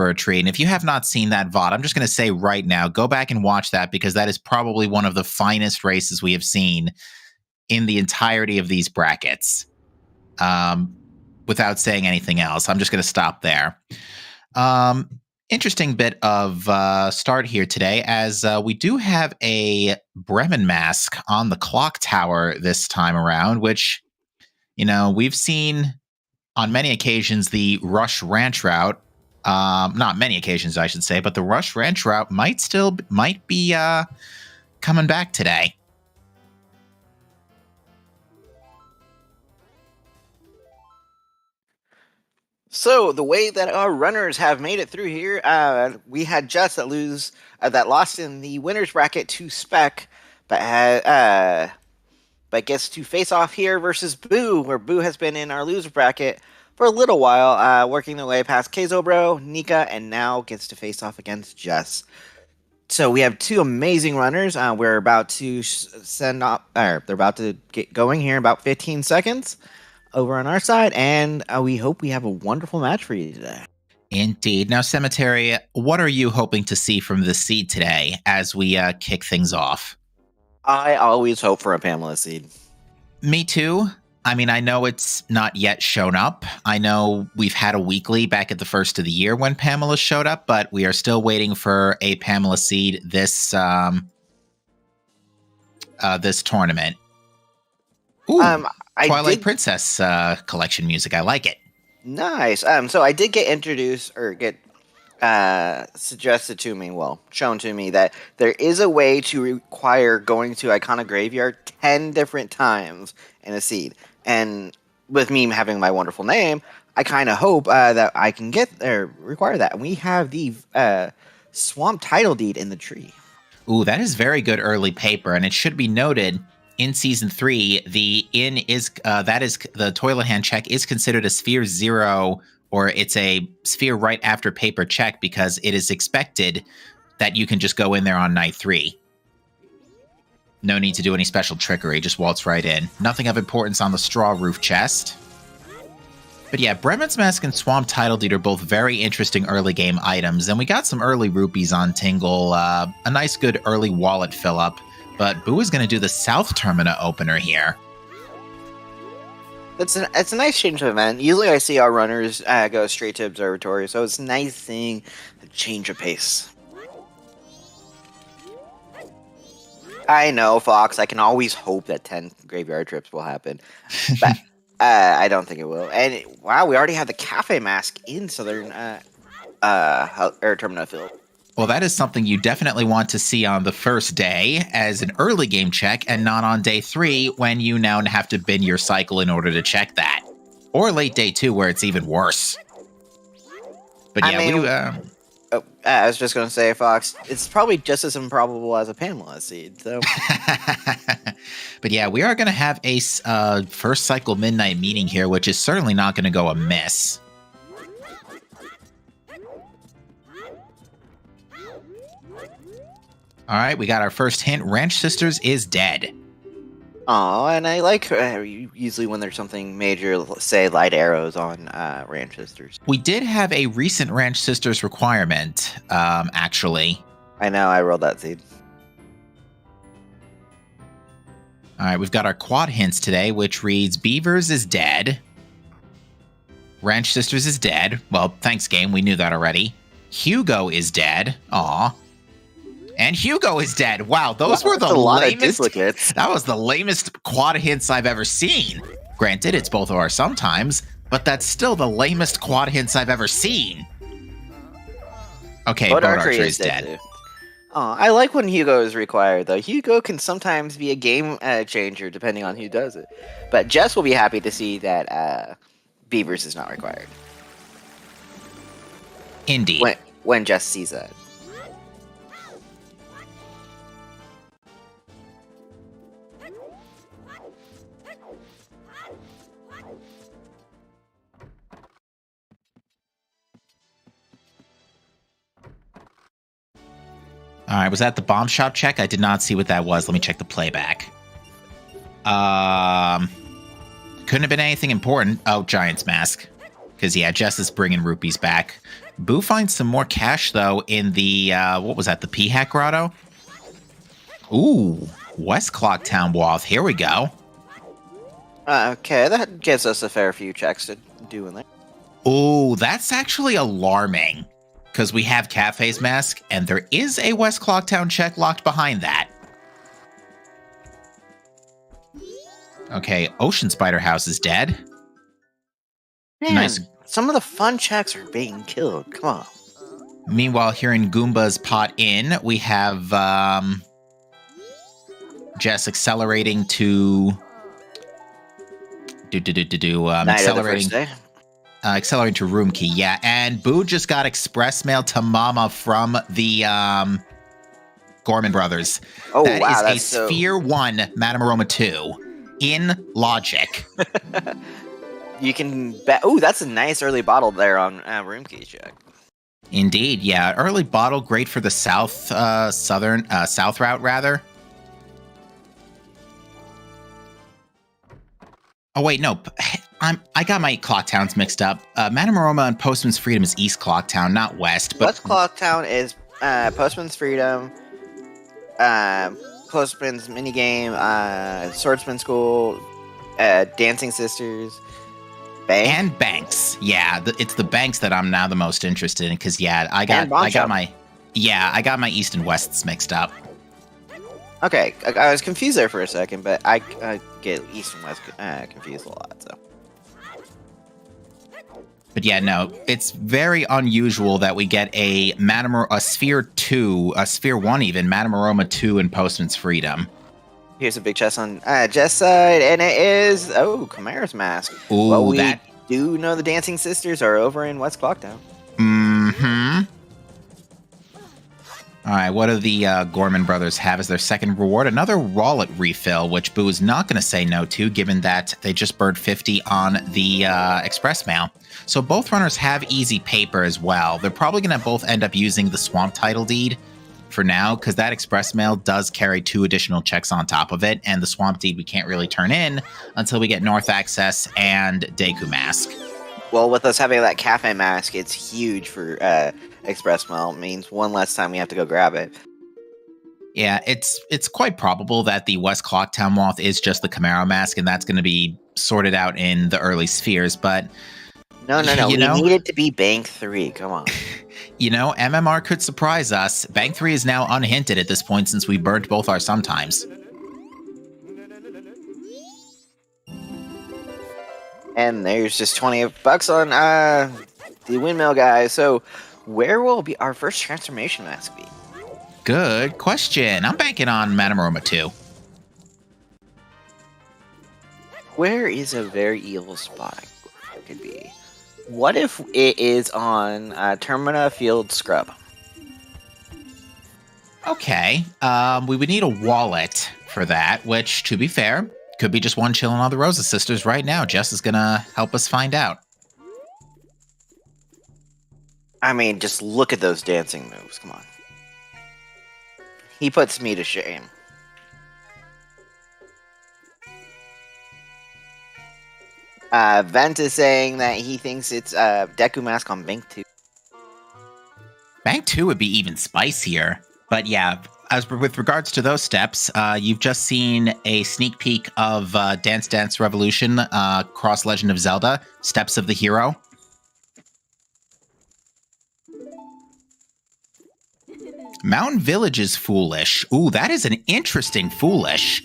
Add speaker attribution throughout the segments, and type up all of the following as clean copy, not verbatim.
Speaker 1: for a treat. And if you have not seen that VOD, I'm just going to say right now, go back and watch that because that is probably one of the finest races we have seen in the entirety of these brackets. Without saying anything else, I'm just going to stop there. Interesting bit of start here today, as we do have a Bremen mask on the clock tower this time around, which, you know, we've seen on many occasions the Rush Ranch route. Not many occasions, I should say, but the Rush Ranch route might be coming back today.
Speaker 2: So the way that our runners have made it through here, we had Jess that lost in the winners bracket to Spec, but gets to face off here versus Boo, where Boo has been in our loser bracket for a little while, working their way past Kazobro, Nika, and now gets to face off against Jess. So we have two amazing runners. We're about to send off, they're about to get going here in about 15 seconds. Over on our side, and we hope we have a wonderful match for you today.
Speaker 1: Indeed. Now, Cemetery, what are you hoping to see from the seed today as we kick things off?
Speaker 2: I always hope for a Pamela seed.
Speaker 1: Me too. I mean, I know it's not yet shown up. I know we've had a weekly back at the first of the year when Pamela showed up, but we are still waiting for a Pamela seed this this tournament. Ooh. Twilight Princess collection music. I like it.
Speaker 2: Nice. So I did get introduced or get suggested to me, shown to me that there is a way to require going to Iconic Graveyard 10 different times in a seed. And with me having my wonderful name, I kind of hope that I can require that. And we have the Swamp Title Deed in the tree.
Speaker 1: Ooh, that is very good early paper, and it should be noted. In Season 3, the Toilet Hand check is considered a Sphere 0, or it's a Sphere right after paper check, because it is expected that you can just go in there on night 3. No need to do any special trickery, just waltz right in. Nothing of importance on the Straw Roof chest. But yeah, Bremen's Mask and Swamp Title Deed are both very interesting early game items, and we got some early rupees on Tingle, a nice good early wallet fill-up. But Boo is going to do the South Termina opener here.
Speaker 2: It's a nice change of event. Usually I see our runners go straight to Observatory, so it's nice seeing a change of pace. I know, Fox, I can always hope that 10 graveyard trips will happen. But I don't think it will. And wow, we already have the Cafe Mask in Southern Termina Field.
Speaker 1: Well, that is something you definitely want to see on the first day as an early game check, and not on day 3 when you now have to bin your cycle in order to check that. Or late day 2 where it's even worse. But yeah,
Speaker 2: I was just going to say, Fox, it's probably just as improbable as a Pamela seed. So.
Speaker 1: But yeah, we are going to have a first cycle midnight meeting here, which is certainly not going to go amiss. All right, we got our first hint. Ranch Sisters is dead.
Speaker 2: Oh, and I like usually when there's something major, say light arrows on Ranch Sisters.
Speaker 1: We did have a recent Ranch Sisters requirement, actually.
Speaker 2: I know, I rolled that seed.
Speaker 1: All right, we've got our quad hints today, which reads Beavers is dead. Ranch Sisters is dead. Well, thanks, game. We knew that already. Hugo is dead. Aw. And Hugo is dead. Wow, those were the lamest. That was the lamest quad hints I've ever seen. Granted, it's both of our sometimes, but that's still the lamest quad hints I've ever seen. Okay, Boat Archery is dead.
Speaker 2: Oh, I like when Hugo is required, though. Hugo can sometimes be a game changer, depending on who does it. But Jess will be happy to see that Beavers is not required.
Speaker 1: Indeed.
Speaker 2: When Jess sees that.
Speaker 1: All right, was that the bomb shop check? I did not see what that was. Let me check the playback. Couldn't have been anything important. Oh, Giant's Mask. Because, yeah, Jess is bringing rupees back. Boo finds some more cash, though, in the, what was that, the P-Hack Grotto? Ooh, West Clocktown Wath. Here we go.
Speaker 2: Okay, that gives us a fair few checks to do in there.
Speaker 1: Ooh, that's actually alarming. Because we have Cafe's Mask, and there is a West Clocktown check locked behind that. Okay, Ocean Spider House is dead.
Speaker 2: Man,
Speaker 1: Nice.
Speaker 2: some of the fun checks are being killed. Come on.
Speaker 1: Meanwhile, here in Goomba's Pot Inn, we have Jess accelerating to accelerating to room key, yeah. And Boo just got express mail to Mama from the Gorman Brothers.
Speaker 2: Oh,
Speaker 1: that
Speaker 2: wow,
Speaker 1: is
Speaker 2: that's
Speaker 1: a Sphere 1 Madame Aroma 2 in Logic.
Speaker 2: You can bet. Oh, that's a nice early bottle there on room key check.
Speaker 1: Indeed, yeah. Early bottle, great for the south route, rather. Oh wait, no. I got my clock towns mixed up. Madame Aroma and Postman's Freedom is East Clocktown, not West. But
Speaker 2: West Clocktown is Postman's Freedom, Postman's Minigame, Swordsman School, Dancing Sisters, Bank.
Speaker 1: And Banks. Yeah, it's the Banks that I'm now the most interested in because I got my East and Wests mixed up.
Speaker 2: Okay, I was confused there for a second, but I get East and West confused a lot. So,
Speaker 1: but yeah, no, it's very unusual that we get a Sphere 2, a Sphere 1 even, Madame Aroma 2 and Postman's Freedom.
Speaker 2: Here's a big chest on Jess' side, and it is Chimera's Mask.
Speaker 1: Ooh,
Speaker 2: well, we do know the Dancing Sisters are over in West Clocktown.
Speaker 1: Mm-hmm. All right, what do the Gorman brothers have as their second reward? Another wallet refill, which Boo is not going to say no to, given that they just burned 50 on the express mail. So both runners have easy paper as well. They're probably going to both end up using the Swamp Title Deed for now, because that express mail does carry 2 additional checks on top of it, and the Swamp Deed we can't really turn in until we get North Access and Deku Mask.
Speaker 2: Well, with us having that Cafe Mask, it's huge for express mail. It means one less time we have to go grab it.
Speaker 1: Yeah, it's quite probable that the West Clocktown Moth is just the Chimera Mask, and that's going to be sorted out in the early spheres, but...
Speaker 2: No, we need it to be Bank 3, come on.
Speaker 1: MMR could surprise us. Bank 3 is now unhinted at this point since we burnt both our sometimes.
Speaker 2: And there's just 20 bucks on the windmill guy. So where will be our first transformation mask be?
Speaker 1: Good question. I'm banking on Madame Aroma 2.
Speaker 2: Where is a very evil spot it could be? What if it is on Termina Field Scrub?
Speaker 1: Okay. We would need a wallet for that, which, to be fair, could be just one chilling on the Rosa Sisters right now. Jess is going to help us find out.
Speaker 2: I mean, just look at those dancing moves. Come on. He puts me to shame. Vent is saying that he thinks it's Deku Mask on Bank 2.
Speaker 1: Bank 2 would be even spicier. But yeah, as with regards to those steps, you've just seen a sneak peek of Dance Dance Revolution, Cross Legend of Zelda, Steps of the Hero. Mountain Village is foolish. Ooh, that is an interesting foolish.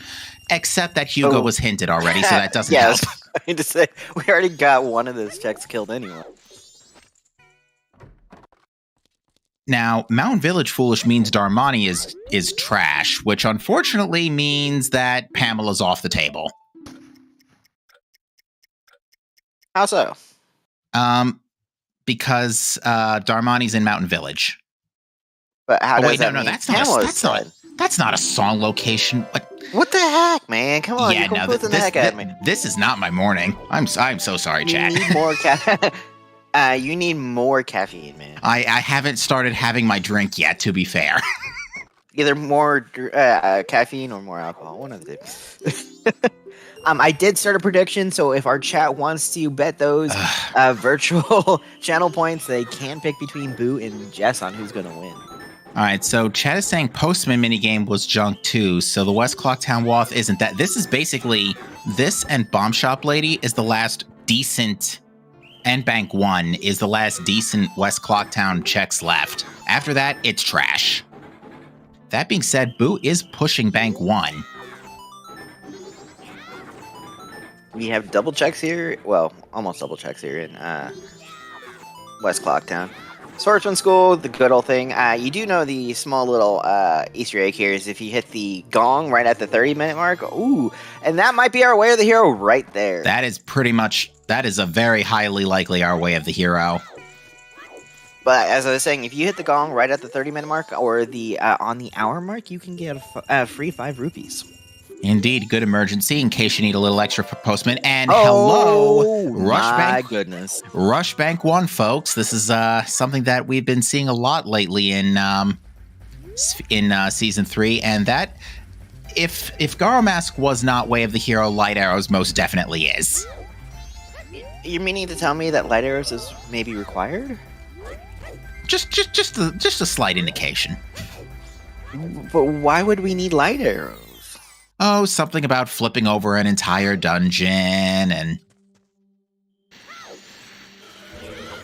Speaker 1: Except that Hugo was hinted already, so that doesn't help.
Speaker 2: I mean to say, we already got one of those checks killed anyway.
Speaker 1: Now, Mountain Village foolish means Darmani is trash, which unfortunately means that Pamela's off the table.
Speaker 2: How so?
Speaker 1: Because Darmani's in Mountain Village.
Speaker 2: But how does that mean
Speaker 1: that's not a song location.
Speaker 2: What the heck, man? Come on,
Speaker 1: yeah, no, the heck out of me. This is not my morning. I'm so sorry, chat.
Speaker 2: You need more you need more caffeine, man.
Speaker 1: I haven't started having my drink yet, to be fair.
Speaker 2: Either more caffeine or more alcohol. One of the two. I did start a prediction, so if our chat wants to bet those virtual channel points, they can pick between Boo and Jess on who's going to win.
Speaker 1: All right, so Chad is saying Postman minigame was junk too, so the West Clocktown Wath isn't that. This is basically, this and Bomb Shop Lady is the last decent, and Bank 1 is the last decent West Clocktown checks left. After that, it's trash. That being said, Boo is pushing Bank 1.
Speaker 2: We have double checks here. Well, almost double checks here in West Clocktown. Swordsman School, the good old thing. You do know the small little Easter egg here is if you hit the gong right at the 30-minute mark. Ooh, and that might be our way of the hero right there.
Speaker 1: That is pretty much, that is a very highly likely our way of the hero.
Speaker 2: But as I was saying, if you hit the gong right at the 30-minute mark or the on the hour mark, you can get a free 5 rupees.
Speaker 1: Indeed, good emergency in case you need a little extra for Postman. And hello,
Speaker 2: Goodness.
Speaker 1: Rush Bank 1, folks. This is something that we've been seeing a lot lately in Season 3. And that, if Garo Mask was not Way of the Hero, Light Arrows most definitely is.
Speaker 2: You're meaning to tell me that Light Arrows is maybe required?
Speaker 1: Just a slight indication.
Speaker 2: But why would we need Light Arrows?
Speaker 1: Oh, something about flipping over an entire dungeon, and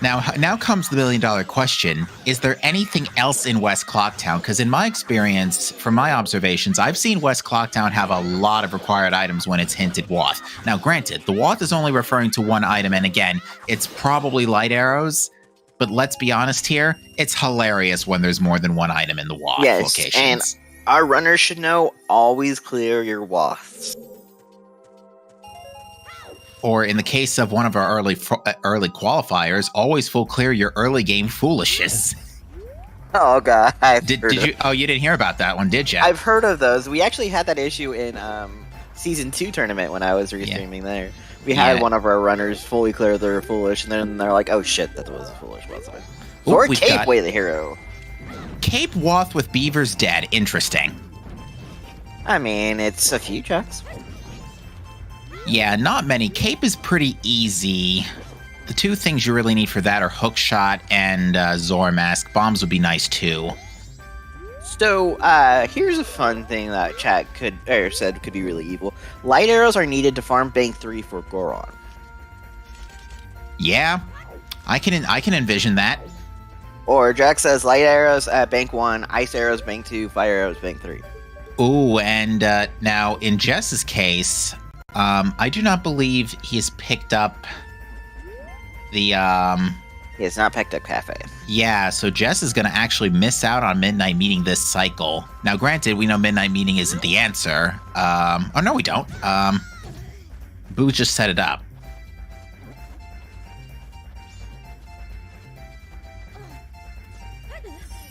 Speaker 1: now comes the $1 million question. Is there anything else in West Clocktown? Because in my experience, from my observations, I've seen West Clocktown have a lot of required items when it's hinted Wath. Now, granted, the Wath is only referring to one item, and again, it's probably Light Arrows, but let's be honest here, it's hilarious when there's more than one item in the Wath locations.
Speaker 2: And our runners should know, always clear your Waths.
Speaker 1: Or in the case of one of our early qualifiers, always full clear your early game foolishes.
Speaker 2: Oh god!
Speaker 1: Did you? Oh, you didn't hear about that one, did you?
Speaker 2: I've heard of those. We actually had that issue in Season 2 tournament when I was restreaming there. We had one of our runners fully clear their foolish, and then they're like, "Oh shit, that was a foolish website." Or Cape Way the hero.
Speaker 1: Cape Wath with Beaver's dead. Interesting.
Speaker 2: I mean, it's a few checks.
Speaker 1: Yeah, not many. Cape is pretty easy. The two things you really need for that are Hookshot and Zor Mask. Bombs would be nice too.
Speaker 2: So, here's a fun thing that chat said could be really evil. Light arrows are needed to farm Bank 3 for Goron.
Speaker 1: Yeah, I can envision that.
Speaker 2: Or Jack says light arrows at Bank 1, ice arrows Bank 2, fire arrows Bank 3.
Speaker 1: Ooh, and now in Jess's case, I do not believe he's picked up the
Speaker 2: He has not picked up Cafe.
Speaker 1: Yeah, so Jess is going to actually miss out on Midnight Meeting this cycle. Now, granted, we know Midnight Meeting isn't the answer. Oh, no, we don't. Boo just set it up.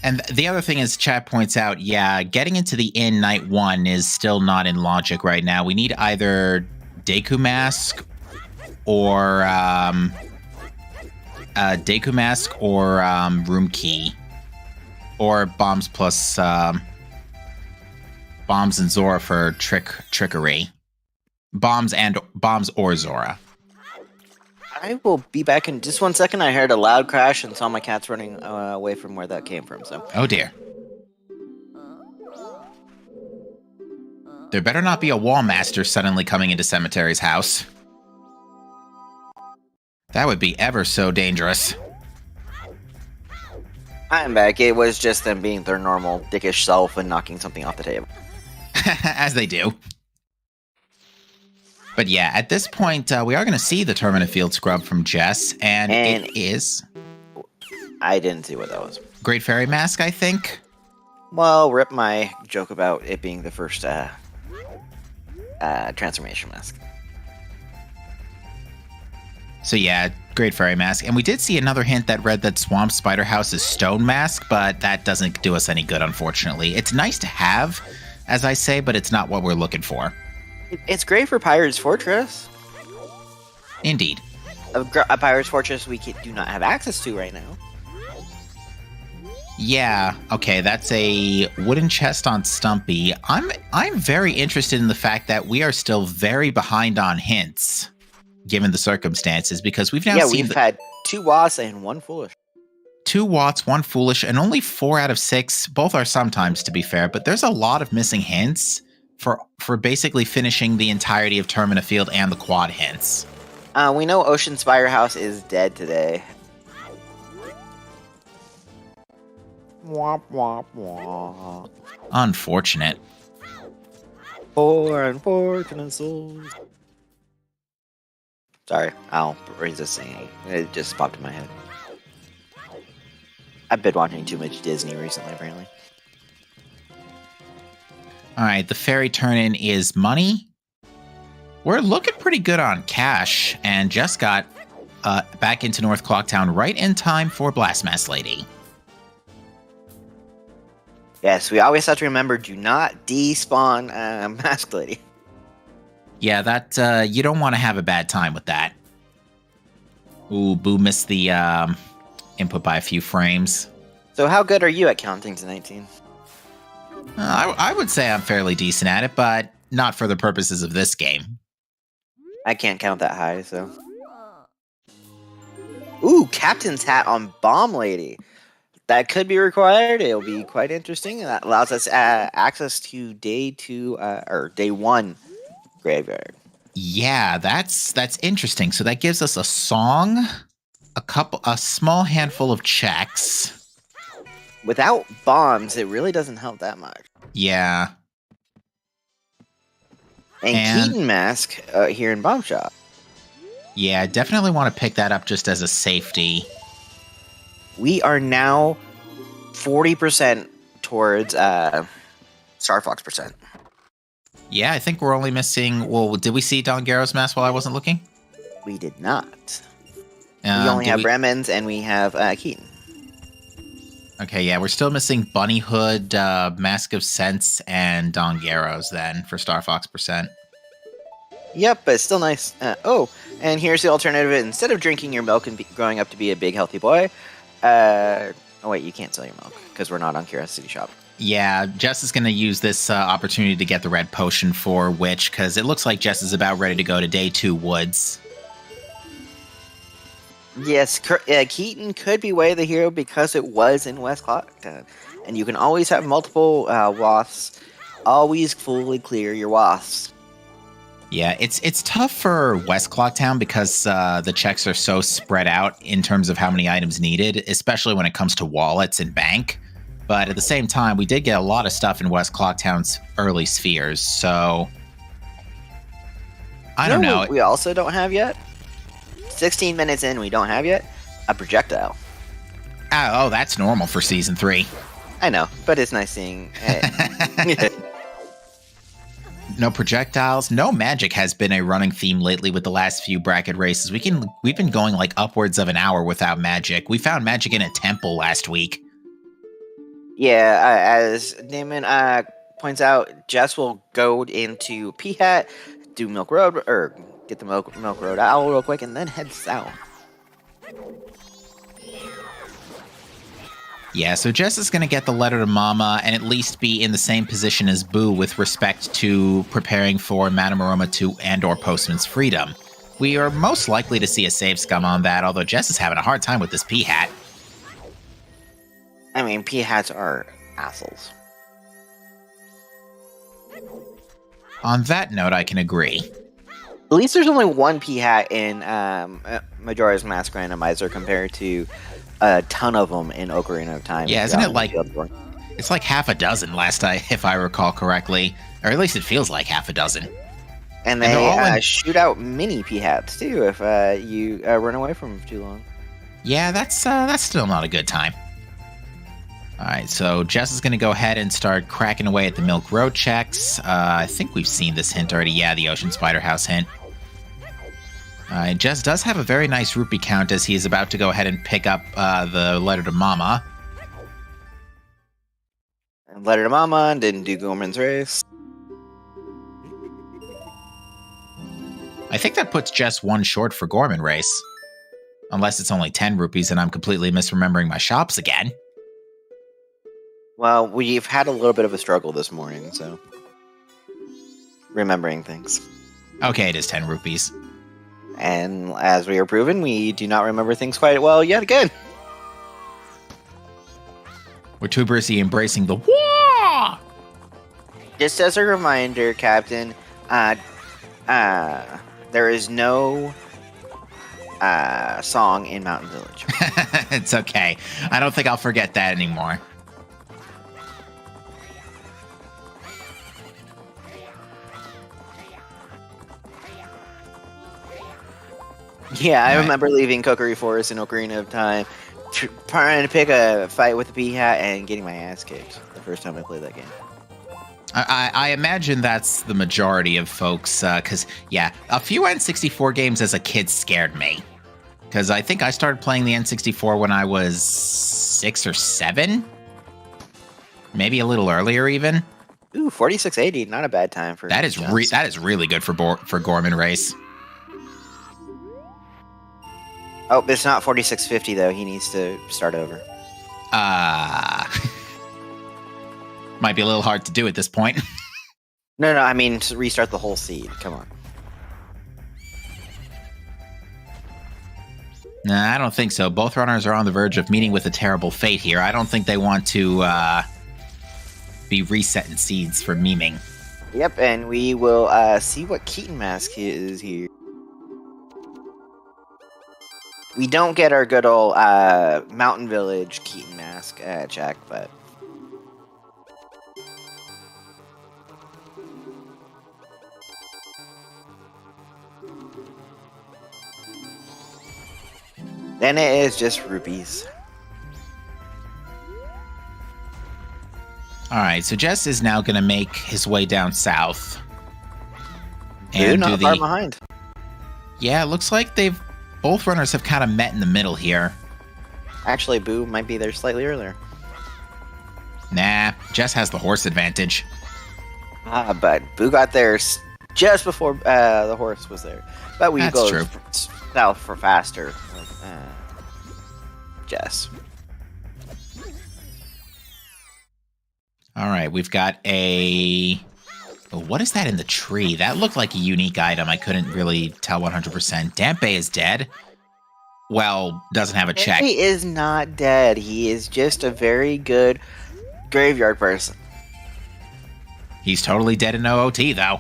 Speaker 1: And the other thing is, chat points out, yeah, getting into the inn night 1 is still not in logic right now. We need either Deku Mask or Room Key, or Bombs plus Bombs and Zora for trickery. Bombs or Zora.
Speaker 2: I will be back in just 1 second. I heard a loud crash and saw my cats running away from where that came from. So.
Speaker 1: Oh dear. There better not be a wall master suddenly coming into Cemetery's house. That would be ever so dangerous.
Speaker 2: I'm back. It was just them being their normal dickish self and knocking something off the table.
Speaker 1: As they do. But yeah, at this point, we are going to see the Terminate Field Scrub from Jess, and it is...
Speaker 2: I didn't see what that was.
Speaker 1: Great Fairy Mask, I think?
Speaker 2: Well, rip my joke about it being the first transformation mask.
Speaker 1: So yeah, Great Fairy Mask. And we did see another hint that read that Swamp Spider House is Stone Mask, but that doesn't do us any good, unfortunately. It's nice to have, as I say, but it's not what we're looking for.
Speaker 2: It's great for Pirate's Fortress.
Speaker 1: Indeed.
Speaker 2: A Pirate's Fortress we do not have access to right now.
Speaker 1: Yeah, okay, that's a wooden chest on Stumpy. I'm very interested in the fact that we are still very behind on hints, given the circumstances, because we've now
Speaker 2: Yeah,
Speaker 1: seen
Speaker 2: we've had 2 was and 1 foolish.
Speaker 1: 2 Watts, 1 Foolish, and only 4 out of 6. Both are sometimes, to be fair, but there's a lot of missing hints for basically finishing the entirety of Termina Field and the quad hints.
Speaker 2: We know Ocean Spire House is dead today. Womp womp womp.
Speaker 1: Unfortunate.
Speaker 2: Poor unfortunate souls. Sorry, I'll resist singing. It just popped in my head. I've been watching too much Disney recently, apparently.
Speaker 1: All right, the fairy turn-in is money. We're looking pretty good on cash, and just got back into North Clocktown right in time for Blastmass Lady.
Speaker 2: Yes, we always have to remember, do not despawn Mask Lady.
Speaker 1: Yeah, that you don't want to have a bad time with that. Ooh, Boo missed the input by a few frames.
Speaker 2: So how good are you at counting to 19?
Speaker 1: I would say I'm fairly decent at it, but not for the purposes of this game.
Speaker 2: I can't count that high, so... Ooh, Captain's Hat on Bomb Lady. That could be required. It'll be quite interesting. That allows us access to day 2 or day 1 graveyard.
Speaker 1: Yeah, that's interesting. So that gives us a song, a small handful of checks.
Speaker 2: Without bombs, it really doesn't help that much.
Speaker 1: Yeah.
Speaker 2: And Keaton Mask here in Bomb Shop.
Speaker 1: Yeah, definitely want to pick that up just as a safety.
Speaker 2: We are now 40% towards Star Fox percent.
Speaker 1: Yeah, I think we're only missing... Well, did we see Don Garrow's mask while I wasn't looking?
Speaker 2: We did not. We only have Bremens and we have Keaton.
Speaker 1: Okay, yeah, we're still missing Bunny Hood, Mask of Sense, and Don Garrow's then for Star Fox percent.
Speaker 2: Yep, but it's still nice. Oh, and here's the alternative. Instead of drinking your milk and growing up to be a big, healthy boy... oh, wait, you can't sell your milk because we're not on Curiosity Shop.
Speaker 1: Yeah, Jess is going to use this opportunity to get the red potion for Witch, because it looks like Jess is about ready to go to day 2 Woods.
Speaker 2: Yes, Keaton could be Way of the Hero because it was in West Clocktown. And you can always have multiple wasps. Always fully clear your wasps.
Speaker 1: Yeah, it's tough for West Clocktown because the checks are so spread out in terms of how many items needed, especially when it comes to wallets and bank. But at the same time, we did get a lot of stuff in West Clocktown's early spheres, so... I don't know.
Speaker 2: We also don't have yet? 16 minutes in, we don't have yet? A projectile.
Speaker 1: Oh, that's normal for Season 3.
Speaker 2: I know, but it's nice seeing it.
Speaker 1: No projectiles, no magic has been a running theme lately with the last few bracket races. We've been going like upwards of an hour without magic. We found magic in a temple last week.
Speaker 2: Yeah, as Damon points out, Jess will go into P-Hat, do Milk Road, or get the Milk Road Owl real quick, and then head south.
Speaker 1: Yeah, so Jess is going to get the letter to Mama and at least be in the same position as Boo with respect to preparing for Madame Aroma 2 and/or Postman's Freedom. We are most likely to see a save scum on that, although Jess is having a hard time with this P-Hat.
Speaker 2: I mean, P-Hats are assholes.
Speaker 1: On that note, I can agree.
Speaker 2: At least there's only one P-Hat in Majora's Mask Randomizer compared to a ton of them in Ocarina of Time.
Speaker 1: Yeah, isn't it like... It's like half a dozen if I recall correctly. Or at least it feels like half a dozen.
Speaker 2: And they shoot out mini P-Hats, too, if you run away from them too long.
Speaker 1: Yeah, that's still not a good time. Alright, so Jess is going to go ahead and start cracking away at the Milk Road checks. I think we've seen this hint already. Yeah, the Ocean Spider House hint. Jess does have a very nice rupee count as he is about to go ahead and pick up the letter to Mama.
Speaker 2: And letter to Mama and didn't do Gorman's Race.
Speaker 1: I think that puts Jess 1 short for Gorman Race. Unless it's only 10 rupees and I'm completely misremembering my shops again.
Speaker 2: Well, we've had a little bit of a struggle this morning, so remembering things.
Speaker 1: Okay, it is 10 rupees.
Speaker 2: And as we are proven, we do not remember things quite well yet again.
Speaker 1: We're too busy embracing the war.
Speaker 2: Just as a reminder, Captain, there is no song in Mountain Village.
Speaker 1: It's okay. I don't think I'll forget that anymore.
Speaker 2: Yeah, I remember leaving Kokiri Forest in Ocarina of Time, trying to pick a fight with the P-Hat and getting my ass kicked the first time I played that game.
Speaker 1: I imagine that's the majority of folks, because, yeah, a few N64 games as a kid scared me. Because I think I started playing the N64 when I was 6 or 7. Maybe a little earlier, even.
Speaker 2: Ooh, 4680, not a bad time for
Speaker 1: that is really good for Gorman Race.
Speaker 2: Oh, it's not 4650 though. He needs to start over.
Speaker 1: Might be a little hard to do at this point.
Speaker 2: No, I mean to restart the whole seed. Come on.
Speaker 1: Nah, I don't think so. Both runners are on the verge of meeting with a terrible fate here. I don't think they want to be resetting seeds for memeing.
Speaker 2: Yep, and we will see what Keaton Mask is here. We don't get our good old Mountain Village Keaton Mask check, but... then it is just rupees.
Speaker 1: Alright, so Jess is now going to make his way down south.
Speaker 2: And not far behind.
Speaker 1: Yeah, it looks like both runners have kind of met in the middle here.
Speaker 2: Actually, Boo might be there slightly earlier.
Speaker 1: Nah, Jess has the horse advantage.
Speaker 2: But Boo got there just before the horse was there. But we go south for faster. Jess.
Speaker 1: All right, we've got a... Oh, what is that in the tree? That looked like a unique item. I couldn't really tell 100%. Dampe is dead. Well, doesn't have a check.
Speaker 2: He is not dead. He is just a very good graveyard person.
Speaker 1: He's totally dead in OOT, though.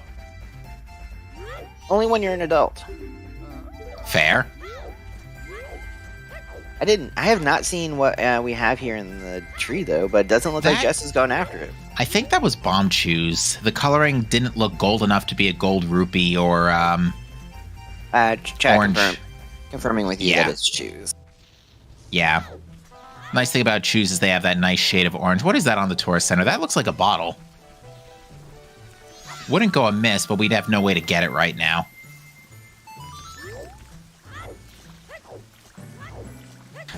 Speaker 2: Only when you're an adult.
Speaker 1: Fair.
Speaker 2: I have not seen what we have here in the tree, though, but it doesn't look like Jess is going after it.
Speaker 1: I think that was Bomb Chews. The coloring didn't look gold enough to be a gold rupee or, orange.
Speaker 2: Confirming with you that it's Chews.
Speaker 1: Yeah. Nice thing about Chews is they have that nice shade of orange. What is that on the tourist center? That looks like a bottle. Wouldn't go amiss, but we'd have no way to get it right now.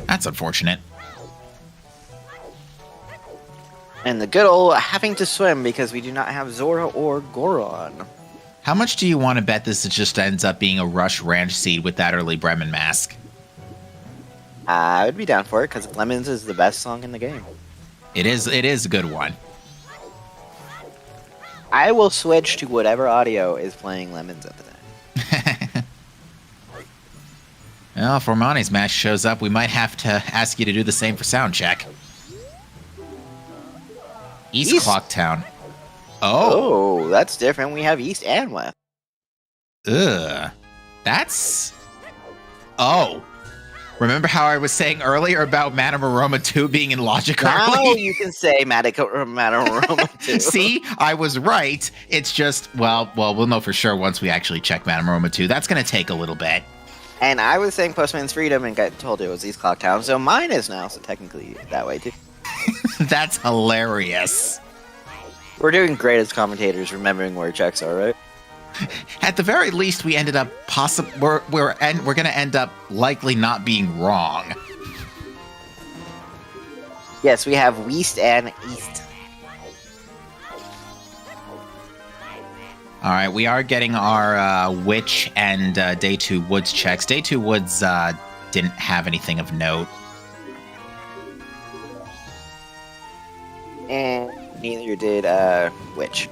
Speaker 1: That's unfortunate.
Speaker 2: And the good old having to swim because we do not have Zora or Goron.
Speaker 1: How much do you want to bet this just ends up being a Rush Ranch seed with that early Bremen mask?
Speaker 2: I would be down for it because Lemons is the best song in the game.
Speaker 1: It is a good one.
Speaker 2: I will switch to whatever audio is playing Lemons at the time.
Speaker 1: Well, if Romani's match shows up, we might have to ask you to do the same for sound check. East Clocktown.
Speaker 2: Oh, that's different. We have East and West.
Speaker 1: Ugh. That's... Oh. Remember how I was saying earlier about Manamaroma 2 being in Logic
Speaker 2: Now
Speaker 1: Early?
Speaker 2: you can say Manamaroma 2.
Speaker 1: See? I was right. It's just, well, we'll know for sure once we actually check Manamaroma 2. That's going to take a little bit.
Speaker 2: And I was saying Postman's Freedom and got told it was East Clocktown, so mine is now, so technically that way too.
Speaker 1: That's hilarious.
Speaker 2: We're doing great as commentators, remembering where checks are, right?
Speaker 1: At the very least, we ended up we're going to end up likely not being wrong.
Speaker 2: Yes, we have West and East.
Speaker 1: All right, we are getting our Witch and Day 2 Woods checks. Day 2 Woods didn't have anything of note.
Speaker 2: And neither did Witch.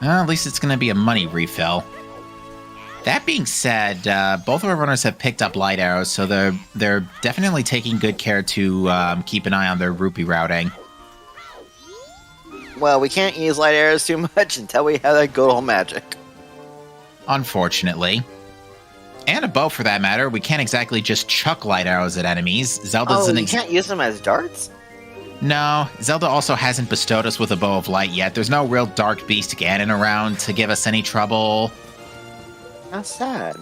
Speaker 1: Well, at least it's going to be a money refill. That being said, both of our runners have picked up light arrows, so they're definitely taking good care to keep an eye on their rupee routing.
Speaker 2: Well, we can't use light arrows too much until we have that good old magic.
Speaker 1: Unfortunately. And a bow, for that matter. We can't exactly just chuck light arrows at enemies. Zelda doesn't.
Speaker 2: You can't use them as darts?
Speaker 1: No, Zelda also hasn't bestowed us with a bow of light yet. There's no real dark beast Ganon around to give us any trouble.
Speaker 2: That's sad.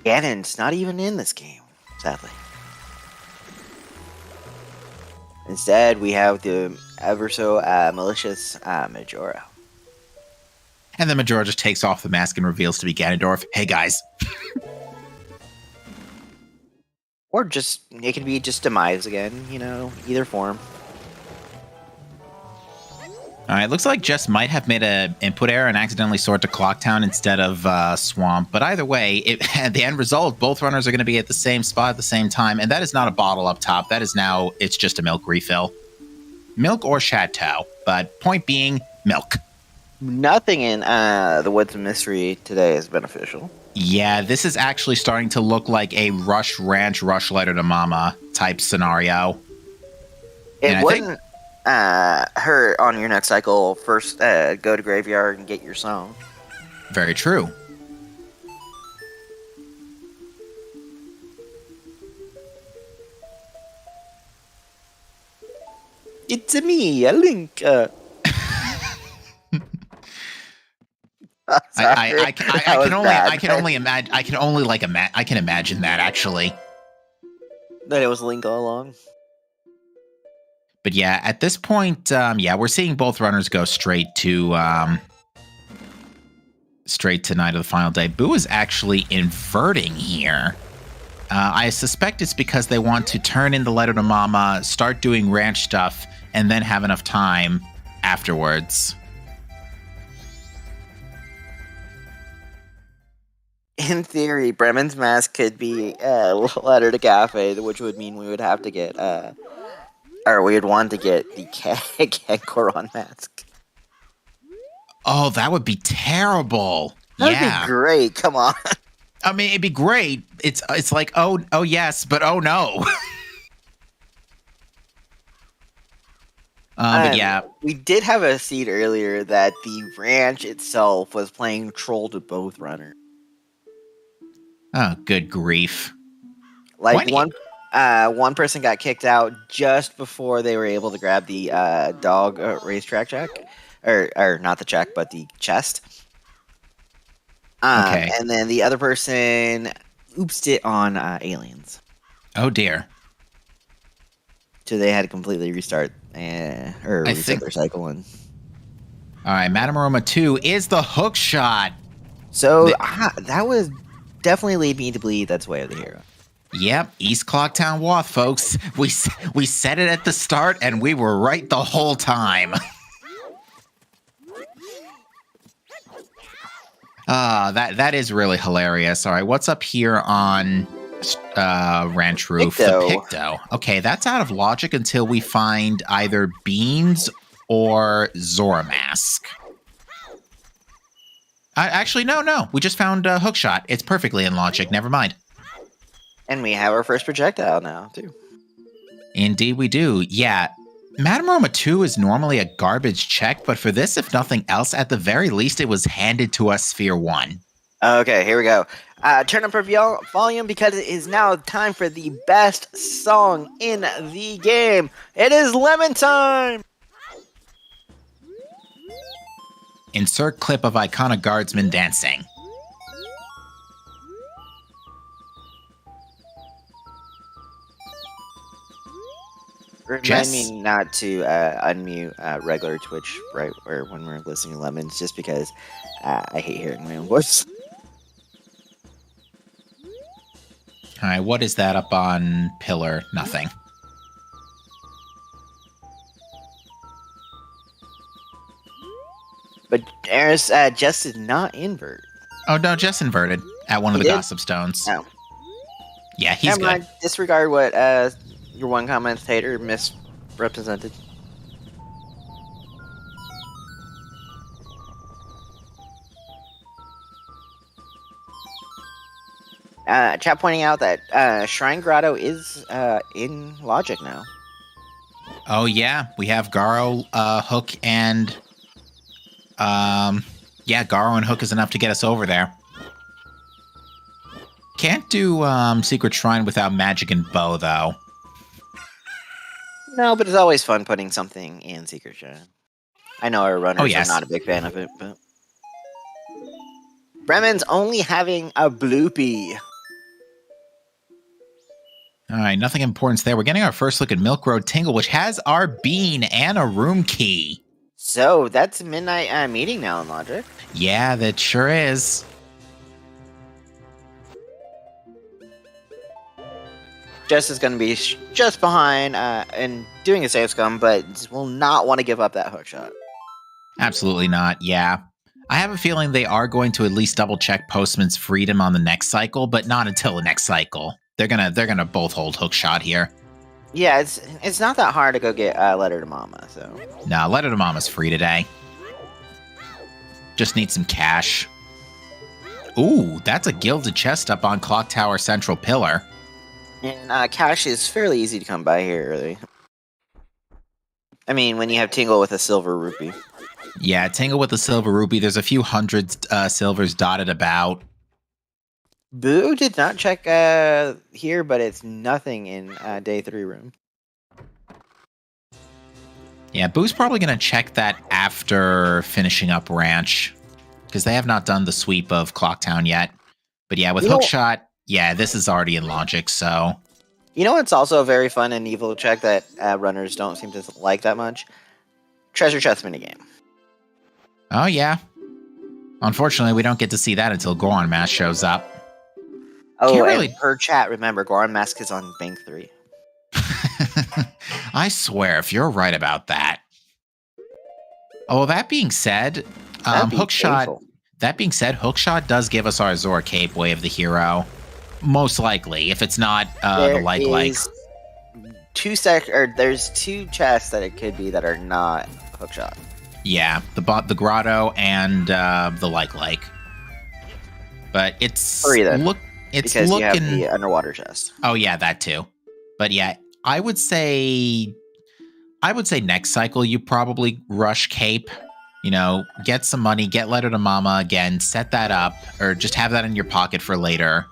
Speaker 2: Ganon's not even in this game, sadly. Instead, we have the ever so malicious Majora.
Speaker 1: And then Majora just takes off the mask and reveals to be Ganondorf. Hey, guys.
Speaker 2: Or just, it could be just Demise again, you know, either form.
Speaker 1: All right, looks like Jess might have made an input error and accidentally sorted to Clocktown instead of Swamp. But either way, the end result, both runners are going to be at the same spot at the same time. And that is not a bottle up top. That is now, it's just a milk refill. Milk or Chateau. But point being, milk.
Speaker 2: Nothing in the Woods of Mystery today is beneficial.
Speaker 1: Yeah, this is actually starting to look like a Rush Ranch, Rush Letter to Mama type scenario.
Speaker 2: It wouldn't hurt on your next cycle. First, go to Graveyard and get your song.
Speaker 1: Very true.
Speaker 2: It's me, a Link.
Speaker 1: I can imagine that actually.
Speaker 2: That it was Link all along.
Speaker 1: But yeah, at this point, we're seeing both runners go straight to Night of the Final Day. Boo is actually inverting here. I suspect it's because they want to turn in the Letter to Mama, start doing ranch stuff, and then have enough time afterwards.
Speaker 2: In theory, Bremen's mask could be a letter to Cafe, which would mean we would have to get, or we would want to get the Koron mask.
Speaker 1: Oh, that would be terrible.
Speaker 2: That'd be great. Come on.
Speaker 1: I mean, it'd be great. It's like, oh yes, but oh no. But yeah.
Speaker 2: We did have a seed earlier that the ranch itself was playing troll to both runners.
Speaker 1: Oh, good grief.
Speaker 2: Like one person got kicked out just before they were able to grab the dog racetrack check. Or not the check, but the chest.
Speaker 1: Okay.
Speaker 2: And then the other person oopsed it on aliens.
Speaker 1: Oh dear.
Speaker 2: So they had to completely restart reset their cycle. And
Speaker 1: all right, Madame Aroma 2 is the hook shot.
Speaker 2: So that was definitely lead me to believe that's Way of the Hero.
Speaker 1: Yep, East Clocktown Wath, folks. We said it at the start, and we were right the whole time. That is really hilarious. All right, what's up here on Ranch Roof?
Speaker 2: Picto.
Speaker 1: The Picto. Okay, that's out of logic until we find either Beans or Zora Mask. Actually, no. We just found Hookshot. It's perfectly in logic. Never mind.
Speaker 2: And we have our first projectile now, too.
Speaker 1: Indeed we do. Yeah. Madame Roma 2 is normally a garbage check, but for this, if nothing else, at the very least, it was handed to us Sphere 1.
Speaker 2: Okay, here we go. Turn up your volume because it is now time for the best song in the game. It is Lemon Time!
Speaker 1: Insert clip of Icona Guardsman dancing.
Speaker 2: Remind me not to unmute regular Twitch right or when we're listening to Lemons, just because I hate hearing my own voice.
Speaker 1: All right, what is that up on Pillar? Nothing.
Speaker 2: But Jess did not invert.
Speaker 1: Oh, no, Jess inverted at one of the Gossip Stones.
Speaker 2: Oh.
Speaker 1: Yeah, he's
Speaker 2: Never
Speaker 1: good.
Speaker 2: mind. Disregard what your one commentator misrepresented. Chat pointing out that Shrine Grotto is in Logic now.
Speaker 1: Oh, yeah. We have Garo, Hook, and... yeah, Garo and Hook is enough to get us over there. Can't do Secret Shrine without Magic and Bow, though.
Speaker 2: No, but it's always fun putting something in Secret Shrine. I know our runners
Speaker 1: yes.
Speaker 2: are not a big fan of it, but... Bremen's only having a bloopy.
Speaker 1: All right, nothing important there. We're getting our first look at Milk Road Tingle, which has our bean and a room key.
Speaker 2: So, that's midnight meeting now in Logic.
Speaker 1: Yeah, that sure is.
Speaker 2: Jess is going to be just behind and doing a save scum, but will not want to give up that hook shot.
Speaker 1: Absolutely not, yeah. I have a feeling they are going to at least double check Postman's freedom on the next cycle, but not until the next cycle. They're gonna both hold hook shot here.
Speaker 2: Yeah, it's not that hard to go get Letter to Mama, so.
Speaker 1: Nah, Letter to Mama's free today. Just need some cash. Ooh, that's a gilded chest up on Clock Tower Central Pillar.
Speaker 2: And cash is fairly easy to come by here, really. I mean, when you have Tingle with a silver rupee.
Speaker 1: Yeah, Tingle with the silver rupee. There's a few hundred silvers dotted about.
Speaker 2: Boo did not check here, but it's nothing in day 3 room.
Speaker 1: Yeah, Boo's probably going to check that after finishing up Ranch, because they have not done the sweep of Clocktown yet. But yeah, with Hookshot, yeah, this is already in Logic, so...
Speaker 2: You know what's also a very fun and evil check that runners don't seem to like that much? Treasure chest minigame.
Speaker 1: Oh, yeah. Unfortunately, we don't get to see that until Goron Mask shows up.
Speaker 2: Oh, and per chat, remember, Goron Mask is on Bank 3.
Speaker 1: I swear, if you're right about that. Oh, that being said, Hookshot... That being said, Hookshot does give us our Zora Cape, Way of the Hero. Most likely, if it's not the like.
Speaker 2: There's 2 chests that it could be that are not Hookshot.
Speaker 1: Yeah, the Grotto and the like. But it's
Speaker 2: 3 then.
Speaker 1: It's
Speaker 2: because
Speaker 1: looking...
Speaker 2: you have the underwater chest.
Speaker 1: Oh yeah, that too. But yeah, I would say next cycle you probably rush Cape. You know, get some money, get Letter to Mama again, set that up, or just have that in your pocket for later.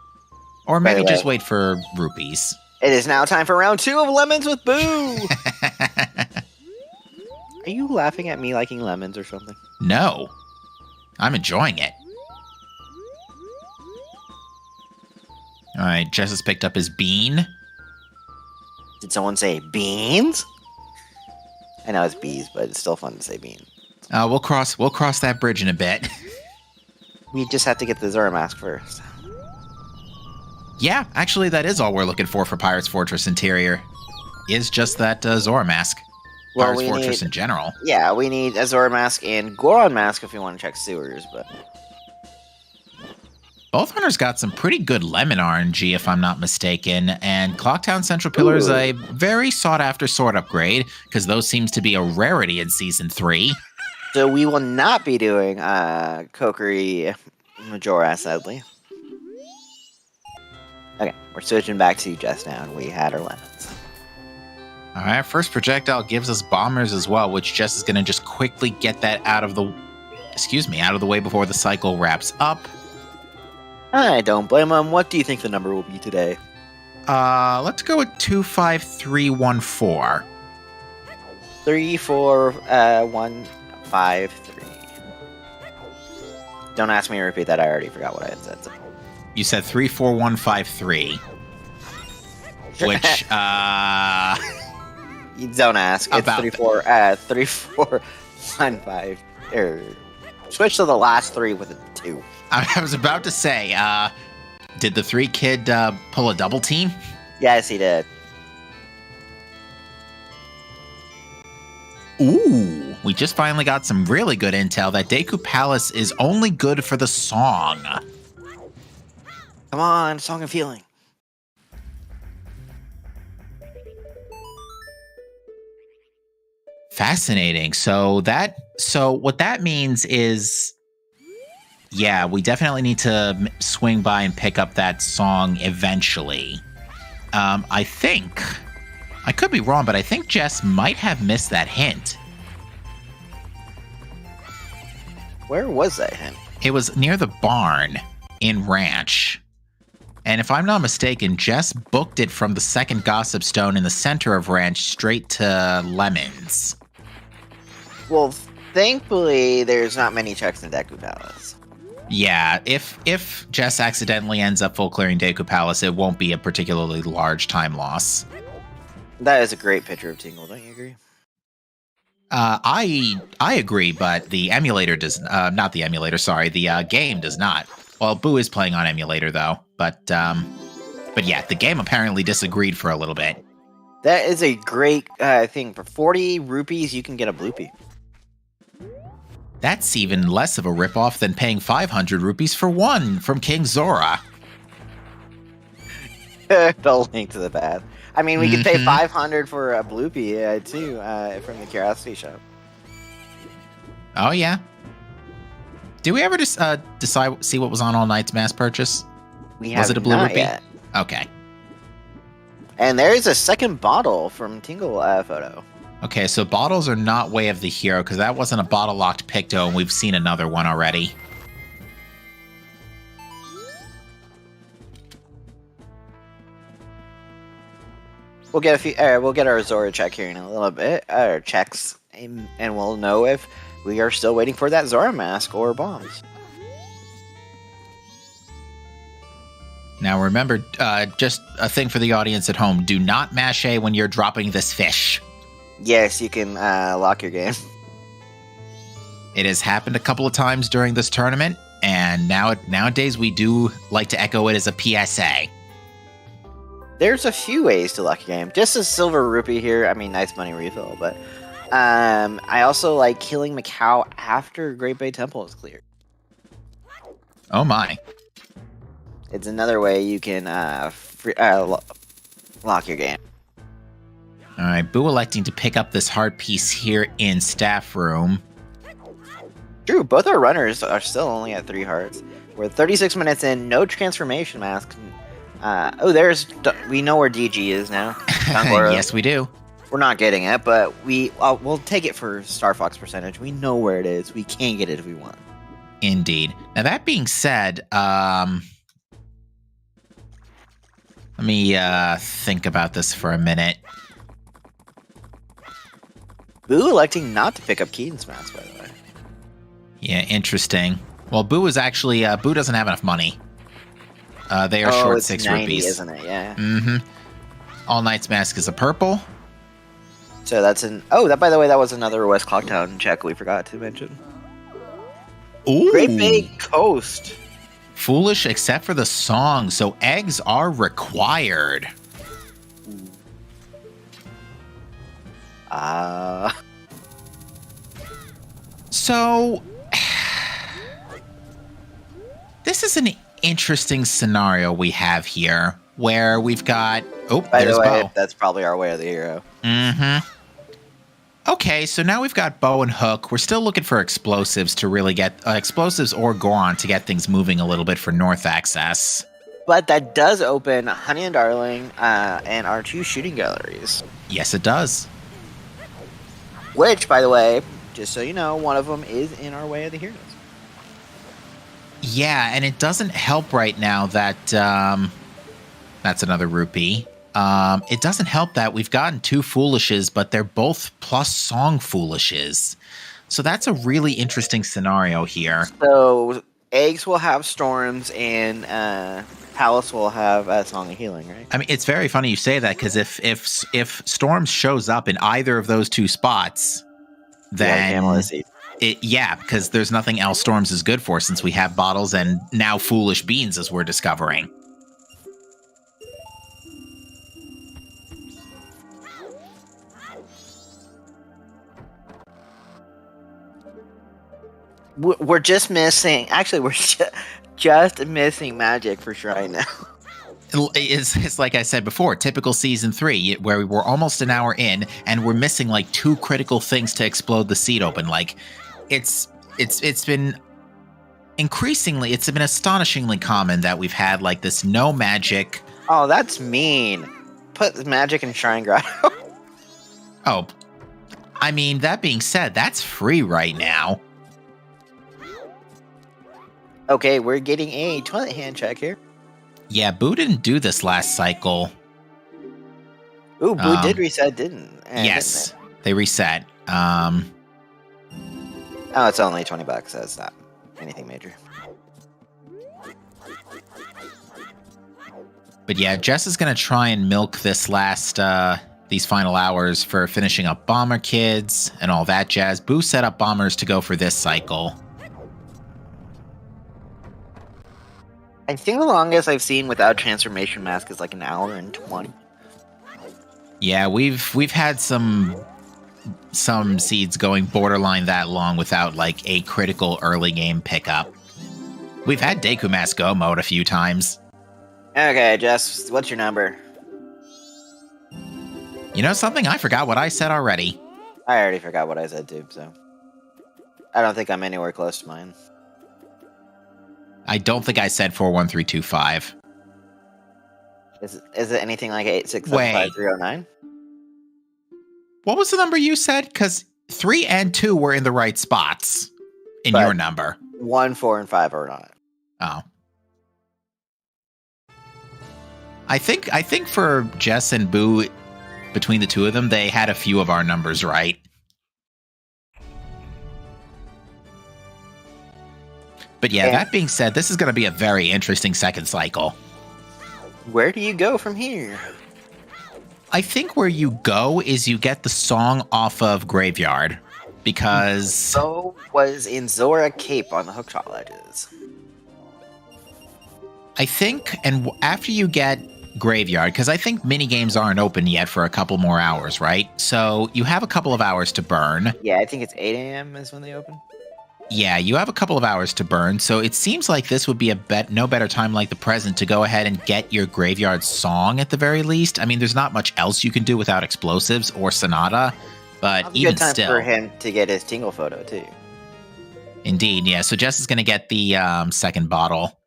Speaker 1: Or maybe just wait for rupees.
Speaker 2: It is now time for round 2 of Lemons with Boo! Are you laughing at me liking lemons or something?
Speaker 1: No. I'm enjoying it. Alright, Jess has picked up his bean.
Speaker 2: Did someone say beans? I know it's bees, but it's still fun to say beans.
Speaker 1: We'll cross that bridge in a bit.
Speaker 2: We just have to get the Zora Mask first.
Speaker 1: Yeah, actually, that is all we're looking for Pirate's Fortress Interior. Is just that Zora Mask. Pirate's Fortress in general.
Speaker 2: Yeah, we need a Zora Mask and Goron Mask if we want to check sewers, but...
Speaker 1: Both runners got some pretty good lemon RNG, if I'm not mistaken, and Clocktown Central Pillar is a very sought-after sword upgrade, because those seems to be a rarity in Season 3.
Speaker 2: So we will not be doing Kokiri Majora, sadly. Okay, we're switching back to Jess now, and we had our lemons.
Speaker 1: Alright, first projectile gives us bombers as well, which Jess is going to just quickly get that out of the way before the cycle wraps up.
Speaker 2: I don't blame him. What do you think the number will be today?
Speaker 1: Let's go with 25314.
Speaker 2: 34153. Don't ask me to repeat that. I already forgot what I had said. So.
Speaker 1: You said 34153. Which,
Speaker 2: You don't ask. It's 3415. Switch to the last 3 with a 2.
Speaker 1: I was about to say, did the 3 kid pull a double team?
Speaker 2: Yes, he did.
Speaker 1: Ooh, we just finally got some really good intel that Deku Palace is only good for the song.
Speaker 2: Come on, Song of Healing.
Speaker 1: Fascinating. So what that means is, yeah, we definitely need to swing by and pick up that song eventually. I think, I could be wrong, but I think Jess might have missed that hint.
Speaker 2: Where was that hint?
Speaker 1: It was near the barn in Ranch. And if I'm not mistaken, Jess booked it from the second Gossip Stone in the center of Ranch straight to Lemons.
Speaker 2: Well, thankfully, there's not many checks in Deku Palace.
Speaker 1: Yeah, if Jess accidentally ends up full clearing Deku Palace, it won't be a particularly large time loss.
Speaker 2: That is a great picture of Tingle, don't you agree?
Speaker 1: I agree, but the emulator does not the emulator. Sorry, the game does not. Well, Boo is playing on emulator though, but yeah, the game apparently disagreed for a little bit.
Speaker 2: That is a great thing. For 40 rupees, you can get a bloopy.
Speaker 1: That's even less of a ripoff than paying 500 rupees for one from King Zora.
Speaker 2: The link to the path. I mean, we could pay 500 for a bloopy too from the Curiosity Shop.
Speaker 1: Oh yeah. Did we ever just see what was on All Night's mass purchase? Was it a blue rupee?
Speaker 2: Yet.
Speaker 1: Okay.
Speaker 2: And there is a second bottle from Tingle photo.
Speaker 1: Okay, so bottles are not Way of the Hero because that wasn't a bottle locked Picto, and we've seen another one already.
Speaker 2: We'll get a few. We'll get our Zora check here in a little bit. Our checks, and we'll know if we are still waiting for that Zora mask or bombs.
Speaker 1: Now remember, just a thing for the audience at home: do not mash A when you're dropping this fish.
Speaker 2: Yes, you can lock your game.
Speaker 1: It has happened a couple of times during this tournament, and nowadays we do like to echo it as a PSA.
Speaker 2: There's a few ways to lock your game. Just a silver rupee here. I mean, nice money refill, but I also like killing Macau after Great Bay Temple is cleared.
Speaker 1: Oh my.
Speaker 2: It's another way you can lock your game.
Speaker 1: All right, Boo electing to pick up this heart piece here in staff room.
Speaker 2: True, both our runners are still only at 3 hearts. We're 36 minutes in, no transformation mask. We know where DG is now.
Speaker 1: Yes, we do.
Speaker 2: We're not getting it, but we'll take it for Star Fox percentage. We know where it is. We can get it if we want.
Speaker 1: Indeed. Now, that being said, let me think about this for a minute.
Speaker 2: Boo electing not to pick up Keaton's mask, by the way.
Speaker 1: Yeah, interesting. Well, Boo is actually Boo doesn't have enough money. They are short
Speaker 2: it's
Speaker 1: 6
Speaker 2: 90,
Speaker 1: rupees,
Speaker 2: isn't it? Yeah.
Speaker 1: Mm-hmm. All Night's mask is a purple.
Speaker 2: So that's that, by the way, that was another West Clocktown check we forgot to mention.
Speaker 1: Ooh.
Speaker 2: Great Bay Coast.
Speaker 1: Foolish except for the song, so eggs are required. So this is an interesting scenario we have here where we've got
Speaker 2: by the way,
Speaker 1: Bo.
Speaker 2: that's probably our Way of the Hero.
Speaker 1: Mm-hmm. Okay, so now we've got Bow and Hook. We're still looking for explosives to really get explosives or Goron to get things moving a little bit for north access.
Speaker 2: But that does open Honey and Darling and our 2 shooting galleries.
Speaker 1: Yes, it does.
Speaker 2: Which, by the way, just so you know, one of them is in our Way of the Heroes.
Speaker 1: Yeah, and it doesn't help right now that that's another rupee. It doesn't help that we've gotten 2 Foolishes, but they're both plus song Foolishes. So that's a really interesting scenario here.
Speaker 2: So Eggs will have Storms and Palace will have a Song of Healing, right?
Speaker 1: I mean, it's very funny you say that because if Storms shows up in either of those 2 spots, then because there's nothing else Storms is good for since we have bottles and now Foolish Beans as we're discovering.
Speaker 2: We're just missing. Actually, we're just missing Magic for Shrine now.
Speaker 1: It's like I said before, typical season 3, where we're almost an hour in and we're missing like 2 critical things to explode the seed open. Like, it's been it's been astonishingly common that we've had like this no magic.
Speaker 2: Oh, that's mean. Put magic in Shrine Grotto.
Speaker 1: Oh, I mean, that being said, that's free right now.
Speaker 2: Okay, we're getting a toilet hand check here.
Speaker 1: Yeah, Boo didn't do this last cycle.
Speaker 2: Ooh, Boo did reset, didn't?
Speaker 1: Yes,
Speaker 2: didn't
Speaker 1: they reset.
Speaker 2: Oh, it's only $20. That's not anything major.
Speaker 1: But yeah, Jess is going to try and milk this these final hours for finishing up Bomber Kids and all that jazz. Boo set up Bombers to go for this cycle.
Speaker 2: I think the longest I've seen without transformation mask is like an hour and 20.
Speaker 1: Yeah, we've had some seeds going borderline that long without like a critical early game pickup. We've had Deku Mask Go mode a few times.
Speaker 2: Okay, Jess, what's your number?
Speaker 1: You know something? I forgot what I said already.
Speaker 2: I already forgot what I said too, so I don't think I'm anywhere close to mine.
Speaker 1: I don't think I said 41325.
Speaker 2: Is it anything like 8675309?
Speaker 1: What was the number you said? Because 3 and 2 were in the right spots in your number.
Speaker 2: 1, 4, and 5 are not.
Speaker 1: Oh. I think for Jess and Boo, between the two of them, they had a few of our numbers right. But yeah, that being said, this is going to be a very interesting second cycle.
Speaker 2: Where do you go from here?
Speaker 1: I think where you go is you get the song off of Graveyard, because...
Speaker 2: So was in Zora Cape on the Hookshot Ledges.
Speaker 1: I think, and after you get Graveyard, because I think minigames aren't open yet for a couple more hours, right? So you have a couple of hours to burn.
Speaker 2: Yeah, I think it's 8 a.m. is when they open.
Speaker 1: Yeah, you have a couple of hours to burn, so it seems like this would be no better time like the present to go ahead and get your Graveyard song at the very least. I mean, there's not much else you can do without explosives or Sonata, but even still. Good time
Speaker 2: for him to get his Tingle photo, too.
Speaker 1: Indeed, yeah. So Jess is going to get the second bottle.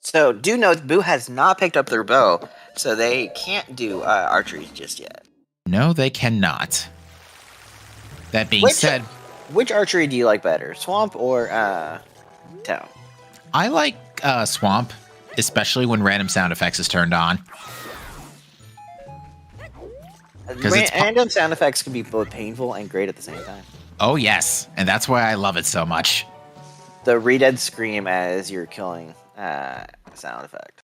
Speaker 2: So, do note, Boo has not picked up their bow, so they can't do archery just yet.
Speaker 1: No, they cannot. That being said...
Speaker 2: Which archery do you like better, Swamp or Town?
Speaker 1: I like Swamp, especially when random sound effects is turned on.
Speaker 2: Random sound effects can be both painful and great at the same time.
Speaker 1: Oh, yes, and that's why I love it so much.
Speaker 2: The Re-Dead Scream as you're killing sound effect.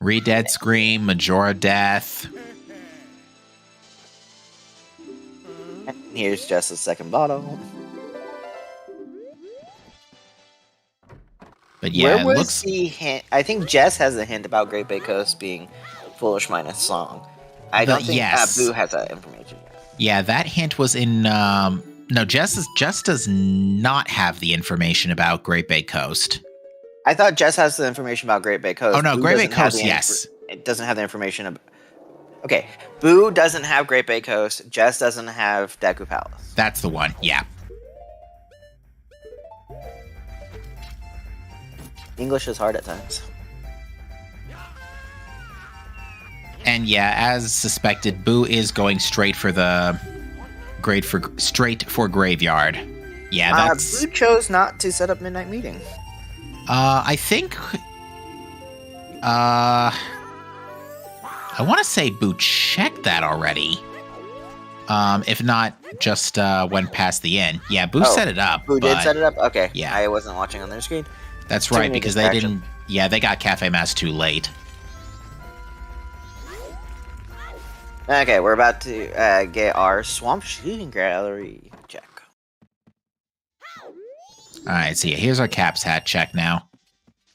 Speaker 1: Re-Dead Scream, Majora Death...
Speaker 2: Here's just a second bottle.
Speaker 1: But yeah,
Speaker 2: where was the hint? I think Jess has a hint about Great Bay Coast being Foolish minus Song. I don't think Boo has that information yet.
Speaker 1: Yeah, that hint was in... no, Jess does not have the information about Great Bay Coast.
Speaker 2: I thought Jess has the information about Great Bay Coast.
Speaker 1: Oh, no, Great Bay Coast, yes.
Speaker 2: It doesn't have the information about... Okay, Boo doesn't have Great Bay Coast. Jess doesn't have Deku Palace.
Speaker 1: That's the one, yeah.
Speaker 2: English is hard at times.
Speaker 1: And yeah, as suspected, Boo is going straight for Graveyard. Yeah, that's...
Speaker 2: Boo chose not to set up Midnight Meeting.
Speaker 1: I think... I want to say Boo checked that already. If not, just went past the end. Yeah, Boo set it up.
Speaker 2: Boo did set it up? Okay.
Speaker 1: Yeah.
Speaker 2: I wasn't watching on their screen.
Speaker 1: That's right, because they didn't... Yeah, they got Cafe Mask too late.
Speaker 2: Okay, we're about to get our Swamp Shooting Gallery check.
Speaker 1: Alright, so yeah, here's our Caps Hat check now.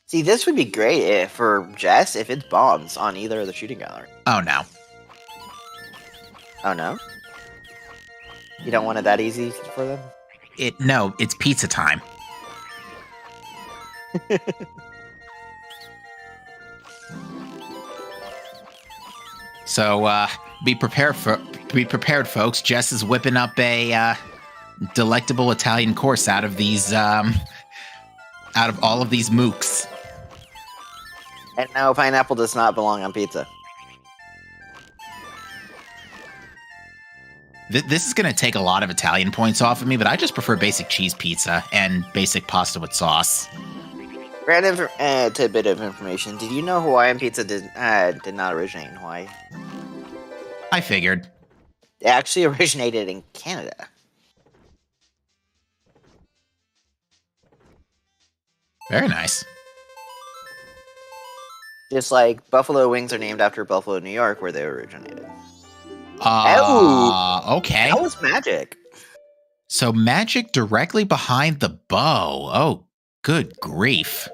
Speaker 2: See, this would be great for Jess if it's bombs on either of the shooting gallery.
Speaker 1: Oh, no.
Speaker 2: Oh, no? You don't want it that easy for them?
Speaker 1: No, it's pizza time. So be prepared, folks. Jess is whipping up a delectable Italian course out of these, out of all of these mooks.
Speaker 2: And no, pineapple does not belong on pizza.
Speaker 1: This is going to take a lot of Italian points off of me, but I just prefer basic cheese pizza and basic pasta with sauce.
Speaker 2: Random tidbit of information. Did you know Hawaiian pizza did not originate in Hawaii?
Speaker 1: I figured.
Speaker 2: It actually originated in Canada.
Speaker 1: Very nice.
Speaker 2: Just like buffalo wings are named after Buffalo, New York, where they originated.
Speaker 1: Okay.
Speaker 2: That was magic.
Speaker 1: So magic directly behind the bow. Oh, good grief.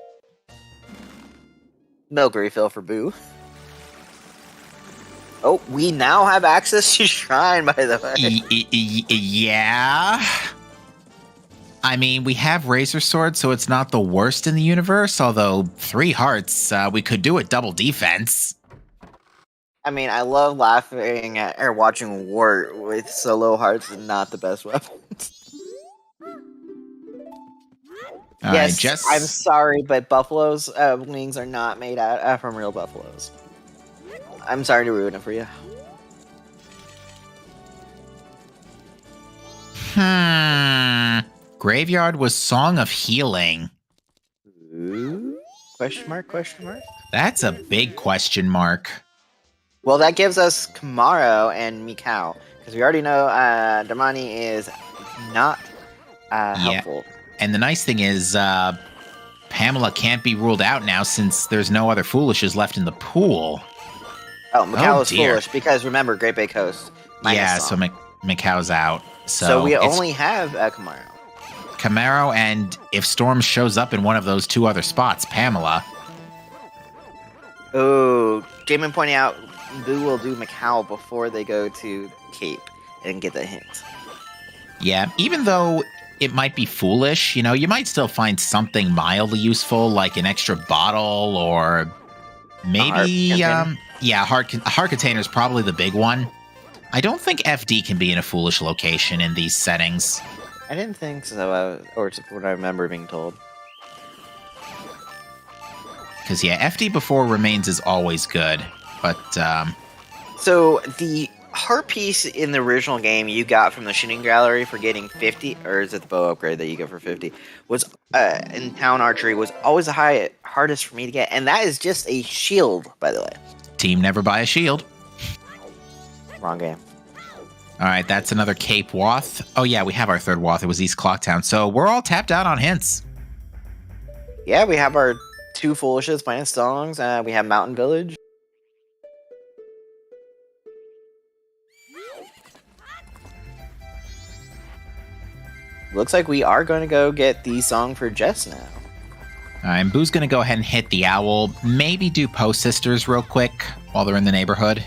Speaker 2: Milk refill for Boo. Oh, we now have access to Shrine, by the way.
Speaker 1: Yeah. I mean, we have Razor Sword, so it's not the worst in the universe, although 3 hearts, we could do it double defense.
Speaker 2: I mean, I love laughing at or watching Wart with solo hearts and not the best weapons. Yes,
Speaker 1: Jess.
Speaker 2: I'm sorry, but buffaloes' wings are not made out from real buffaloes. I'm sorry to ruin it for you.
Speaker 1: Graveyard was Song of Healing.
Speaker 2: Ooh? Question mark, question mark?
Speaker 1: That's a big question mark.
Speaker 2: Well, that gives us Kamaro and Mikau. Because we already know Damani is not helpful.
Speaker 1: And the nice thing is, Pamela can't be ruled out now since there's no other Foolishes left in the pool.
Speaker 2: Oh, Mikau is foolish because remember, Great Bay Coast.
Speaker 1: Yeah,
Speaker 2: song.
Speaker 1: so Mikau's out.
Speaker 2: So we only have Kamaro.
Speaker 1: Camaro, and if Storm shows up in one of those 2 other spots, Pamela.
Speaker 2: Oh, Jamin pointing out Boo will do Mikau before they go to Cape and get the hint.
Speaker 1: Yeah, even though it might be foolish, you know, you might still find something mildly useful, like an extra bottle or maybe, heart container is probably the big one. I don't think FD can be in a foolish location in these settings.
Speaker 2: I didn't think so, or it's what I remember being told.
Speaker 1: Because, yeah, FD before remains is always good, but...
Speaker 2: So, the heart piece in the original game you got from the shooting gallery for getting 50, or is it the bow upgrade that you get for 50, was, in town archery, was always the hardest for me to get, and that is just a shield, by the way.
Speaker 1: Team never buy a shield.
Speaker 2: Wrong game.
Speaker 1: All right, that's another Cape Wath. Oh, yeah, we have our 3rd Wath. It was East Clocktown. So we're all tapped out on hints.
Speaker 2: Yeah, we have our 2 Foolishes playing songs. We have Mountain Village. Looks like we are going to go get the song for Jess now.
Speaker 1: All right, and Boo's going to go ahead and hit the owl. Maybe do Post Sisters real quick while they're in the neighborhood.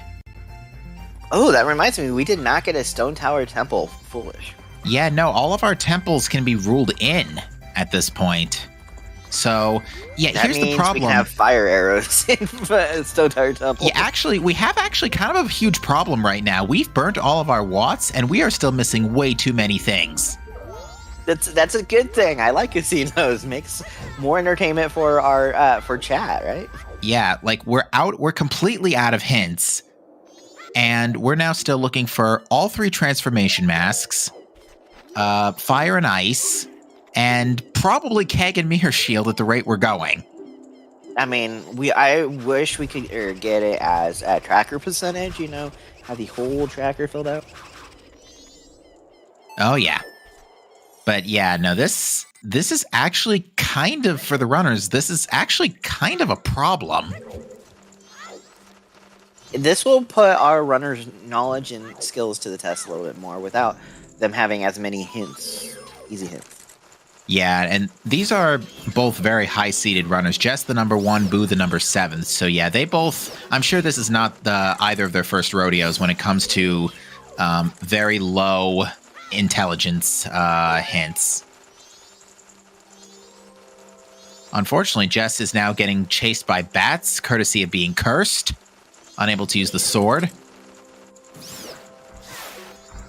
Speaker 2: Oh, that reminds me, we did not get a Stone Tower Temple Foolish.
Speaker 1: Yeah, no, all of our temples can be ruled in at this point. So, yeah,
Speaker 2: that
Speaker 1: here's the problem.
Speaker 2: We can have fire arrows in Stone Tower Temple.
Speaker 1: Yeah, actually, we have kind of a huge problem right now. We've burnt all of our watts, and we are still missing way too many things.
Speaker 2: That's a good thing. I like casinos. Makes more entertainment for our for chat, right?
Speaker 1: Yeah, like we're completely out of hints. And we're now still looking for all 3 transformation masks, fire and ice, and probably Keg and Mirror Shield at the rate we're going.
Speaker 2: I mean, I wish we could get it as a tracker percentage, you know, have the whole tracker filled out.
Speaker 1: Oh, yeah. But yeah, no, this is actually kind of, for the runners, this is actually kind of a problem.
Speaker 2: This will put our runners' knowledge and skills to the test a little bit more without them having as many hints, easy hints.
Speaker 1: Yeah, and these are both very high-seeded runners. Jess, the number 1, Boo, the number 7. So yeah, they both, I'm sure this is not either of their first rodeos when it comes to very low intelligence hints. Unfortunately, Jess is now getting chased by bats, courtesy of being cursed. Unable to use the sword.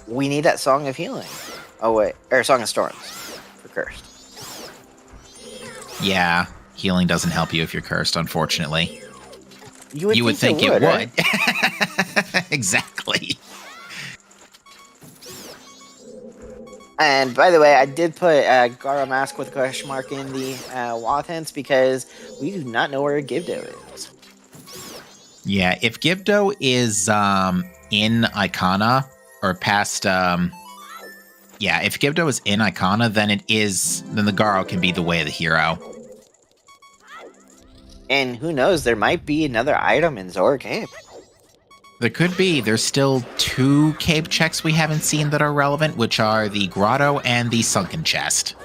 Speaker 2: We need that Song of Healing. Oh, wait. Or Song of Storms for Cursed.
Speaker 1: Yeah, healing doesn't help you if you're cursed, unfortunately.
Speaker 2: You would think it would.
Speaker 1: Right? Exactly.
Speaker 2: And by the way, I did put Garo Mask with a question mark in the Wath hints because we do not know where Gibdo is.
Speaker 1: Yeah, if Gibdo is in Icona or past, if Gibdo is in Icona, then the Garo can be the way of the hero.
Speaker 2: And who knows, there might be another item in Zora Cape.
Speaker 1: There could be. There's still 2 cave checks we haven't seen that are relevant, which are the Grotto and the Sunken Chest.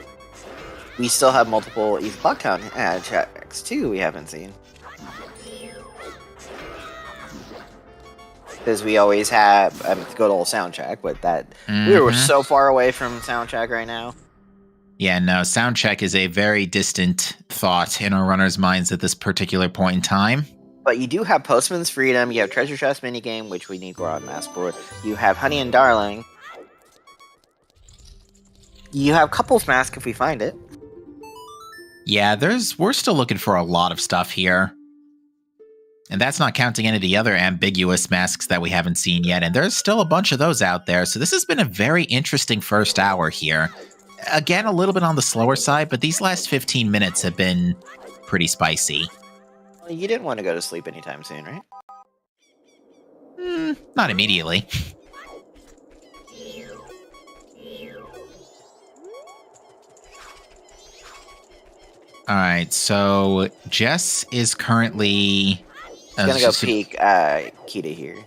Speaker 2: We still have multiple East Blocktown checks too we haven't seen. Because we always have good old sound check, but we were so far away from sound check right now.
Speaker 1: Yeah, no, sound check is a very distant thought in our runners' minds at this particular point in time.
Speaker 2: But you do have Postman's Freedom, you have Treasure Chest minigame, which we need Goron Mask for. You have Honey and Darling. You have Couples Mask if we find it.
Speaker 1: Yeah, we're still looking for a lot of stuff here. And that's not counting any of the other ambiguous masks that we haven't seen yet. And there's still a bunch of those out there. So this has been a very interesting first hour here. Again, a little bit on the slower side, but these last 15 minutes have been pretty spicy.
Speaker 2: Well, you didn't want to go to sleep anytime soon, right?
Speaker 1: Not immediately. Alright, so Jess is currently...
Speaker 2: I'm gonna go peek Kita here.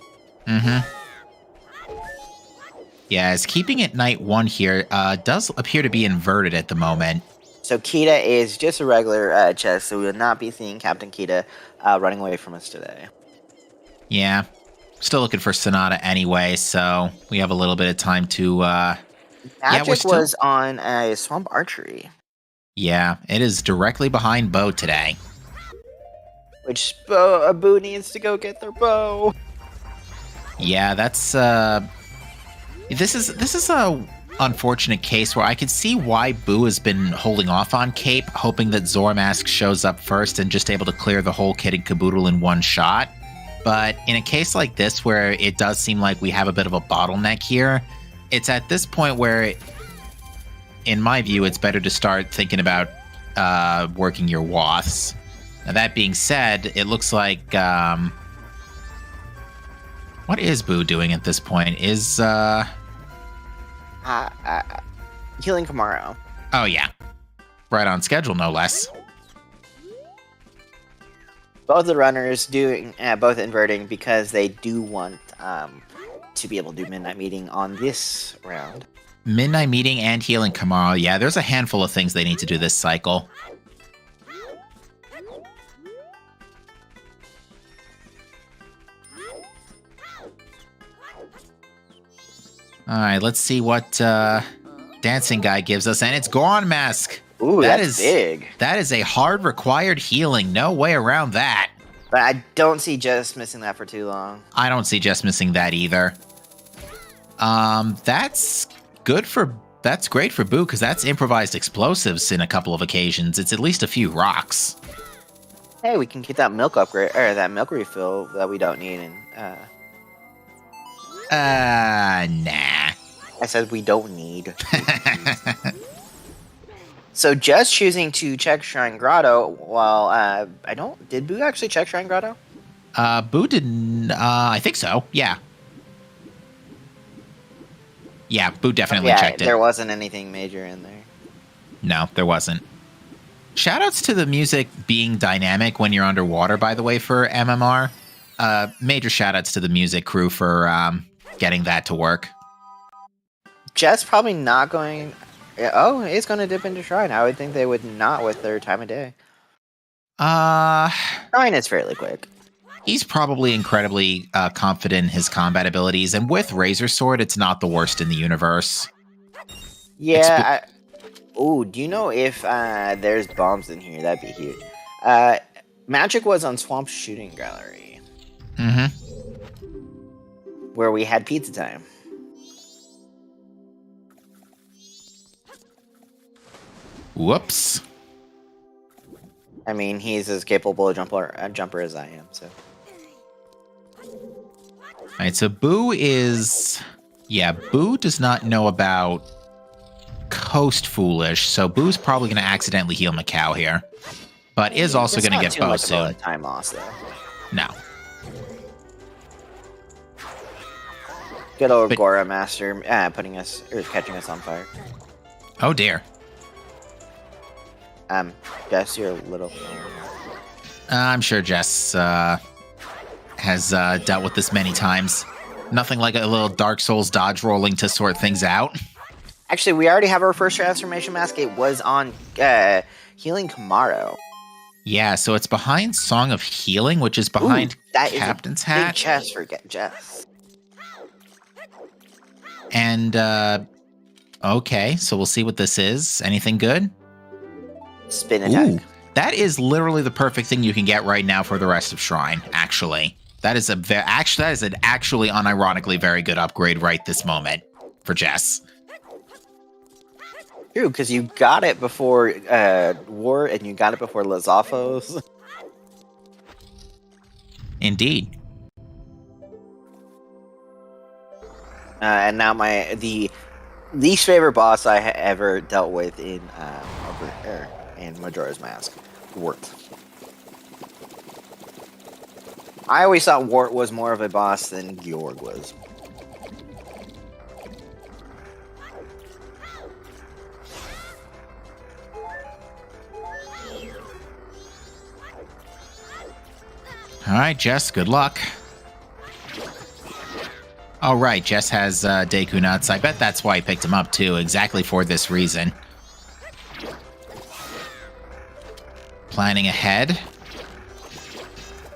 Speaker 1: Yeah, as keeping it night 1 here does appear to be inverted at the moment.
Speaker 2: So Kita is just a regular chess, so we will not be seeing Captain Kita running away from us today.
Speaker 1: Yeah, still looking for Sonata anyway, so we have a little bit of time to...
Speaker 2: Magic was on Swamp Archery.
Speaker 1: Yeah, it is directly behind Bo today.
Speaker 2: Which Boo needs to go get their bow.
Speaker 1: Yeah, that's this is a unfortunate case where I could see why Boo has been holding off on Cape, hoping that Zoramask shows up first and just able to clear the whole kit and caboodle in one shot. But in a case like this where it does seem like we have a bit of a bottleneck here, it's at this point where, in my view, it's better to start thinking about working your Waths. Now, that being said, it looks like... what is Boo doing at this point? Is...
Speaker 2: Healing Kamaro.
Speaker 1: Oh, yeah. Right on schedule, no less.
Speaker 2: Both the runners doing both inverting because they do want to be able to do Midnight Meeting on this round.
Speaker 1: Midnight Meeting and Healing Kamaro. Yeah, there's a handful of things they need to do this cycle. Alright, let's see what Dancing Guy gives us. And it's Goron Mask.
Speaker 2: Ooh, that's big.
Speaker 1: That is a hard required healing. No way around that.
Speaker 2: But I don't see Jess missing that for too long.
Speaker 1: I don't see Jess missing that either. That's great for Boo, because that's improvised explosives in a couple of occasions. It's at least a few rocks.
Speaker 2: Hey, we can get that milk upgrade, or that milk refill that we don't need.
Speaker 1: Nah.
Speaker 2: I said we don't need. So just choosing to check Shrine Grotto, while did Boo actually check Shrine Grotto?
Speaker 1: Boo didn't, I think so, yeah. Yeah, Boo definitely checked it.
Speaker 2: There wasn't anything major in there.
Speaker 1: No, there wasn't. Shoutouts to the music being dynamic when you're underwater, by the way, for MMR. Major shoutouts to the music crew for getting that to work.
Speaker 2: Jess probably not going... Oh, it's going to dip into Shrine. I would think they would not with their time of day. Shrine is fairly quick.
Speaker 1: He's probably incredibly confident in his combat abilities, and with Razor Sword, it's not the worst in the universe.
Speaker 2: Yeah. Do you know if there's bombs in here? That'd be huge. Magic was on Swamp Shooting Gallery.
Speaker 1: Mm-hmm.
Speaker 2: where we had pizza time.
Speaker 1: Whoops.
Speaker 2: I mean, he's as capable a jumper as I am, so.
Speaker 1: Alright, so Boo is... Yeah, Boo does not know about Coast Foolish, so Boo's probably going to accidentally heal Macau here. But is also going to get Bo soon.
Speaker 2: Time loss, though.
Speaker 1: No.
Speaker 2: Good old Gora Master catching us on fire.
Speaker 1: Oh dear.
Speaker 2: Jess, you're a little...
Speaker 1: I'm sure Jess has dealt with this many times. Nothing like a little Dark Souls dodge rolling to sort things out.
Speaker 2: Actually, we already have our first transformation mask. It was on Healing Kamaro.
Speaker 1: Yeah, so it's behind Song of Healing, which is behind Captain's Hat.
Speaker 2: Big chest for Jess.
Speaker 1: And, okay, so we'll see what this is. Anything good?
Speaker 2: Spin attack.
Speaker 1: Ooh, that is literally the perfect thing you can get right now for the rest of Shrine, actually. That is an actually unironically very good upgrade right this moment for Jess.
Speaker 2: True, because you got it before War, and you got it before Lazafos.
Speaker 1: Indeed.
Speaker 2: And now the least favorite boss I ever dealt with in Majora's Mask, Wart. I always thought Wart was more of a boss than Georg was.
Speaker 1: All right, Jess, good luck. All right, Jess has Deku Nuts. I bet that's why I picked him up, too, exactly for this reason. Planning ahead.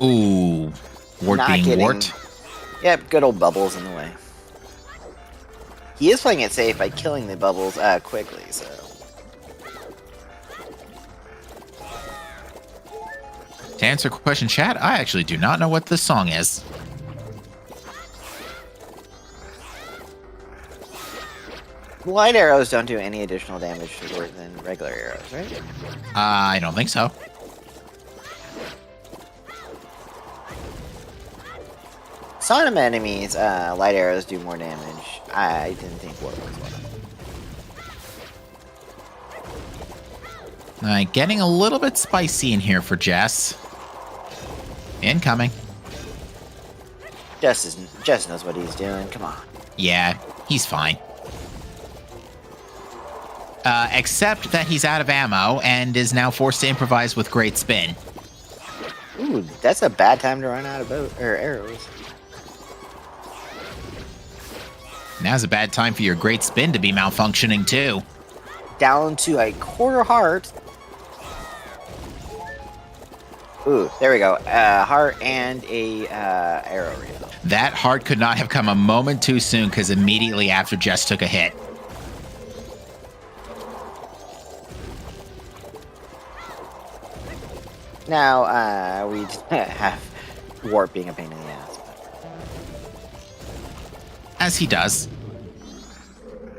Speaker 1: Ooh, Wart being Wart.
Speaker 2: Yep, good old Bubbles in the way. He is playing it safe by killing the Bubbles quickly, so...
Speaker 1: To answer question chat, I actually do not know what this song is.
Speaker 2: Light arrows don't do any additional damage to Wart than regular arrows, right?
Speaker 1: I don't think so.
Speaker 2: Some enemies, light arrows do more damage. I didn't think Wart was one of them.
Speaker 1: Alright, getting a little bit spicy in here for Jess. Incoming.
Speaker 2: Jess knows what he's doing. Come on.
Speaker 1: Yeah, he's fine. Except that he's out of ammo and is now forced to improvise with Great Spin.
Speaker 2: Ooh, that's a bad time to run out of arrows.
Speaker 1: Now's a bad time for your Great Spin to be malfunctioning, too.
Speaker 2: Down to a quarter heart. Ooh, there we go. Heart and a arrow reel.
Speaker 1: That heart could not have come a moment too soon, because immediately after Jess took a hit.
Speaker 2: Now, we have Wart being a pain in the ass.
Speaker 1: As he does.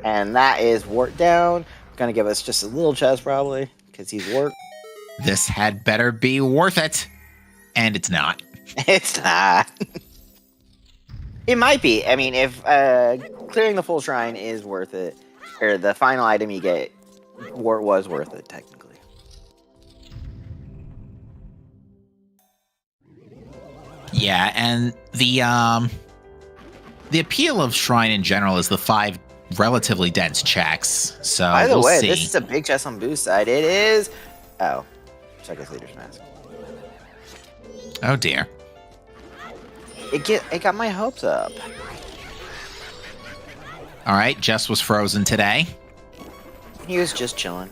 Speaker 2: And that is Wart down. Gonna give us just a little chest, probably, because he's Wart.
Speaker 1: This had better be worth it. And it's not.
Speaker 2: It's not. It might be. I mean, if clearing the full shrine is worth it, or the final item you get was worth it, technically.
Speaker 1: Yeah, and the appeal of Shrine in general is the 5 relatively dense checks. So
Speaker 2: by the way,
Speaker 1: see.
Speaker 2: This is a big chest on Boo's side. It is. Oh, Circus Leader's Mask.
Speaker 1: Oh dear.
Speaker 2: It got my hopes up.
Speaker 1: All right, Jess was frozen today.
Speaker 2: He was just chilling.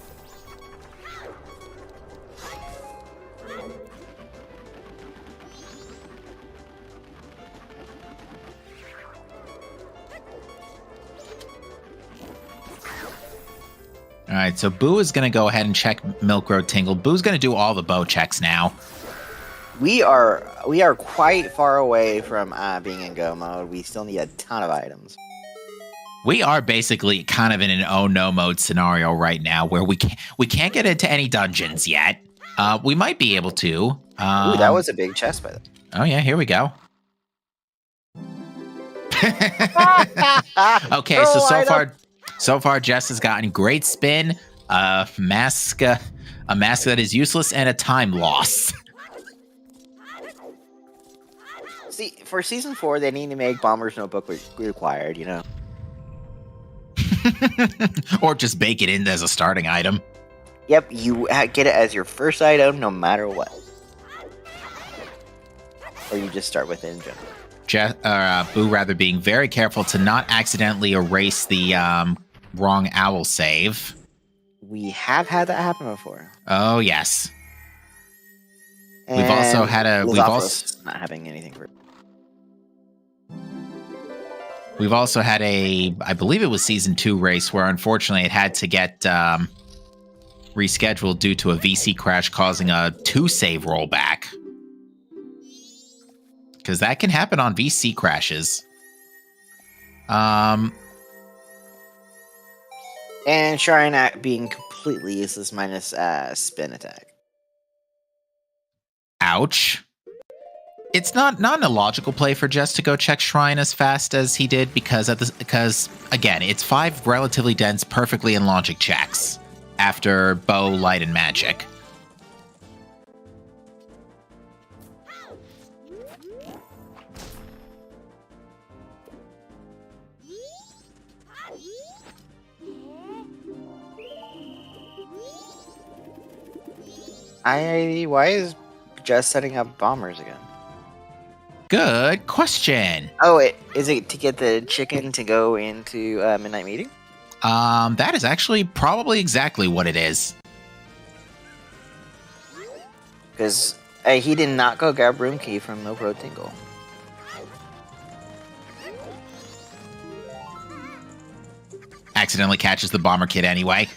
Speaker 1: All right, so Boo is going to go ahead and check Milk Road Tingle. Boo's going to do all the bow checks now.
Speaker 2: We are quite far away from being in go mode. We still need a ton of items.
Speaker 1: We are basically kind of in an oh no mode scenario right now, where we can't get into any dungeons yet. We might be able to.
Speaker 2: Ooh, that was a big chest by the way.
Speaker 1: Oh yeah, here we go. Okay, so far Jess has gotten great spin, a mask that is useless, and a time loss.
Speaker 2: See, for season 4, they need to make Bomber's Notebook required, you know.
Speaker 1: Or just bake it in as a starting item.
Speaker 2: Yep, you get it as your first item no matter what. Or you just start with it in general.
Speaker 1: Boo rather being very careful to not accidentally erase the wrong owl save.
Speaker 2: We have had that happen before.
Speaker 1: Oh yes.
Speaker 2: And
Speaker 1: we've also had
Speaker 2: not having anything for.
Speaker 1: We've also had I believe it was season 2 race where unfortunately it had to get rescheduled due to a VC crash causing a 2 save rollback. Because that can happen on VC crashes.
Speaker 2: And Shrine Act being completely useless minus spin attack.
Speaker 1: Ouch. It's not an illogical play for Jess to go check Shrine as fast as he did because again, it's 5 relatively dense, perfectly in logic checks after Bow, Light, and Magic.
Speaker 2: Why is Jess setting up bombers again?
Speaker 1: Good question.
Speaker 2: Oh, is it to get the chicken to go into midnight meeting?
Speaker 1: That is actually probably exactly what it is.
Speaker 2: Because he did not go grab room key from No Pro Tingle.
Speaker 1: Accidentally catches the bomber kit anyway.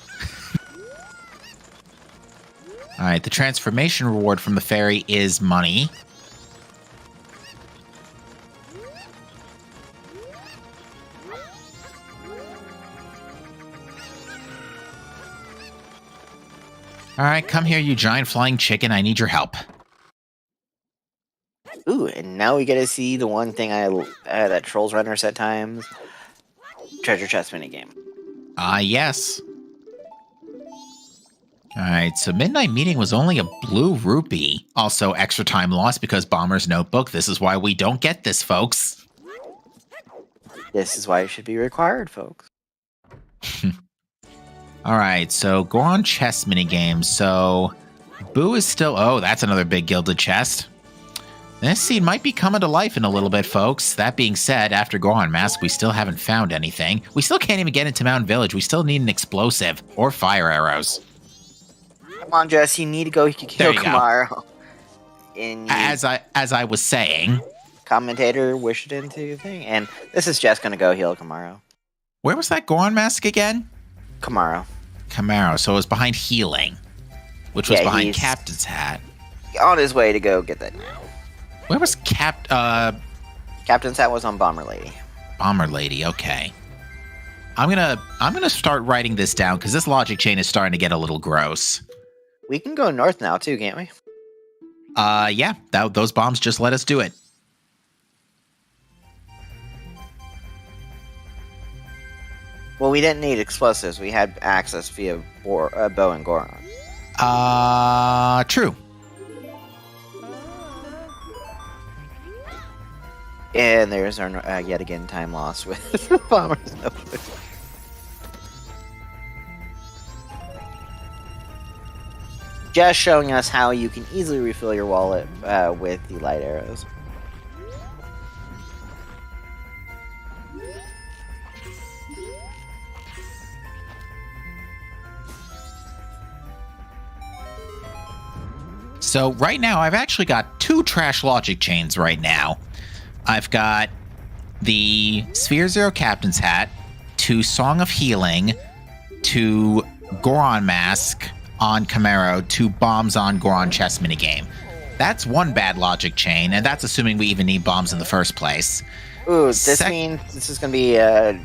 Speaker 1: Alright, the transformation reward from the fairy is money. Alright, come here, you giant flying chicken. I need your help.
Speaker 2: Ooh, and now we get to see the one thing that trolls runners at times. Treasure chest minigame.
Speaker 1: Yes. Alright, so Midnight Meeting was only a blue rupee. Also, extra time lost because Bomber's Notebook. This is why we don't get this, folks.
Speaker 2: This is why it should be required, folks.
Speaker 1: Alright, so Goron chess minigame. So, Boo is still... Oh, that's another big gilded chest. This scene might be coming to life in a little bit, folks. That being said, after Goron Mask, we still haven't found anything. We still can't even get into Mountain Village. We still need an explosive or fire arrows.
Speaker 2: Come on, Jess, you need to go kill Kamaro.
Speaker 1: As I was saying.
Speaker 2: Commentator wished it into thing, and this is Jess gonna go heal Kamaro.
Speaker 1: Where was that Goron Mask again?
Speaker 2: Kamaro.
Speaker 1: So it was behind healing, which was behind Captain's Hat.
Speaker 2: On his way to go get that now.
Speaker 1: Where was
Speaker 2: Captain's Hat was on Bomber Lady.
Speaker 1: Bomber Lady, okay. I'm gonna start writing this down because this logic chain is starting to get a little gross.
Speaker 2: We can go north now too, can't we?
Speaker 1: Yeah. Those bombs just let us do it.
Speaker 2: Well, we didn't need explosives. We had access via Bow and Goron.
Speaker 1: True.
Speaker 2: And there's our yet again time loss with Bomber's Notebook. Just showing us how you can easily refill your wallet with the light arrows.
Speaker 1: So right now, I've actually got 2 trash logic chains right now. I've got the Sphere Zero Captain's Hat, to Song of Healing, to Goron Mask on Camaro, to Bombs on Goron Chess minigame. That's one bad logic chain, and that's assuming we even need bombs in the first place.
Speaker 2: Ooh, this means this is going to be a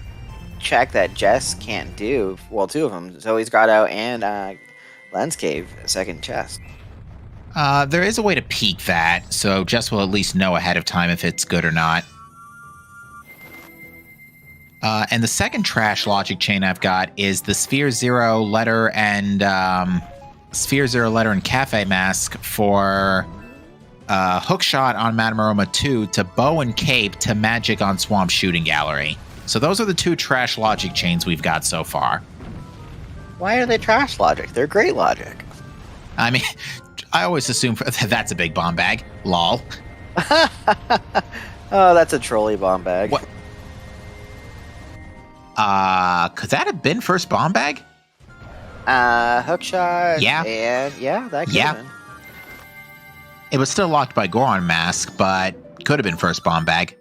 Speaker 2: check that Jess can't do. Well, two of them. Zoe's Grotto and Lens Cave, second chest.
Speaker 1: There is a way to peek that, so Jess will at least know ahead of time if it's good or not. And the second trash logic chain I've got is the Sphere Zero letter and Cafe Mask for Hookshot on Madame Aroma 2 to Bow and Cape to Magic on Swamp Shooting Gallery. So those are the two trash logic chains we've got so far.
Speaker 2: Why are they trash logic? They're great logic.
Speaker 1: I mean, I always assume that's a big bomb bag. Lol.
Speaker 2: Oh, that's a trolley bomb bag.
Speaker 1: What? Could that have been first bomb bag?
Speaker 2: Hookshot.
Speaker 1: Yeah.
Speaker 2: And yeah, that could have been.
Speaker 1: It was still locked by Goron Mask, but could have been first bomb bag.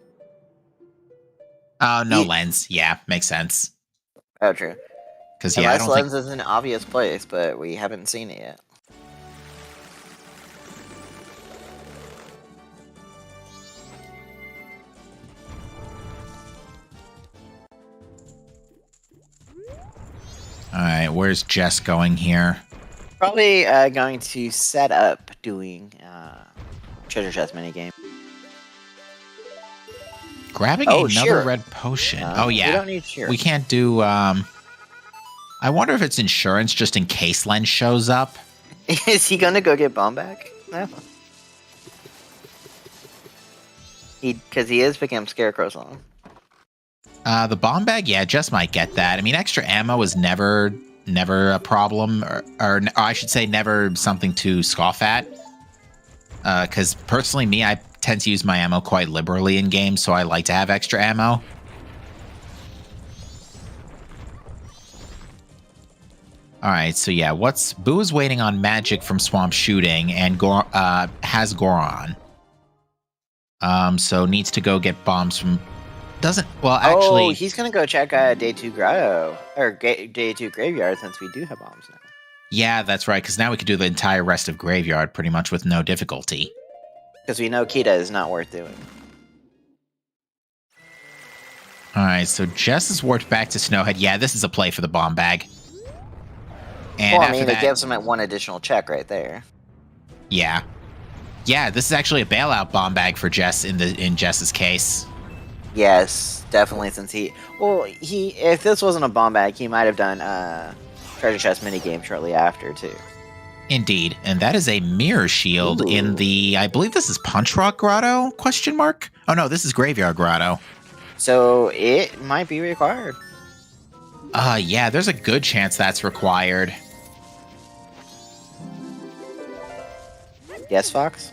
Speaker 1: Oh, no lens. Yeah, makes sense.
Speaker 2: Oh, true.
Speaker 1: Because I don't
Speaker 2: lens is an obvious place, but we haven't seen it yet.
Speaker 1: All right, where's Jess going here?
Speaker 2: Probably going to set up doing treasure chest minigame.
Speaker 1: Grabbing another red potion. Oh, yeah.
Speaker 2: We don't need Sheer.
Speaker 1: We can't do... I wonder if it's insurance just in case Len shows up.
Speaker 2: Is he going to go get bomb back? No. Because he is picking up Scarecrow Song.
Speaker 1: The bomb bag, yeah, Jess might get that. I mean, extra ammo is never a problem, or I should say never something to scoff at. Because personally, me, I tend to use my ammo quite liberally in games, so I like to have extra ammo. Alright, so yeah, Boo is waiting on magic from Swamp Shooting and has Goron. So needs to go get bombs from... actually...
Speaker 2: Oh, he's gonna go check Day 2 Grotto, or Day 2 Graveyard, since we do have bombs now.
Speaker 1: Yeah, that's right, because now we could do the entire rest of Graveyard pretty much with no difficulty.
Speaker 2: Because we know Kita is not worth doing.
Speaker 1: Alright, so Jess is warped back to Snowhead. Yeah, this is a play for the bomb bag. And
Speaker 2: well, I mean, it gives him one additional check right there.
Speaker 1: Yeah. Yeah, this is actually a bailout bomb bag for Jess in Jess's case.
Speaker 2: Yes, definitely, since if this wasn't a bomb bag, he might have done treasure chest minigame shortly after, too.
Speaker 1: Indeed, and that is a mirror shield in the, I believe this is Punch Rock Grotto, question mark? Oh no, this is Graveyard Grotto.
Speaker 2: So it might be required.
Speaker 1: Yeah, there's a good chance that's required.
Speaker 2: Yes, Fox?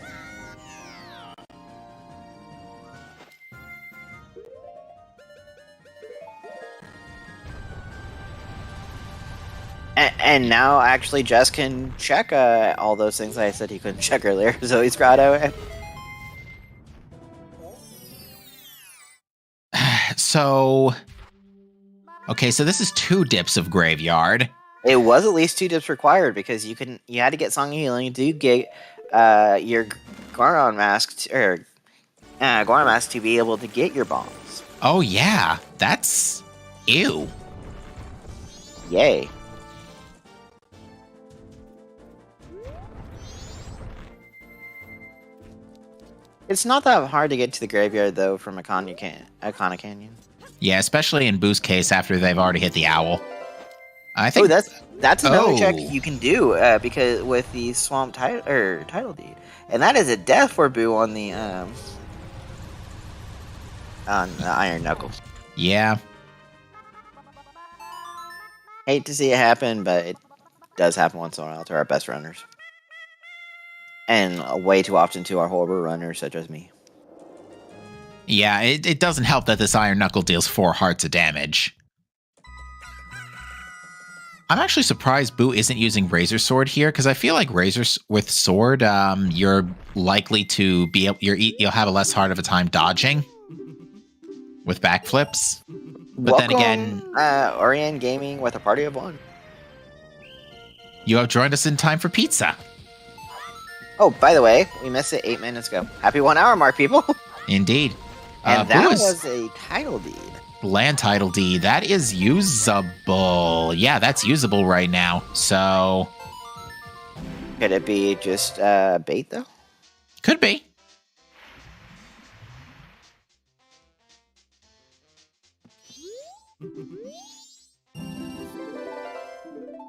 Speaker 2: And now, actually, Jess can check all those things I said he couldn't check earlier. Zoe's Grotto.
Speaker 1: So... Okay, so this is 2 dips of Graveyard.
Speaker 2: It was at least 2 dips required, because you had to get Song of Healing to get your Goron Mask, Goron Mask to be able to get your bombs.
Speaker 1: Oh, yeah. That's... Ew.
Speaker 2: Yay. It's not that hard to get to the graveyard, though, from Icona Canyon.
Speaker 1: Yeah, especially in Boo's case after they've already hit the owl. I think
Speaker 2: that's another check you can do because with the swamp title deed, and that is a death for Boo on the Iron Knuckles.
Speaker 1: Yeah.
Speaker 2: Hate to see it happen, but it does happen once in a while to our best runners. And way too often to our horrible runners, such as me.
Speaker 1: Yeah, it doesn't help that this Iron Knuckle deals 4 hearts of damage. I'm actually surprised Boo isn't using Razor Sword here, because I feel like with Sword, you're likely to be you'll have a less hard of a time dodging with backflips. But
Speaker 2: Welcome,
Speaker 1: then again,
Speaker 2: Orion Gaming with a party of 1.
Speaker 1: You have joined us in time for pizza.
Speaker 2: Oh, by the way, we missed it 8 minutes ago. Happy 1 hour mark, people.
Speaker 1: Indeed.
Speaker 2: And
Speaker 1: Boo
Speaker 2: that
Speaker 1: is
Speaker 2: was a title deed.
Speaker 1: land title deed. That is usable. Yeah, that's usable right now. So
Speaker 2: Could it be just bait, though?
Speaker 1: could be.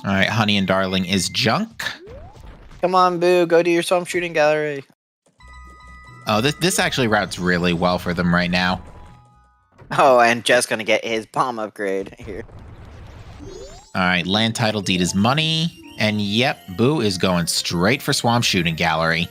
Speaker 1: All right, Honey and Darling is junk.
Speaker 2: Come on, Boo, go to your swamp shooting gallery.
Speaker 1: Oh, this actually routes really well for them right now.
Speaker 2: Oh, and Jess gonna get his bomb upgrade here.
Speaker 1: All right, land title deed is money. And yep, Boo is going straight for Swamp Shooting Gallery.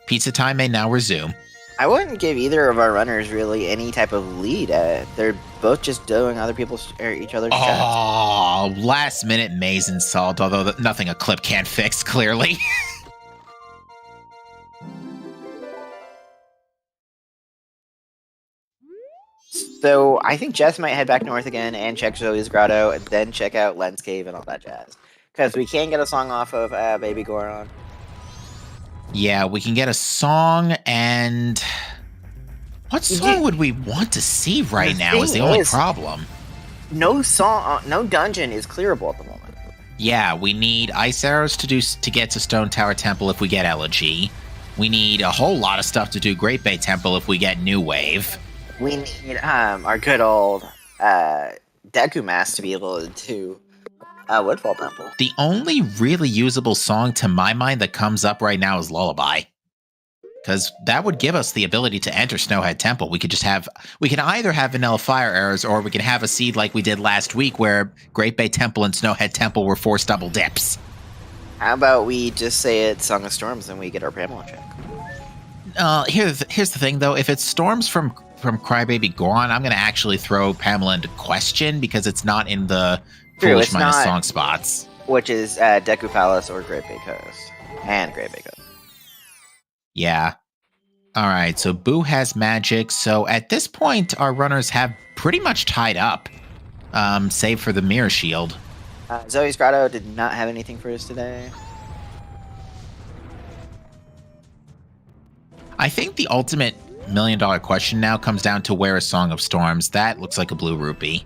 Speaker 1: Pizza time may now resume.
Speaker 2: I wouldn't give either of our runners really any type of lead. They're both just doing other people's or each other's shots.
Speaker 1: Oh, last minute maize and salt, although nothing a clip can't fix, clearly.
Speaker 2: So I think Jess might head back north again and check Zoe's Grotto, and then check out Len's Cave and all that jazz. Because we can get a song off of Baby Goron.
Speaker 1: Yeah, we can get a song, and what song would we want to see right now is the only problem.
Speaker 2: No song, no dungeon is clearable at the moment.
Speaker 1: Yeah, we need ice arrows to get to Stone Tower Temple if we get Elegy. We need a whole lot of stuff to do Great Bay Temple if we get New Wave.
Speaker 2: We need our good old Deku Mask to be able to do Woodfall Temple.
Speaker 1: The only really usable song to my mind that comes up right now is Lullaby. Because that would give us the ability to enter Snowhead Temple. We can either have Vanilla Fire Arrows, or we can have a seed like we did last week where Great Bay Temple and Snowhead Temple were forced double dips.
Speaker 2: How about we just say it's Song of Storms and we get our Pamela check?
Speaker 1: Here's the thing, though. If it's Storms from Crybaby Goron, I'm going to actually throw Pamela into question because it's not in the Foolish minus song spots.
Speaker 2: Which is Deku Palace or Great Bay Coast. And Great Bay Coast.
Speaker 1: Yeah. All right, so Boo has magic. So at this point, our runners have pretty much tied up, save for the Mirror Shield.
Speaker 2: Zoe's Grotto did not have anything for us today.
Speaker 1: I think the ultimate $1 million question now comes down to where is Song of Storms. That looks like a blue rupee.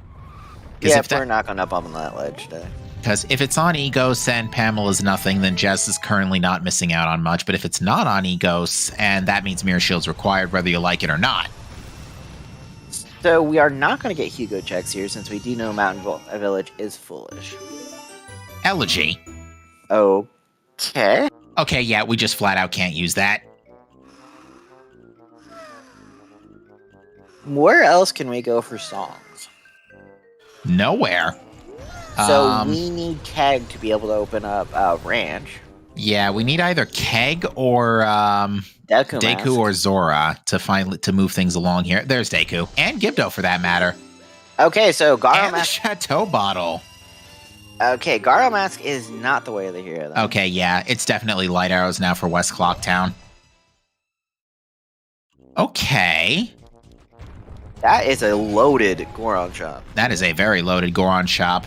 Speaker 2: Yeah, we're not going up on that ledge today.
Speaker 1: Because if it's on Egos and Pamela's nothing, then Jess is currently not missing out on much. But if it's not on Egos, and that means Mirror Shield's required whether you like it or not.
Speaker 2: So we are not going to get Hugo checks here since we do know Mountain Village is foolish.
Speaker 1: Elegy.
Speaker 2: Okay.
Speaker 1: Okay, yeah, we just flat out can't use that.
Speaker 2: Where else can we go for songs?
Speaker 1: Nowhere.
Speaker 2: So we need Keg to be able to open up Ranch.
Speaker 1: Yeah, we need either Keg or Deku or Zora to move things along here. There's Deku. And Gibdo, for that matter.
Speaker 2: Okay, so Garo
Speaker 1: and
Speaker 2: Mask.
Speaker 1: The Chateau Bottle.
Speaker 2: Okay, Garo Mask is not the way of the hero, though.
Speaker 1: Okay, yeah, it's definitely Light Arrows now for West Clocktown. Okay.
Speaker 2: That is a loaded Goron shop.
Speaker 1: That is a very loaded Goron shop.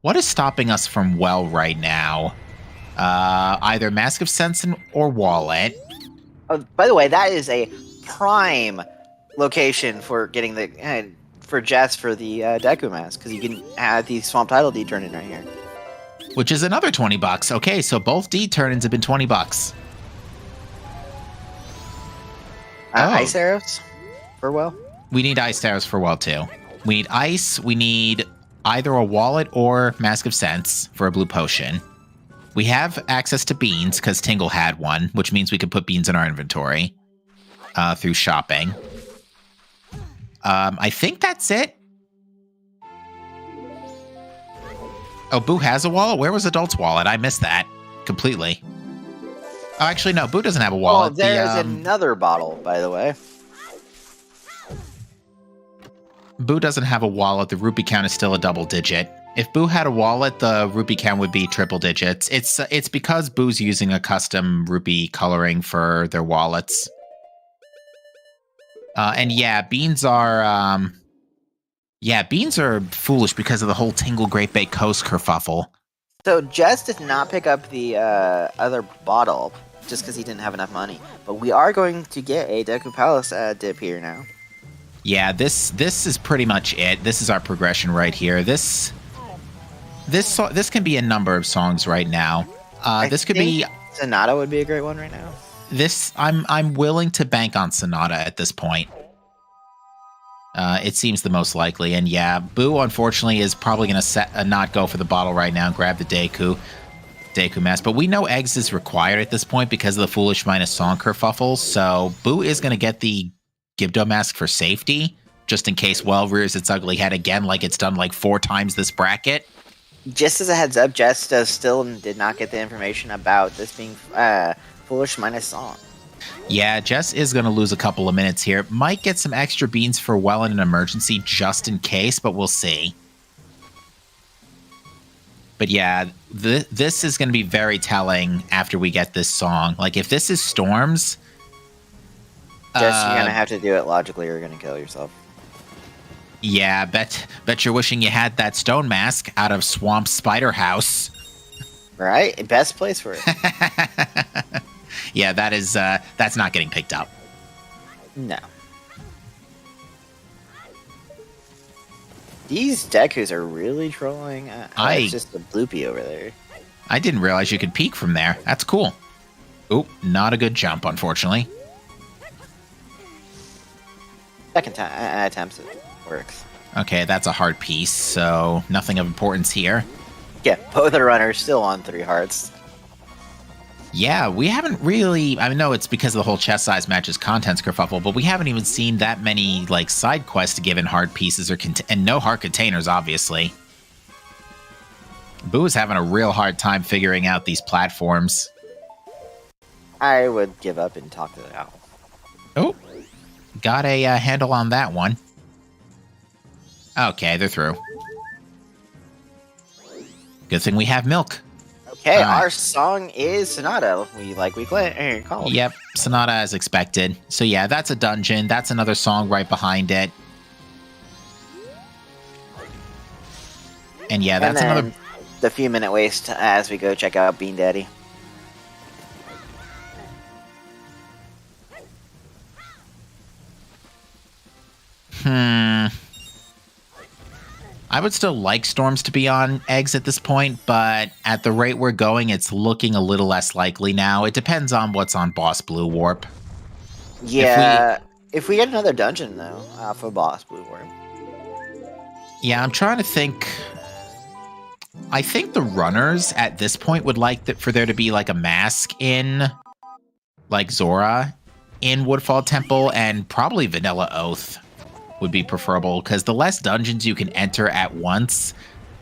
Speaker 1: What is stopping us from Well right now? Either Mask of Sense or Wallet.
Speaker 2: Oh, by the way, that is a prime location for getting the for Jess for the Deku Mask, because you can have the Swamp Title D turn in right here.
Speaker 1: Which is another $20. Okay, so both D turn-ins have been $20.
Speaker 2: Ice arrows for Well?
Speaker 1: We need ice arrows for Well, too. We need ice. We need either a wallet or Mask of Sense for a blue potion. We have access to beans because Tingle had one, which means we could put beans in our inventory through shopping. I think that's it. Oh, Boo has a wallet? Where was Adult's wallet? I missed that completely. Oh, actually, no. Boo doesn't have a wallet.
Speaker 2: Oh, there's another bottle, by the way.
Speaker 1: Boo doesn't have a wallet. The rupee count is still a double digit. If Boo had a wallet, the rupee count would be triple digits. It's because Boo's using a custom rupee coloring for their wallets. And yeah, beans are beans are foolish because of the whole Tingle Great Bay Coast kerfuffle.
Speaker 2: So Jess did not pick up the other bottle just because he didn't have enough money. But we are going to get a Deku Palace dip here now.
Speaker 1: Yeah, this is pretty much it. This is our progression right here. This can be a number of songs right now. This could be
Speaker 2: Sonata would be a great one right now.
Speaker 1: This I'm willing to bank on Sonata at this point. It seems the most likely, and yeah, Boo unfortunately is probably going to not go for the bottle right now and grab the Deku mask. But we know Eggs is required at this point because of the Foolish minus Song kerfuffle. So Boo is going to get the Gibdo mask for safety, just in case Well rears its ugly head again, like it's done like 4 times this bracket.
Speaker 2: Just as a heads up, Jess still did not get the information about this being Foolish minus Song.
Speaker 1: Yeah, Jess is going to lose a couple of minutes here. Might get some extra beans for Well in an emergency just in case, but we'll see. But yeah, this is going to be very telling after we get this song. Like, if this is Storms...
Speaker 2: Jess, you're going to have to do it logically or you're going to kill yourself.
Speaker 1: Yeah, bet you're wishing you had that stone mask out of Swamp Spider House.
Speaker 2: Right? Best place for it.
Speaker 1: Yeah, that's not getting picked up.
Speaker 2: No. These Dekus are really trolling. It's just a bloopy over there.
Speaker 1: I didn't realize you could peek from there. That's cool. Oop, not a good jump, unfortunately.
Speaker 2: Second time attempts it works.
Speaker 1: Okay, that's a heart piece, so nothing of importance here.
Speaker 2: Yeah, both the runners still on 3 hearts.
Speaker 1: Yeah, we haven't really... I know it's because of the whole chest size matches contents kerfuffle, but we haven't even seen that many like side quests given heart pieces and no heart containers, obviously. Boo is having a real hard time figuring out these platforms.
Speaker 2: I would give up and talk to the owl.
Speaker 1: Oh, got a handle on that one. Okay, they're through. Good thing we have milk.
Speaker 2: Okay, our song is Sonata. We called.
Speaker 1: Yep, Sonata as expected. So yeah, that's a dungeon. That's another song right behind it. And yeah, that's another...
Speaker 2: The few minute waste as we go check out Bean Daddy.
Speaker 1: I would still like Storms to be on Eggs at this point, but at the rate we're going, it's looking a little less likely now. It depends on what's on Boss Blue Warp.
Speaker 2: Yeah, if we get another dungeon, though, for Boss Blue Warp.
Speaker 1: Yeah, I'm trying to think. I think the runners at this point would like for there to be like a mask in, like Zora, in Woodfall Temple, and probably Vanilla Oath would be preferable, because the less dungeons you can enter at once,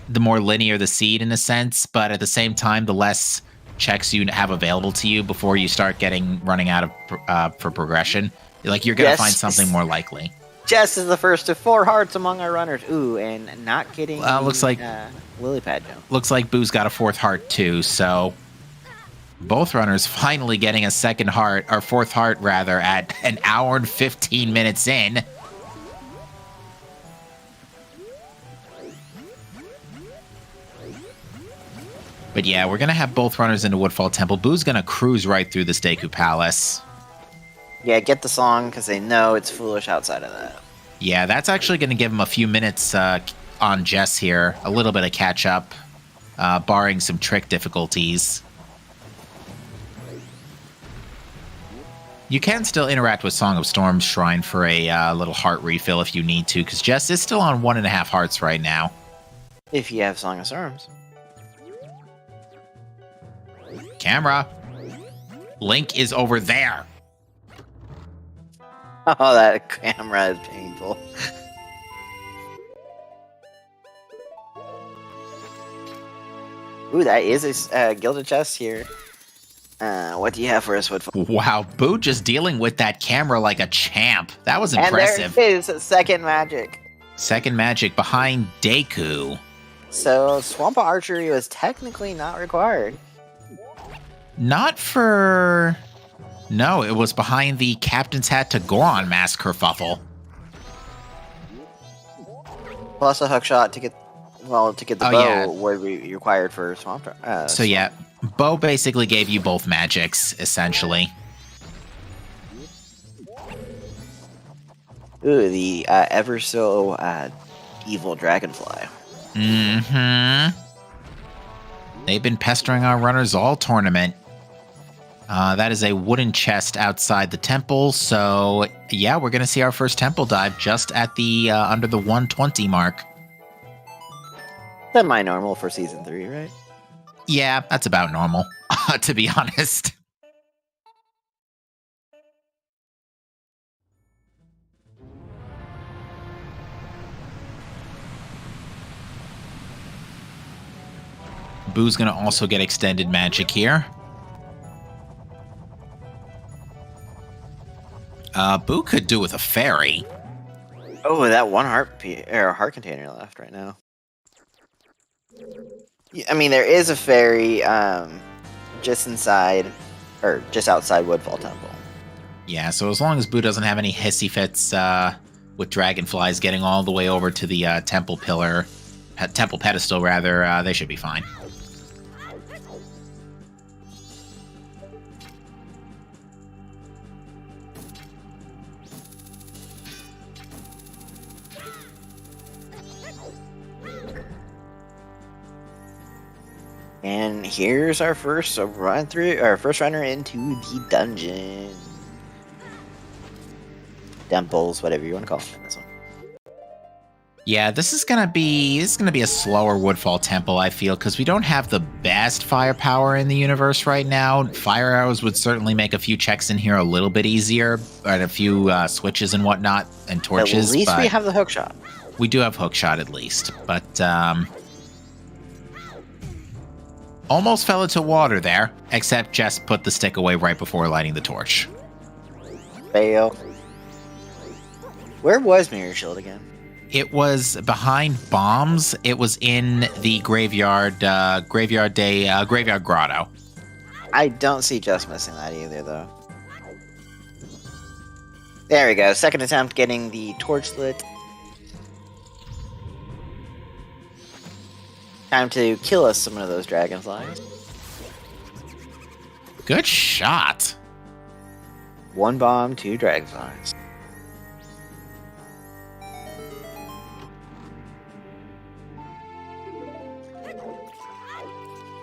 Speaker 1: the more linear the seed in a sense, but at the same time, the less checks you have available to you before you start running out of for progression. Like, you're going to find something more likely.
Speaker 2: Jess is the first of 4 hearts among our runners. Ooh, and not getting
Speaker 1: looks like
Speaker 2: lily pad jump.
Speaker 1: Looks like Boo's got a 4th heart too, so both runners finally getting a 2nd heart, or 4th heart rather, at an hour and 15 minutes in. But yeah, we're going to have both runners into Woodfall Temple. Boo's going to cruise right through this Deku Palace.
Speaker 2: Yeah, get the song, because they know it's foolish outside of that.
Speaker 1: Yeah, that's actually going to give him a few minutes on Jess here. A little bit of catch-up, barring some trick difficulties. You can still interact with Song of Storms Shrine for a little heart refill if you need to, because Jess is still on 1.5 hearts right now.
Speaker 2: If you have Song of Storms.
Speaker 1: Camera. Link is over there.
Speaker 2: Oh, that camera is painful. Ooh, that is a gilded chest here. What do you have for us, Woodfall?
Speaker 1: Wow, Boo just dealing with that camera like a champ. That was impressive.
Speaker 2: And there it is, second magic.
Speaker 1: Second magic behind Deku.
Speaker 2: So, Swampa Archery was technically not required.
Speaker 1: Not for... No, it was behind the Captain's Hat to Goron mask kerfuffle.
Speaker 2: Plus a hook shot to get Well, to get the
Speaker 1: Oh,
Speaker 2: bow,
Speaker 1: yeah.
Speaker 2: what we required for Swamp.
Speaker 1: So yeah, Bo basically gave you both magics, essentially.
Speaker 2: Ooh, the ever so evil dragonfly.
Speaker 1: Mm-hmm. They've been pestering our runners all tournament. That is a wooden chest outside the temple, so yeah, we're going to see our first temple dive just at the under the 120 mark.
Speaker 2: Semi-normal for Season 3, right?
Speaker 1: Yeah, that's about normal, to be honest. Boo's going to also get extended magic here. Boo could do with a fairy.
Speaker 2: Oh, that one heart container left right now. I mean, there is a fairy just inside, or just outside Woodfall Temple.
Speaker 1: Yeah, so as long as Boo doesn't have any hissy fits with dragonflies getting all the way over to the temple pedestal, rather, they should be fine.
Speaker 2: And here's our first runner into the dungeon. Temples, whatever you want to call it. This one.
Speaker 1: Yeah, this is gonna be a slower Woodfall Temple, I feel, because we don't have the best firepower in the universe right now. Fire arrows would certainly make a few checks in here a little bit easier, and a few switches and whatnot, and torches.
Speaker 2: At least we have the hook shot.
Speaker 1: We do have hook shot at least, but almost fell into water there, except Jess put the stick away right before lighting the torch.
Speaker 2: Fail. Where was Mirror Shield again?
Speaker 1: It was behind bombs. It was in the graveyard grotto.
Speaker 2: I don't see Jess missing that either, though. There we go. Second attempt getting the torch lit. Time to kill us some of those dragonflies.
Speaker 1: Good shot.
Speaker 2: 1 bomb, 2 dragonflies.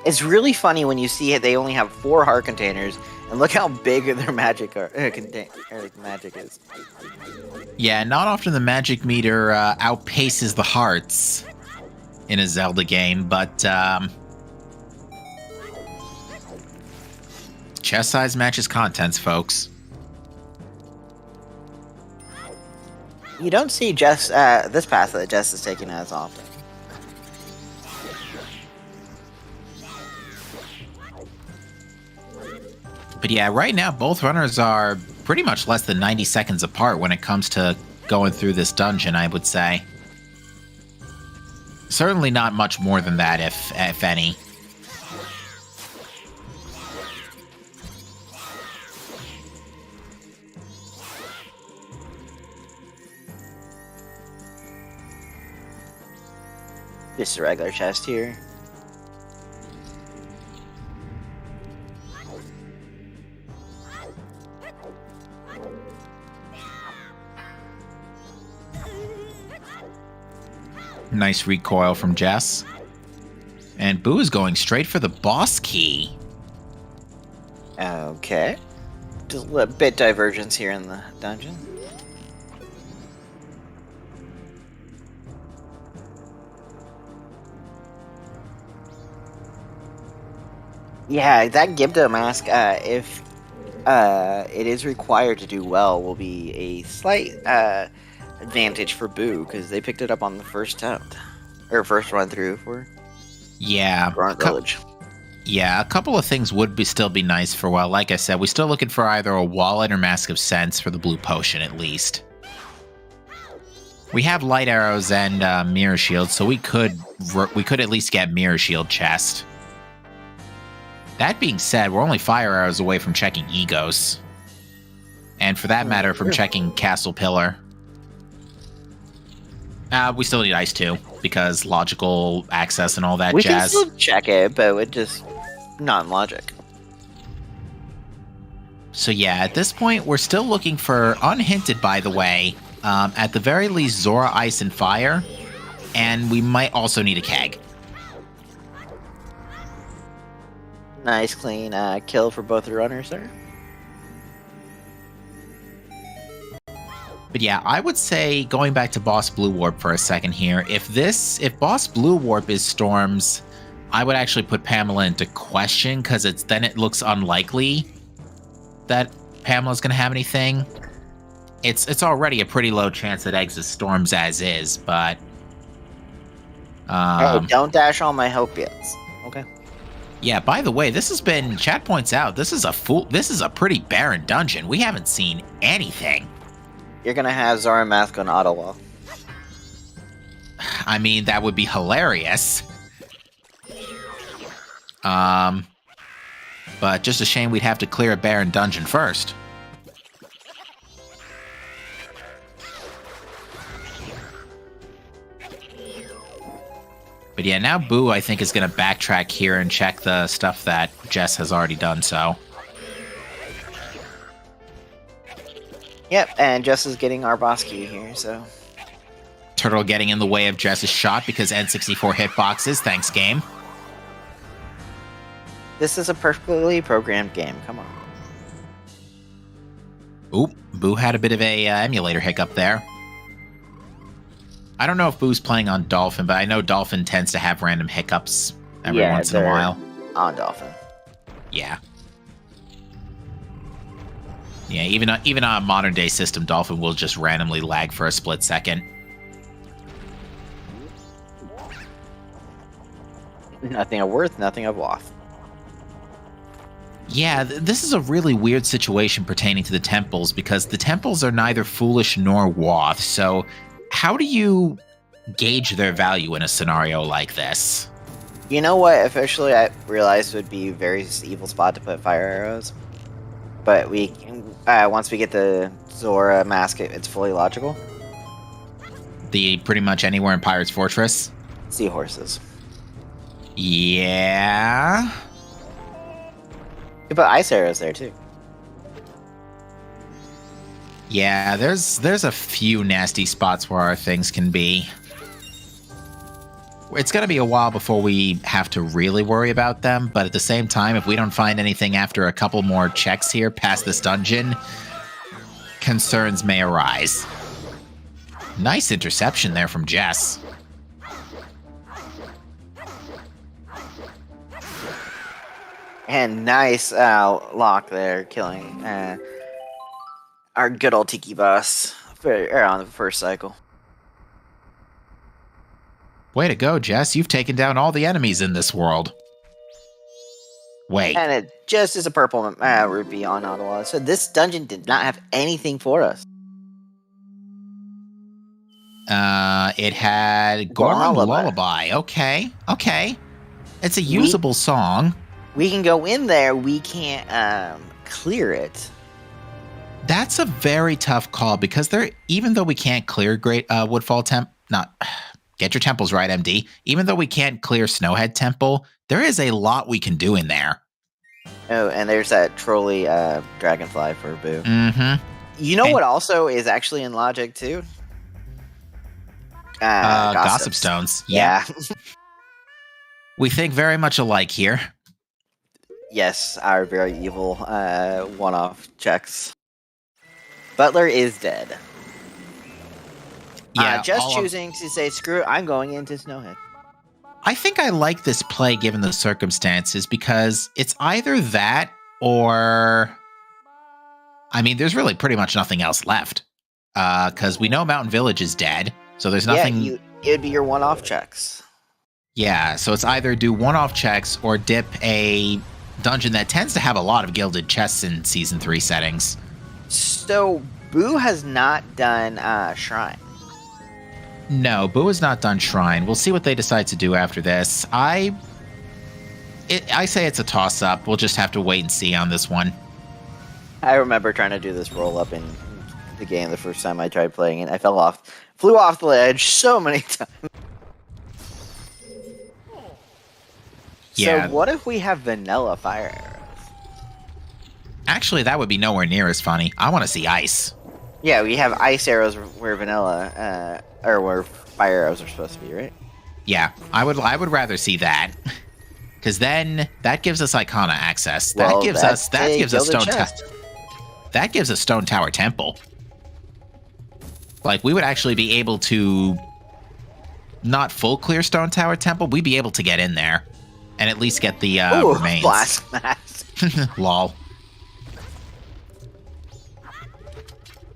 Speaker 2: It's really funny when you see it. They only have 4 heart containers, and look how big their magic magic is.
Speaker 1: Yeah, not often the magic meter outpaces the hearts in a Zelda game, but chest size matches contents, folks.
Speaker 2: You don't see Jess this path that Jess is taking as often.
Speaker 1: But yeah, right now both runners are pretty much less than 90 seconds apart when it comes to going through this dungeon, I would say. Certainly not much more than that, if any.
Speaker 2: Just a regular chest here.
Speaker 1: Nice recoil from Jess. And Boo is going straight for the boss key.
Speaker 2: Okay. Just a bit divergence here in the dungeon. Yeah, that Gibdo mask, if it is required to do well, will be a slight advantage for Boo, because they picked it up on the first attempt. Or first run through for Grunt Village.
Speaker 1: Yeah, a couple of things would still be nice for, well, like I said, we're still looking for either a wallet or Mask of Sense for the blue potion, at least. We have light arrows and mirror shield, so we could at least get mirror shield chest. That being said, we're only fire arrows away from checking egos. And for that matter, from checking Castle Pillar. We still need ice too. because logical access and all that
Speaker 2: We can
Speaker 1: jazz.
Speaker 2: still check it, but with just non-logic.
Speaker 1: So yeah, at this point, we're still looking for unhinted, by the way. At the very least, Zora, Ice, and Fire. And we might also need a keg.
Speaker 2: Nice, clean kill for both the runners there.
Speaker 1: But yeah, I would say, going back to Boss Blue Warp for a second here, if Boss Blue Warp is Storms, I would actually put Pamela into question, because then it looks unlikely that Pamela's going to have anything. It's already a pretty low chance that Eggs is Storms as is, but...
Speaker 2: hey, don't dash all my hope yet. Okay.
Speaker 1: Yeah, by the way, this has been... Chat points out, this is a pretty barren dungeon. We haven't seen anything.
Speaker 2: You're gonna have Zora Mask on Ottawa.
Speaker 1: I mean, that would be hilarious. But just a shame we'd have to clear a barren dungeon first. But yeah, now Boo, I think, is going to backtrack here and check the stuff that Jess has already done, so...
Speaker 2: Yep, and Jess is getting our boss key here, so...
Speaker 1: Turtle getting in the way of Jess's shot because N64 hitboxes. Thanks, game.
Speaker 2: This is a perfectly programmed game, come on.
Speaker 1: Oop, Boo had a bit of a emulator hiccup there. I don't know if Boo's playing on Dolphin, but I know Dolphin tends to have random hiccups every once in a while.
Speaker 2: On Dolphin.
Speaker 1: Yeah. Yeah, even on a modern day system, Dolphin will just randomly lag for a split second.
Speaker 2: Nothing of worth, nothing of worth.
Speaker 1: Yeah, this is a really weird situation pertaining to the temples, because the temples are neither foolish nor Woth, so how do you gauge their value in a scenario like this?
Speaker 2: You know what, officially I realized would be a very evil spot to put fire arrows. But we, once we get the Zora mask, it's fully logical.
Speaker 1: Pretty much anywhere in Pirate's Fortress?
Speaker 2: Seahorses.
Speaker 1: Yeah...
Speaker 2: You can put ice arrows there too.
Speaker 1: Yeah, there's a few nasty spots where our things can be. It's going to be a while before we have to really worry about them, but at the same time, if we don't find anything after a couple more checks here past this dungeon, concerns may arise. Nice interception there from Jess.
Speaker 2: And nice lock there, killing our good old Tiki boss on the first cycle.
Speaker 1: Way to go, Jess. You've taken down all the enemies in this world. Wait.
Speaker 2: And it just is a purple rupee on Ottawa. So this dungeon did not have anything for us.
Speaker 1: It had Gorham Lullaby. Okay. It's a usable song.
Speaker 2: We can go in there. We can't clear it.
Speaker 1: That's a very tough call, because even though we can't clear Woodfall Temple, get your temples right, MD. Even though we can't clear Snowhead Temple, there is a lot we can do in there.
Speaker 2: Oh, and there's that trolley dragonfly for Boo.
Speaker 1: Mm-hmm.
Speaker 2: You know what also is actually in logic too?
Speaker 1: Gossip Stones. Yeah. We think very much alike here.
Speaker 2: Yes, our very evil one-off checks. Butler is dead.
Speaker 1: Yeah,
Speaker 2: just choosing to say, screw it, I'm going into Snowhead.
Speaker 1: I think I like this play given the circumstances, because it's either that or... I mean, there's really pretty much nothing else left. Because we know Mountain Village is dead, so there's nothing...
Speaker 2: Yeah, it'd be your one-off checks.
Speaker 1: Yeah, so it's either do one-off checks or dip a dungeon that tends to have a lot of gilded chests in Season 3 settings.
Speaker 2: So, Boo has not done Shrine.
Speaker 1: No, Boo has not done Shrine. We'll see what they decide to do after this. I say it's a toss-up. We'll just have to wait and see on this one.
Speaker 2: I remember trying to do this roll-up in the game the first time I tried playing it. I flew off the ledge so many times.
Speaker 1: Yeah.
Speaker 2: So what if we have vanilla fire arrows?
Speaker 1: Actually, that would be nowhere near as funny. I want to see ice.
Speaker 2: Yeah, we have ice arrows where vanilla, or where fire arrows are supposed to be, right?
Speaker 1: Yeah, I would rather see that. Because then that gives us Icona access.
Speaker 2: Well,
Speaker 1: That gives us
Speaker 2: gilded chest.
Speaker 1: That gives us Stone Tower Temple. Like, we would actually be able to not full clear Stone Tower Temple. We'd be able to get in there and at least get the remains.
Speaker 2: Blast mask.
Speaker 1: Lol.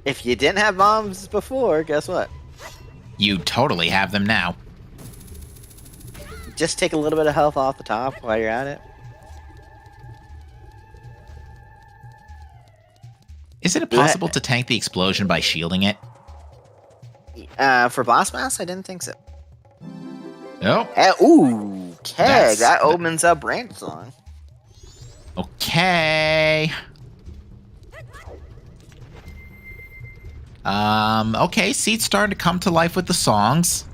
Speaker 2: If you didn't have bombs before, guess what?
Speaker 1: You totally have them now.
Speaker 2: Just take a little bit of health off the top while you're at it.
Speaker 1: Is it possible to tank the explosion by shielding it?
Speaker 2: For boss mass, I didn't think so.
Speaker 1: Oh.
Speaker 2: Ooh, keg. That opens up Ranch Song.
Speaker 1: Okay. Okay, Seat's starting to come to life with the songs.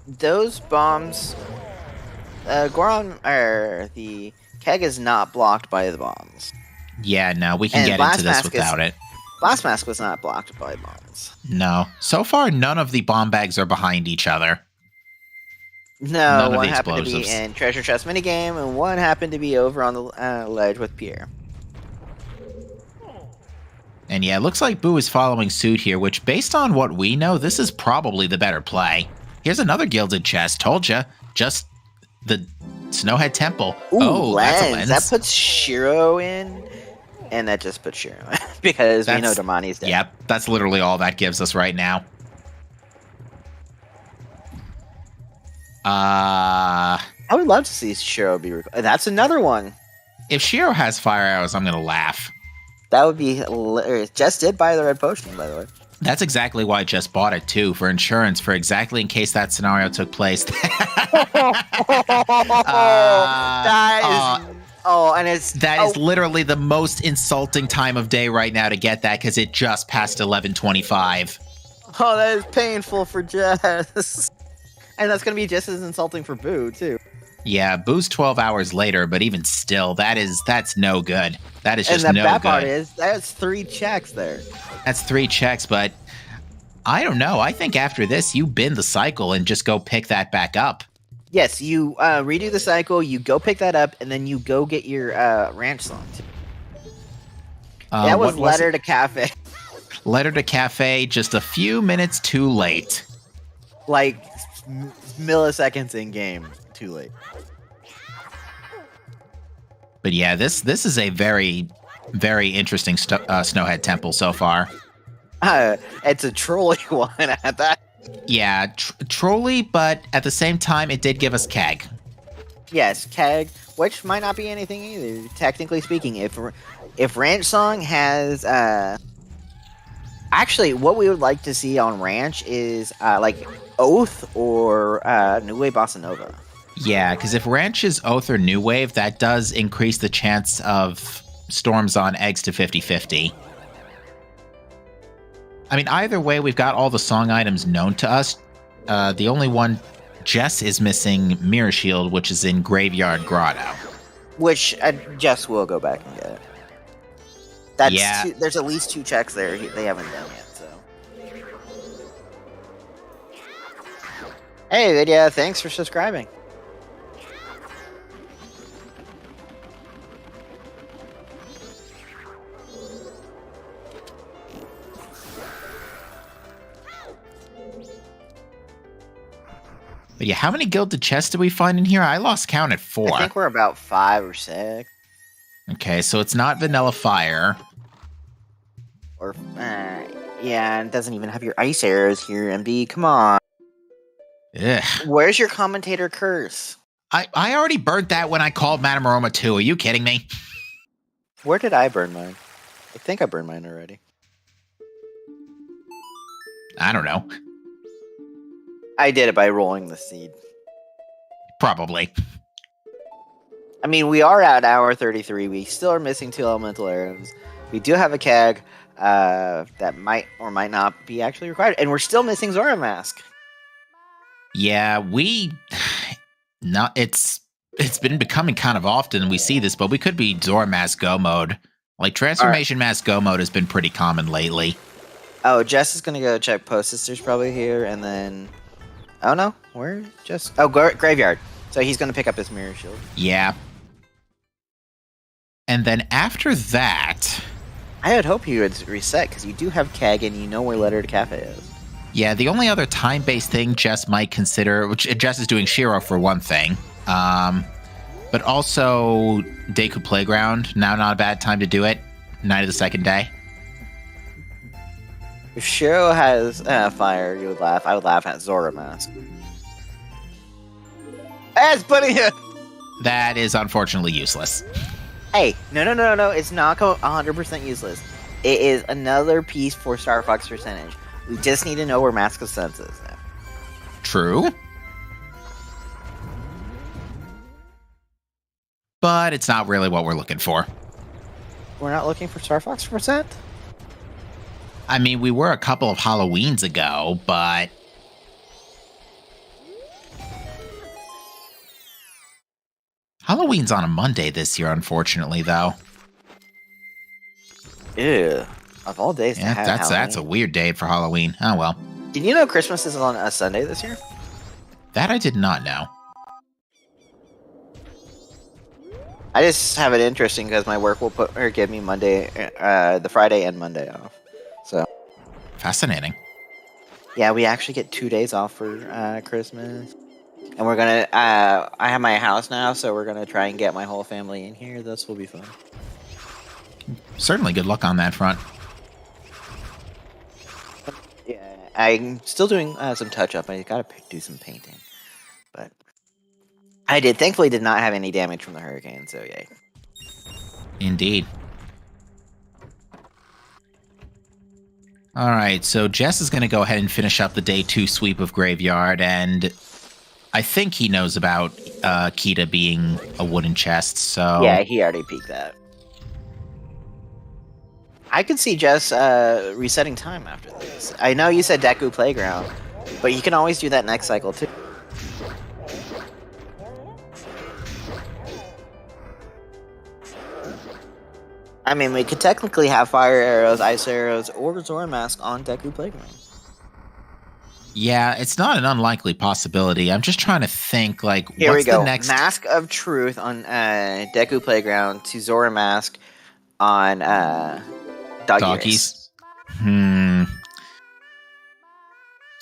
Speaker 2: Those bombs, Goron, or the keg is not blocked by the bombs.
Speaker 1: Yeah, no, we can get into this without it.
Speaker 2: Blast Mask was not blocked by bombs.
Speaker 1: No. So far, none of the bomb bags are behind each other.
Speaker 2: No, one happened to be in Treasure Chest minigame, and one happened to be over on the ledge with Pierre.
Speaker 1: And yeah, it looks like Boo is following suit here, which, based on what we know, this is probably the better play. Here's another gilded chest. Told ya. Just the Snowhead Temple.
Speaker 2: Ooh, that's a lens. That puts Shiro in, and that just puts Shiro in, because we know Damani's dead.
Speaker 1: Yep, that's literally all that gives us right now.
Speaker 2: I would love to see Shiro be that's another one.
Speaker 1: If Shiro has fire arrows, I'm gonna laugh.
Speaker 2: That would be hilarious. Jess did buy the red potion, by the way.
Speaker 1: That's exactly why I just bought it too, for insurance, for exactly in case that scenario took place.
Speaker 2: And
Speaker 1: that is literally the most insulting time of day right now to get that, because it just passed 11:25.
Speaker 2: Oh, that is painful for Jess. And that's going to be just as insulting for Boo, too.
Speaker 1: Yeah, Boo's 12 hours later, but even still, that's no good. That is just
Speaker 2: no good.
Speaker 1: And the bad
Speaker 2: part is, that's 3 checks there.
Speaker 1: That's 3 checks, but I don't know. I think after this, you bin the cycle and just go pick that back up.
Speaker 2: Yes, you redo the cycle, you go pick that up, and then you go get your ranch song, too. That was Letter to Cafe.
Speaker 1: Letter to Cafe, just a few minutes too late.
Speaker 2: Like, milliseconds in game, too late.
Speaker 1: But yeah, this is a very, very interesting Snowhead Temple so far.
Speaker 2: It's a trolley one at that.
Speaker 1: Yeah, trolley, but at the same time, it did give us keg.
Speaker 2: Yes, keg, which might not be anything either, technically speaking. If Ranch Song has... Actually, what we would like to see on Ranch is like Oath or New Wave Bossa Nova.
Speaker 1: Yeah, because if Ranch is Oath or New Wave, that does increase the chance of storms on eggs to 50-50. I mean, either way, we've got all the song items known to us. The only one Jess is missing, Mirror Shield, which is in Graveyard Grotto. Which
Speaker 2: Jess will go back and get it. There's at least 2 checks there they haven't done yet, so. Hey, Vidya, thanks for subscribing.
Speaker 1: But yeah, how many gilded chests did we find in here? I lost count at 4.
Speaker 2: I think we're about 5 or 6.
Speaker 1: Okay, so it's not Vanilla Fire.
Speaker 2: Or, yeah, it doesn't even have your ice arrows here, MD. Come on.
Speaker 1: Ugh.
Speaker 2: Where's your commentator curse?
Speaker 1: I already burnt that when I called Matamaroma 2. Are you kidding me?
Speaker 2: Where did I burn mine? I think I burned mine already.
Speaker 1: I don't know.
Speaker 2: I did it by rolling the seed.
Speaker 1: Probably.
Speaker 2: I mean, we are at hour 33. We still are missing 2 elemental arrows. We do have a keg that might or might not be actually required. And we're still missing Zora Mask.
Speaker 1: Yeah, it's It's been becoming kind of often we see this, but we could be Zora Mask Go mode. Like, Transformation Mask Go mode has been pretty common lately.
Speaker 2: Oh, Jess is going to go check Post Sisters probably here, and then... Oh, no. Where? Jess? Oh, Graveyard. So he's going to pick up his Mirror Shield.
Speaker 1: Yeah. And then after that...
Speaker 2: I would hope he would reset, because you do have Keg, and you know where Letter to Cafe is.
Speaker 1: Yeah, the only other time-based thing Jess might consider, which Jess is doing Shiro for one thing, but also Deku Playground. Now not a bad time to do it. Night of the second day.
Speaker 2: If Shiro has fire, you would laugh. I would laugh at Zora Mask. It's putting it.
Speaker 1: That is unfortunately useless.
Speaker 2: Hey, no. It's not 100% useless. It is another piece for Star Fox percentage. We just need to know where Mask of Sense is now.
Speaker 1: True. But it's not really what we're looking for.
Speaker 2: We're not looking for Star Fox percent?
Speaker 1: I mean, we were a couple of Halloweens ago, but... Halloween's on a Monday this year, unfortunately, though.
Speaker 2: Ew. Of all days to have
Speaker 1: that's a weird day for Halloween. Oh, well.
Speaker 2: Did you know Christmas is on a Sunday this year?
Speaker 1: That I did not know.
Speaker 2: I just have it interesting because my work will give me Monday, the Friday and Monday off. So
Speaker 1: Fascinating.
Speaker 2: Yeah, we actually get 2 days off for Christmas, and we're gonna. I have my house now, so we're gonna try and get my whole family in here. This will be fun.
Speaker 1: Certainly, good luck on that front.
Speaker 2: Yeah, I'm still doing some touch up. I gotta do some painting, but I thankfully did not have any damage from the hurricane. So yay.
Speaker 1: Indeed. All right, so Jess is going to go ahead and finish up the day 2 sweep of Graveyard, and I think he knows about Kita being a wooden chest, so...
Speaker 2: Yeah, he already peeked that. I could see Jess resetting time after this. I know you said Deku Playground, but you can always do that next cycle, too. I mean, we could technically have Fire Arrows, Ice Arrows, or Zora Mask on Deku Playground.
Speaker 1: Yeah, it's not an unlikely possibility. I'm just trying to think, like,
Speaker 2: Here
Speaker 1: what's
Speaker 2: we go.
Speaker 1: the next...
Speaker 2: Mask of Truth on Deku Playground to Zora Mask on Doggies.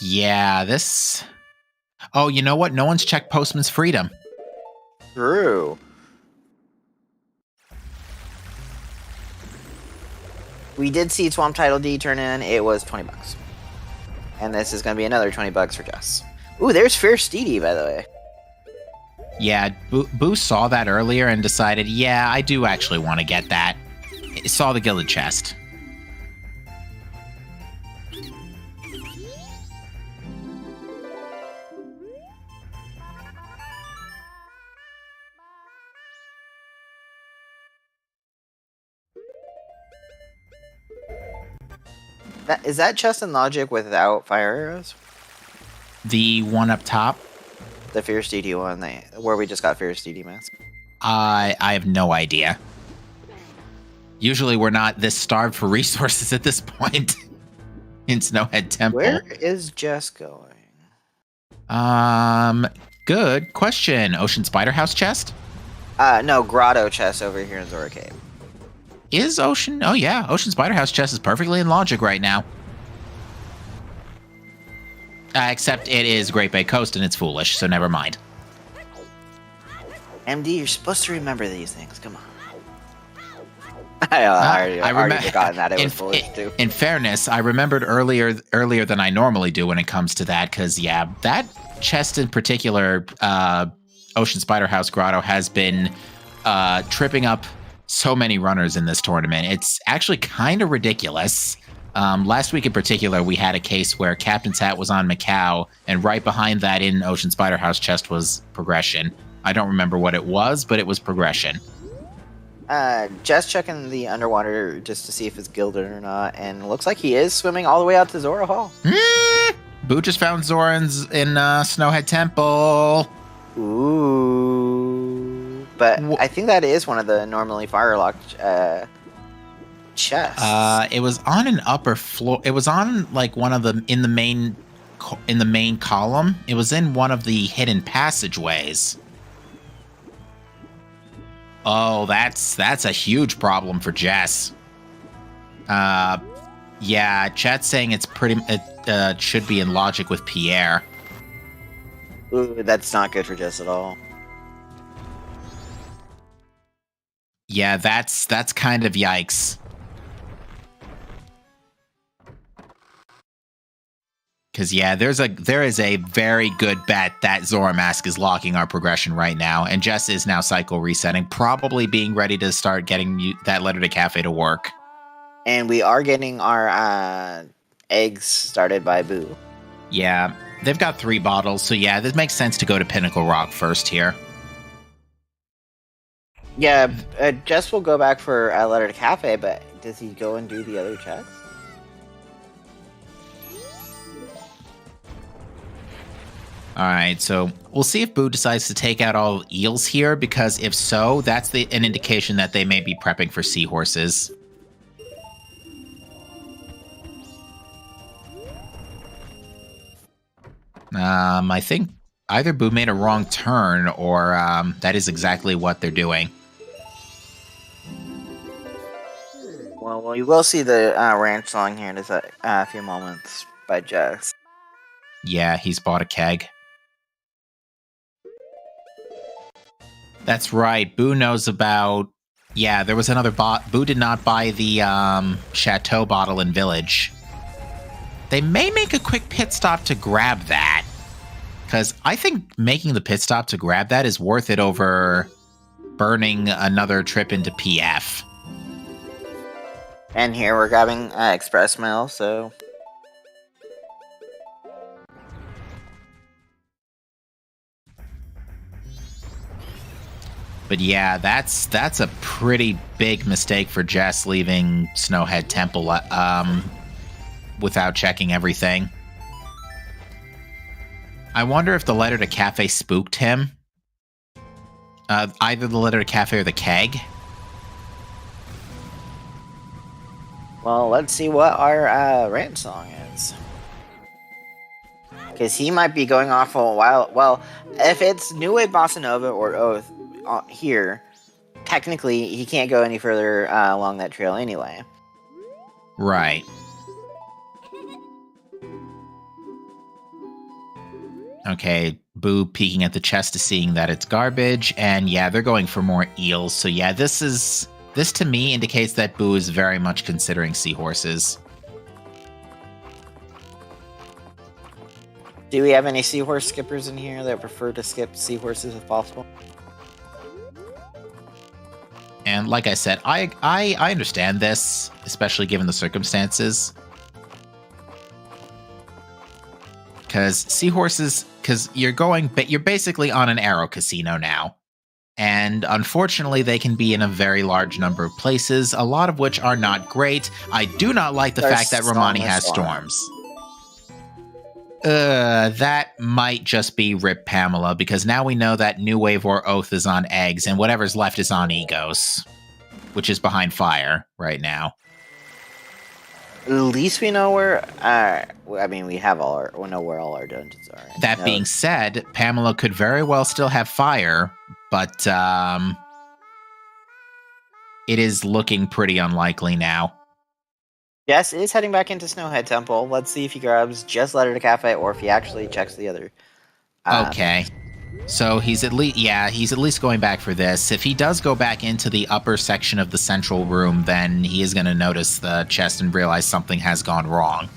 Speaker 1: Yeah, this... Oh, you know what? No one's checked Postman's Freedom.
Speaker 2: True. We did see Swamp Title D turn in. It was $20. And this is going to be another $20 for Jess. Ooh, there's Fierce Steedy, by the way.
Speaker 1: Yeah, Boo saw that earlier and decided, yeah, I do actually want to get that. Saw the Gilded Chest.
Speaker 2: Is that Chest and Logic without Fire Arrows?
Speaker 1: The one up top?
Speaker 2: The Fierce DD one, where we just got Fierce DD Mask.
Speaker 1: I have no idea. Usually we're not this starved for resources at this point in Snowhead Temple.
Speaker 2: Where is Jess going?
Speaker 1: Good question. Ocean Spider House chest?
Speaker 2: No, Grotto chest over here in Zora Cave.
Speaker 1: Is Ocean? Oh yeah, Ocean Spider House chest is perfectly in logic right now. Except it is Great Bay Coast and it's foolish, so never mind.
Speaker 2: MD, you're supposed to remember these things. Come on. I already forgotten that it was foolish too.
Speaker 1: In fairness, I remembered earlier than I normally do when it comes to that, because yeah, that chest in particular, Ocean Spider House Grotto, has been tripping up so many runners in this tournament. It's actually kind of ridiculous. Last week in particular, we had a case where Captain's Hat was on Macau, and right behind that in Ocean Spider House chest was Progression. I don't remember what it was, but it was Progression.
Speaker 2: Just checking the underwater just to see if it's gilded or not, and it looks like he is swimming all the way out to Zora Hall.
Speaker 1: Boo just found Zora in Snowhead Temple.
Speaker 2: Ooh. but I think that is one of the normally fire-locked chests.
Speaker 1: It was on an upper floor. It was on like one of the in the main column. It was in one of the hidden passageways. Oh, that's a huge problem for Jess. Yeah, chat's saying it should be in logic with Pierre.
Speaker 2: Ooh, that's not good for Jess at all.
Speaker 1: Yeah, that's kind of yikes. Because, yeah, there is a very good bet that Zora Mask is locking our progression right now, and Jess is now cycle resetting, probably being ready to start getting that letter to cafe to work.
Speaker 2: And we are getting our eggs started by Boo.
Speaker 1: Yeah, they've got 3 bottles, so yeah, this makes sense to go to Pinnacle Rock first here.
Speaker 2: Yeah, Jess will go back for a letter to cafe, but does he go and do the other checks?
Speaker 1: Alright, so we'll see if Boo decides to take out all eels here, because if so, that's an indication that they may be prepping for seahorses. I think either Boo made a wrong turn, or that is exactly what they're doing.
Speaker 2: Well, we will see the ranch song here in a few moments by Jess.
Speaker 1: Yeah, he's bought a keg. That's right. Boo knows about... Yeah, there was another Boo did not buy the Chateau bottle in Village. They may make a quick pit stop to grab that. Because I think making the pit stop to grab that is worth it over burning another trip into PF.
Speaker 2: And here we're grabbing Express Mail, so...
Speaker 1: But yeah, that's a pretty big mistake for Jess leaving Snowhead Temple without checking everything. I wonder if the letter to cafe spooked him. Either the letter to cafe or the keg.
Speaker 2: Well, let's see what our ranch song is. Because he might be going off a while. Well, if it's New Wave Bossa Nova or Oath here, technically he can't go any further along that trail anyway.
Speaker 1: Right. Okay, Boo peeking at the chest to seeing that it's garbage, and yeah, they're going for more eels. So yeah, this to me indicates that Boo is very much considering seahorses.
Speaker 2: Do we have any seahorse skippers in here that prefer to skip seahorses if possible?
Speaker 1: And like I said, I understand this, especially given the circumstances. Because seahorses, because you're basically on an arrow casino now. And unfortunately, they can be in a very large number of places, a lot of which are not great. I do not like the fact that Romani has storms. That might just be Rip Pamela, because now we know that New Wave or Oath is on eggs, and whatever's left is on Egos, which is behind fire right now.
Speaker 2: At least we know where. I mean, we know where all our dungeons are.
Speaker 1: That being said, Pamela could very well still have fire, but it is looking pretty unlikely now.
Speaker 2: Jess is heading back into Snowhead Temple. Let's see if he grabs just Letter to Cafe or if he actually checks the other.
Speaker 1: Okay. So he's at least going back for this. If he does go back into the upper section of the central room, then he is going to notice the chest and realize something has gone wrong.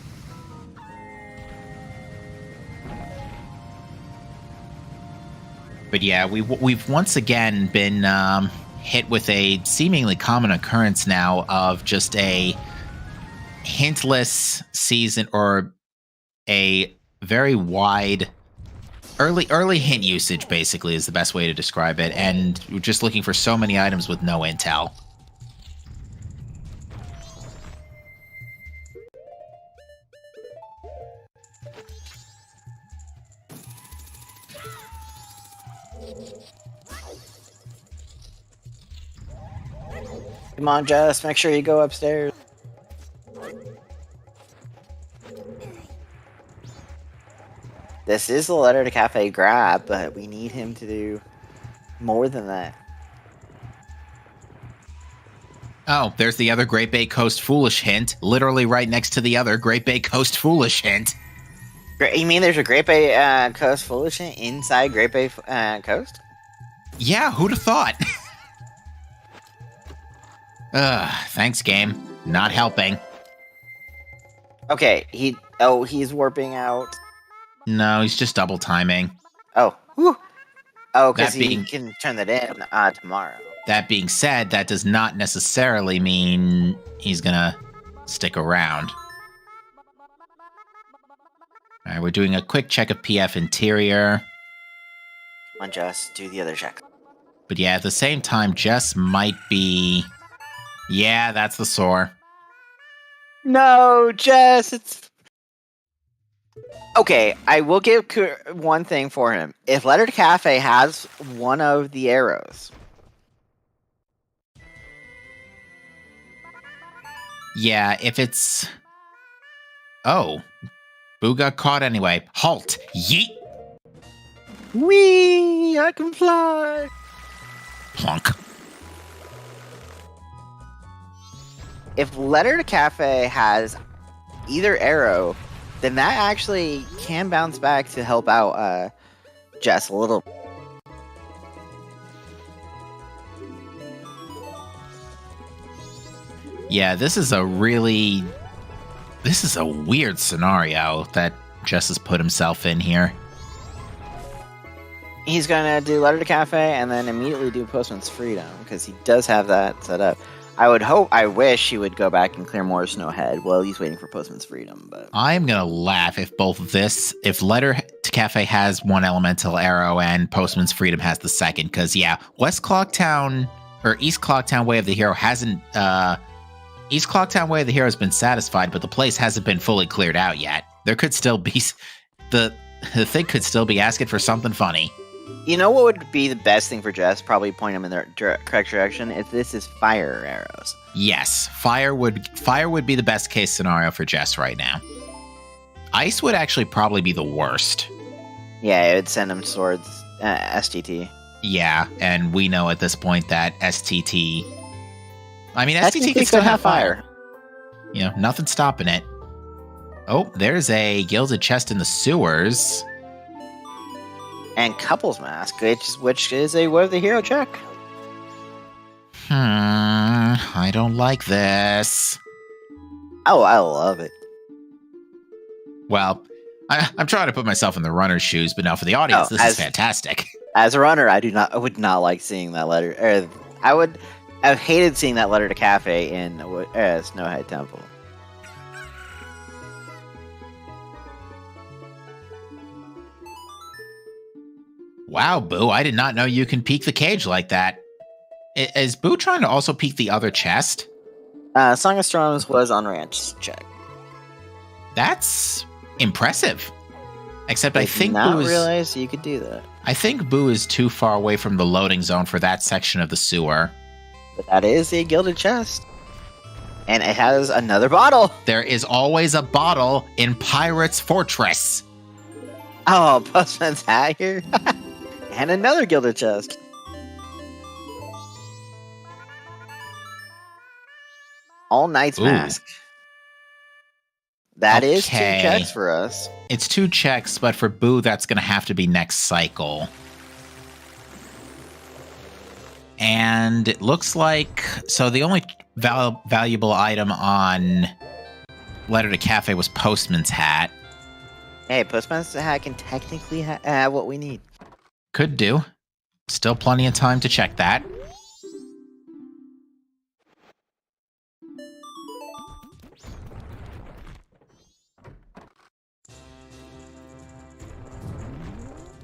Speaker 1: But yeah, we've once again been hit with a seemingly common occurrence now of just a hintless season, or a very wide early hint usage, basically, is the best way to describe it, and we're just looking for so many items with no intel.
Speaker 2: Come on, Jess, make sure you go upstairs. This is the letter to cafe grab, but we need him to do more than that.
Speaker 1: Oh, there's the other Great Bay Coast Foolish hint, literally right next to the other Great Bay Coast Foolish hint.
Speaker 2: You mean there's a Great Bay Coast Foolish hint inside Great Bay Coast?
Speaker 1: Yeah, who'd have thought? Thanks, game. Not helping.
Speaker 2: Okay, he's warping out.
Speaker 1: No, he's just double timing.
Speaker 2: Oh, whew. Oh, because
Speaker 1: That
Speaker 2: he
Speaker 1: being-
Speaker 2: can turn that in tomorrow.
Speaker 1: That being said, that does not necessarily mean he's gonna stick around. All right, we're doing a quick check of PF interior.
Speaker 2: Come on, Jess, do the other check.
Speaker 1: But yeah, at the same time, Jess might be... Yeah, that's the sore.
Speaker 2: No, Jess, it's... Okay, I will give one thing for him. If Letter to Cafe has one of the arrows...
Speaker 1: Yeah, if it's... Oh. Boo got caught anyway. Halt! Yeet!
Speaker 2: Whee! I can fly!
Speaker 1: Plunk.
Speaker 2: If Letter to Cafe has either arrow, then that actually can bounce back to help out Jess a little.
Speaker 1: Yeah, this is a weird scenario that Jess has put himself in here.
Speaker 2: He's gonna do Letter to Cafe and then immediately do Postman's Freedom because he does have that set up. I wish he would go back and clear more Snowhead while he's waiting for Postman's Freedom. But
Speaker 1: I'm gonna laugh if if Letter to Cafe has one elemental arrow and Postman's Freedom has the second, because yeah, West Clocktown or East Clocktown Way of the Hero hasn't. East Clocktown Way of the Hero has been satisfied, but the place hasn't been fully cleared out yet. There could still be the thing could still be asking for something funny.
Speaker 2: you know what would be the best thing for Jess? Probably point him in the correct direction. If this is fire arrows.
Speaker 1: Yes, fire would be the best case scenario for Jess right now. Ice would actually probably be the worst.
Speaker 2: Yeah, it would send him towards STT.
Speaker 1: Yeah, and we know at this point that STT. I mean, STT can
Speaker 2: could
Speaker 1: still have fire. You know, nothing's stopping it. Oh, there's a gilded chest in the sewers.
Speaker 2: And Couples Mask, which is a Way of the Hero check.
Speaker 1: I don't like this.
Speaker 2: Oh, I love it.
Speaker 1: Well, I'm trying to put myself in the runner's shoes, but now for the audience, this is fantastic.
Speaker 2: As a runner, I would not like seeing that letter. I've hated seeing that letter to Cafe in Snowhead Temple.
Speaker 1: Wow, Boo, I did not know you can peek the cage like that. Is Boo trying to also peek the other chest?
Speaker 2: Song of Storms was on Ranch check.
Speaker 1: That's impressive. Except I think
Speaker 2: not
Speaker 1: Boo is...
Speaker 2: realize you could do that.
Speaker 1: I think Boo is too far away from the loading zone for that section of the sewer.
Speaker 2: But that is a gilded chest. And it has another bottle.
Speaker 1: There is always a bottle in Pirate's Fortress.
Speaker 2: Oh, Postman's hat here. And another gilded chest. All Knight's Mask. That is 2 checks for us.
Speaker 1: It's 2 checks, but for Boo, that's going to have to be next cycle. And it looks like... So the only valuable item on Letter to Cafe was Postman's Hat.
Speaker 2: Hey, Postman's Hat can technically have what we need.
Speaker 1: Could do. Still plenty of time to check that.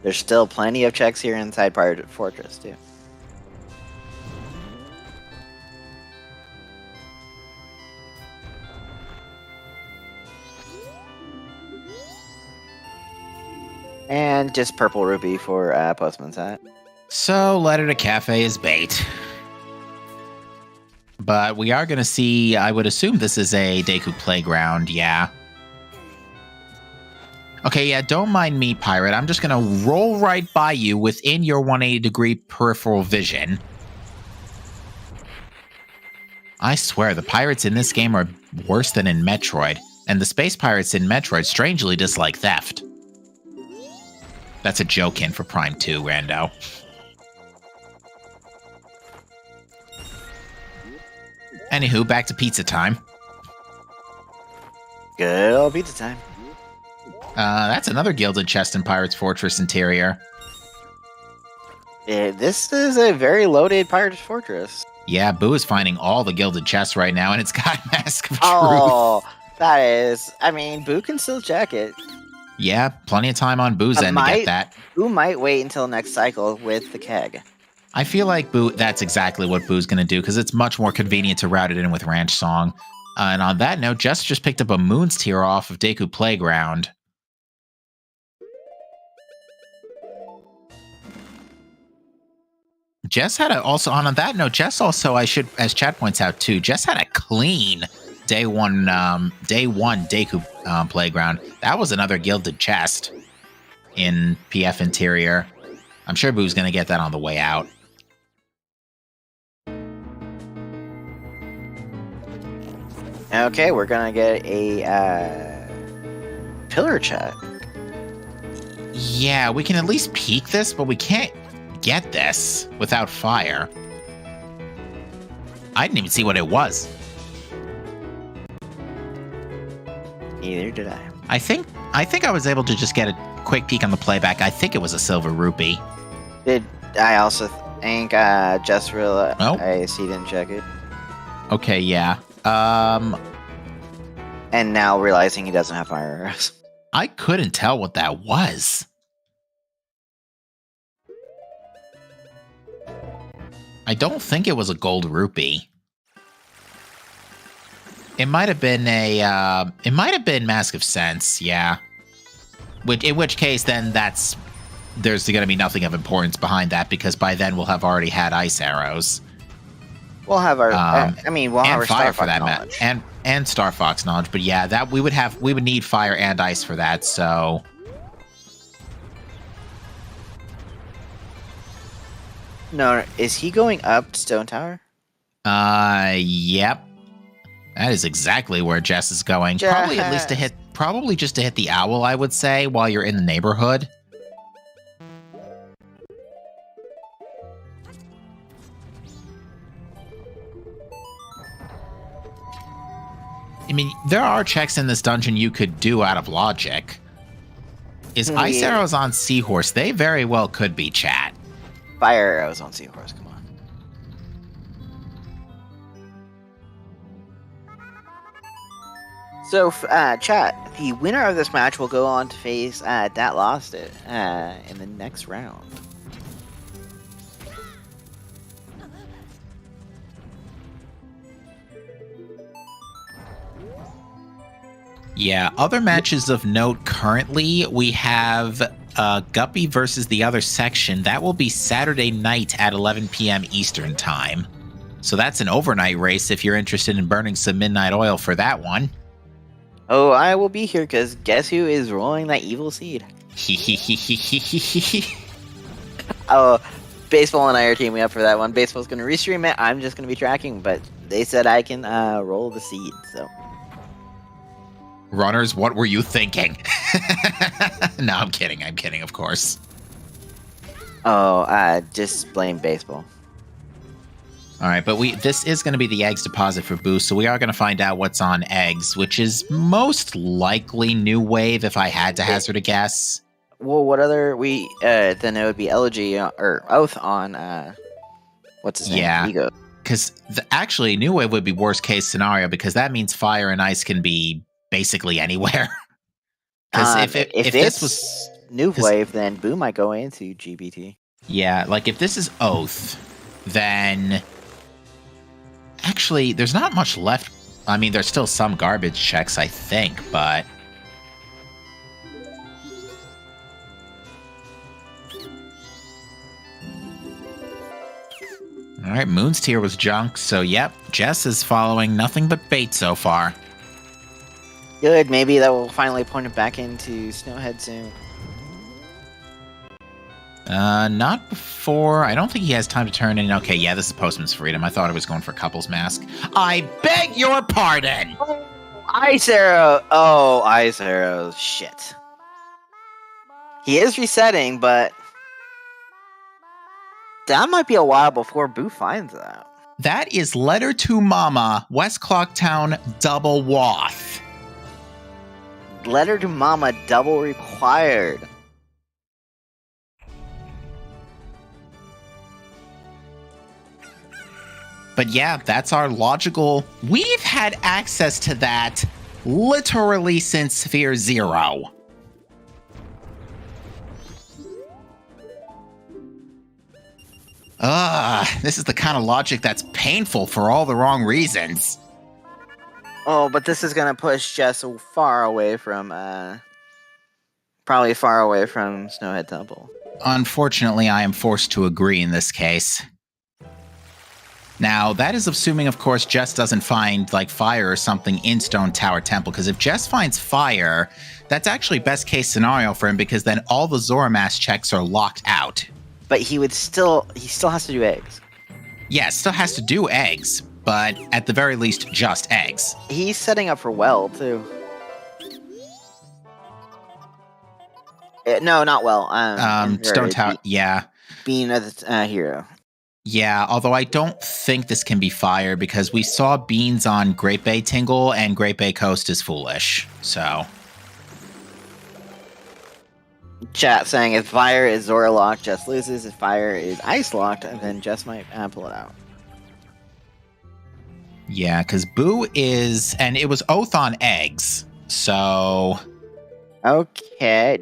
Speaker 2: There's still plenty of checks here inside Pirate Fortress, too. And just purple rupee for Postman's Hat.
Speaker 1: So, Letter to Cafe is bait. But we are going to see, I would assume this is a Deku Playground, yeah. Okay, yeah, don't mind me, Pirate. I'm just going to roll right by you within your 180-degree peripheral vision. I swear, the pirates in this game are worse than in Metroid, and the space pirates in Metroid strangely dislike theft. That's a joke hint for Prime 2, Rando. Anywho, back to pizza time.
Speaker 2: Good old pizza time.
Speaker 1: That's another gilded chest in Pirate's Fortress interior.
Speaker 2: This is a very loaded Pirate's Fortress.
Speaker 1: Yeah, Boo is finding all the gilded chests right now, and it's got Mask of Truth.
Speaker 2: Oh, that is... I mean, Boo can still check it.
Speaker 1: Yeah, plenty of time on Boo's end to get that.
Speaker 2: Boo might wait until next cycle with the keg.
Speaker 1: I feel like Boo, that's exactly what Boo's going to do, because it's much more convenient to route it in with Ranch Song. And on that note, Jess just picked up a Moon's Tear off of Deku Playground. Jess had also, on that note, Jess also, I should, as Chad points out too, Jess had a clean day one Deku Playground. That was another gilded chest in PF Interior. I'm sure Boo's going to get that on the way out.
Speaker 2: Okay, we're gonna get a pillar check.
Speaker 1: Yeah, we can at least peek this, but we can't get this without fire. I didn't even see what it was.
Speaker 2: Neither did I.
Speaker 1: I think I was able to just get a quick peek on the playback. I think it was a silver rupee.
Speaker 2: Did I also think just realized I see didn't check it.
Speaker 1: Okay, yeah.
Speaker 2: And now realizing he doesn't have fire arrows.
Speaker 1: I couldn't tell what that was. I don't think it was a gold rupee. It might have been it might have been Mask of Sense, yeah. In which case, then there's going to be nothing of importance behind that, because by then we'll have already had ice arrows.
Speaker 2: We'll have our, we'll have our
Speaker 1: fire
Speaker 2: Star
Speaker 1: for that
Speaker 2: knowledge.
Speaker 1: and Star Fox knowledge. But yeah, that we would need fire and ice for that. So
Speaker 2: no, is he going up Stone Tower?
Speaker 1: Yep. That is exactly where Jess is going.
Speaker 2: Jess.
Speaker 1: Probably just to hit the owl, I would say, while you're in the neighborhood. I mean, there are checks in this dungeon you could do out of logic. Is ice arrows on Seahorse? They very well could be, chat.
Speaker 2: Fire arrows on Seahorse, come on. So, chat, the winner of this match will go on to face Dat Lost It in the next round.
Speaker 1: Yeah, other matches of note currently, we have Guppy versus the other section. That will be Saturday night at 11 p.m. Eastern Time. So that's an overnight race if you're interested in burning some midnight oil for that one.
Speaker 2: Oh, I will be here because guess who is rolling that evil seed? Oh, Baseball and I are teaming up for that one. Baseball's going to restream it. I'm just going to be tracking, but they said I can roll the seed, so...
Speaker 1: Runners, what were you thinking? No, I'm kidding, of course.
Speaker 2: Oh, just blame Baseball.
Speaker 1: All right, but this is going to be the eggs deposit for Boo, so we are going to find out what's on eggs, which is most likely New Wave, if I had to hazard a guess.
Speaker 2: Well, what other then it would be Elegy or Oath on what's his name?
Speaker 1: Yeah,
Speaker 2: Ego.
Speaker 1: because actually New Wave would be worst case scenario, because that means fire and ice can be basically anywhere. Because if this was
Speaker 2: New Wave, then Boo might go into GBT.
Speaker 1: Yeah, like if this is Oath, then actually there's not much left. I mean, there's still some garbage checks, I think, but All right, Moon's tier was junk, so yep, Jess is following nothing but bait so far.
Speaker 2: Good, maybe that will finally point it back into Snowhead soon.
Speaker 1: Not before. I don't think he has time to turn in. Okay, yeah, this is Postman's Freedom. I thought I was going for Couple's Mask. I beg your pardon!
Speaker 2: Oh, Ice Arrow! Oh, Ice Arrow. Shit. He is resetting, but that might be a while before Boo finds that.
Speaker 1: That is Letter to Mama, West Clocktown, Double Wath.
Speaker 2: Letter to Mama double required.
Speaker 1: But yeah, that's our logical... We've had access to that literally since Sphere Zero. This is the kind of logic that's painful for all the wrong reasons.
Speaker 2: Oh, but this is gonna push Jess far away from, probably far away from Snowhead Temple.
Speaker 1: Unfortunately, I am forced to agree in this case. Now, that is assuming, of course, Jess doesn't find, like, fire or something in Stone Tower Temple, because if Jess finds fire, that's actually best case scenario for him, because then all the Zoromass checks are locked out.
Speaker 2: But he still has to do eggs.
Speaker 1: Yeah, still has to do eggs, but at the very least, just eggs.
Speaker 2: He's setting up for well, too. No, not well.
Speaker 1: Stone Tower, yeah.
Speaker 2: Being a hero.
Speaker 1: Yeah, although I don't think this can be fire, because we saw beans on Great Bay Tingle, and Great Bay Coast is foolish, so...
Speaker 2: Chat saying if fire is Zora locked, Jess loses. If fire is ice locked, then Jess might pull it out.
Speaker 1: Yeah, because Boo is... And it was Oath on eggs, so...
Speaker 2: Okay.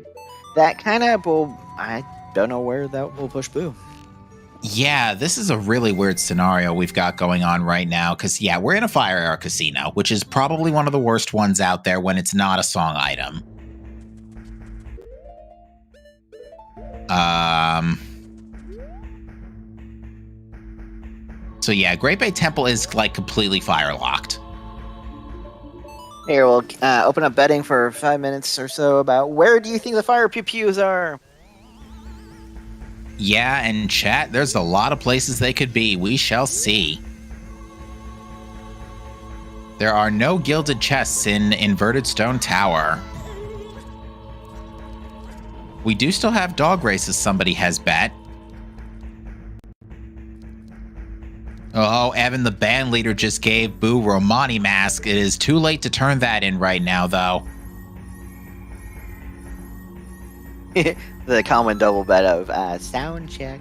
Speaker 2: That kind of will... I don't know where that will push Boo.
Speaker 1: Yeah, this is a really weird scenario we've got going on right now, because, yeah, we're in a Fire Era Casino, which is probably one of the worst ones out there when it's not a song item. So yeah, Great Bay Temple is like completely fire locked.
Speaker 2: Here, we'll open up betting for 5 minutes or so about where do you think the fire pew-pews are?
Speaker 1: Yeah, and chat, there's a lot of places they could be. We shall see. There are no gilded chests in Inverted Stone Tower. We do still have dog races somebody has bet. Oh, Evan, the band leader, just gave Boo Romani Mask. It is too late to turn that in right now, though.
Speaker 2: The common double bet of sound check.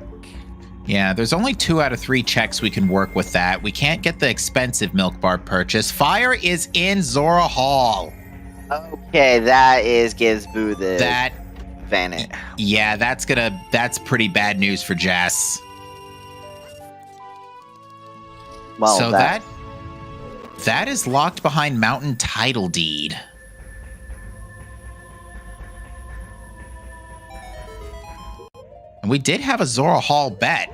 Speaker 1: Yeah, there's only 2 out of 3 checks we can work with that. We can't get the expensive Milk Bar purchase. Fire is in Zora Hall.
Speaker 2: Okay, gives Boo the advantage.
Speaker 1: Yeah, that's pretty bad news for Jess.
Speaker 2: Well,
Speaker 1: so that is locked behind Mountain Title Deed. And we did have a Zora Hall bet.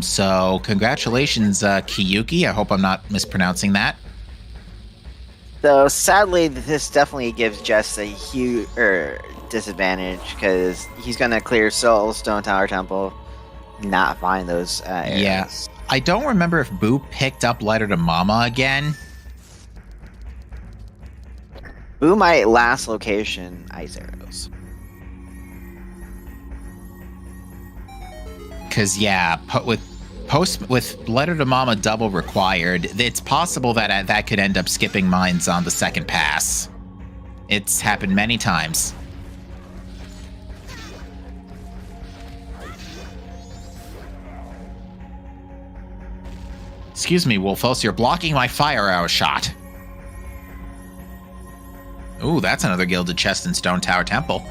Speaker 1: So congratulations, Kiyuki. I hope I'm not mispronouncing that.
Speaker 2: So sadly, this definitely gives Jess a huge disadvantage because he's going to clear Soul, Stone Tower Temple, not find those areas.
Speaker 1: Yeah. I don't remember if Boo picked up Letter to Mama again.
Speaker 2: Boo might last location Ice Arrows.
Speaker 1: Because, yeah, with Letter to Mama double required, it's possible that that could end up skipping mines on the second pass. It's happened many times. Excuse me, Wolfos, you're blocking my fire arrow shot. Ooh, that's another gilded chest in Stone Tower Temple.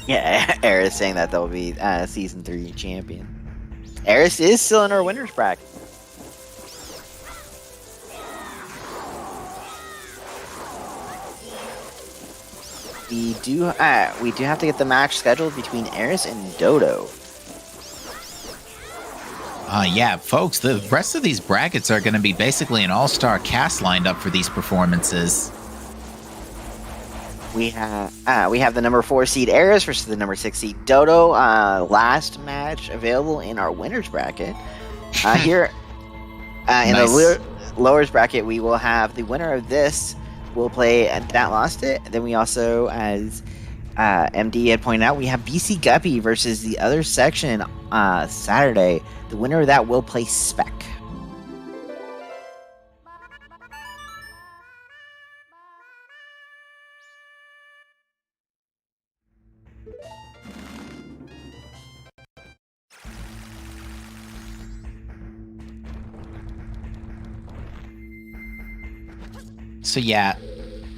Speaker 2: Yeah, Eris saying that they'll be Season 3 champion. Eris is still in our winner's bracket. we do have to get the match scheduled between Eris and Dodo.
Speaker 1: Yeah, folks, the rest of these brackets are going to be basically an all-star cast lined up for these performances.
Speaker 2: We have the number 4 seed Eris versus the number 6 seed Dodo. Last match available in our winners bracket. Here in
Speaker 1: Nice.
Speaker 2: the lowers bracket, we will have the winner of this will play That Lost It. Then we also, as MD had pointed out, we have BC Guppy versus the other section Saturday. The winner of that will play Spec.
Speaker 1: So yeah,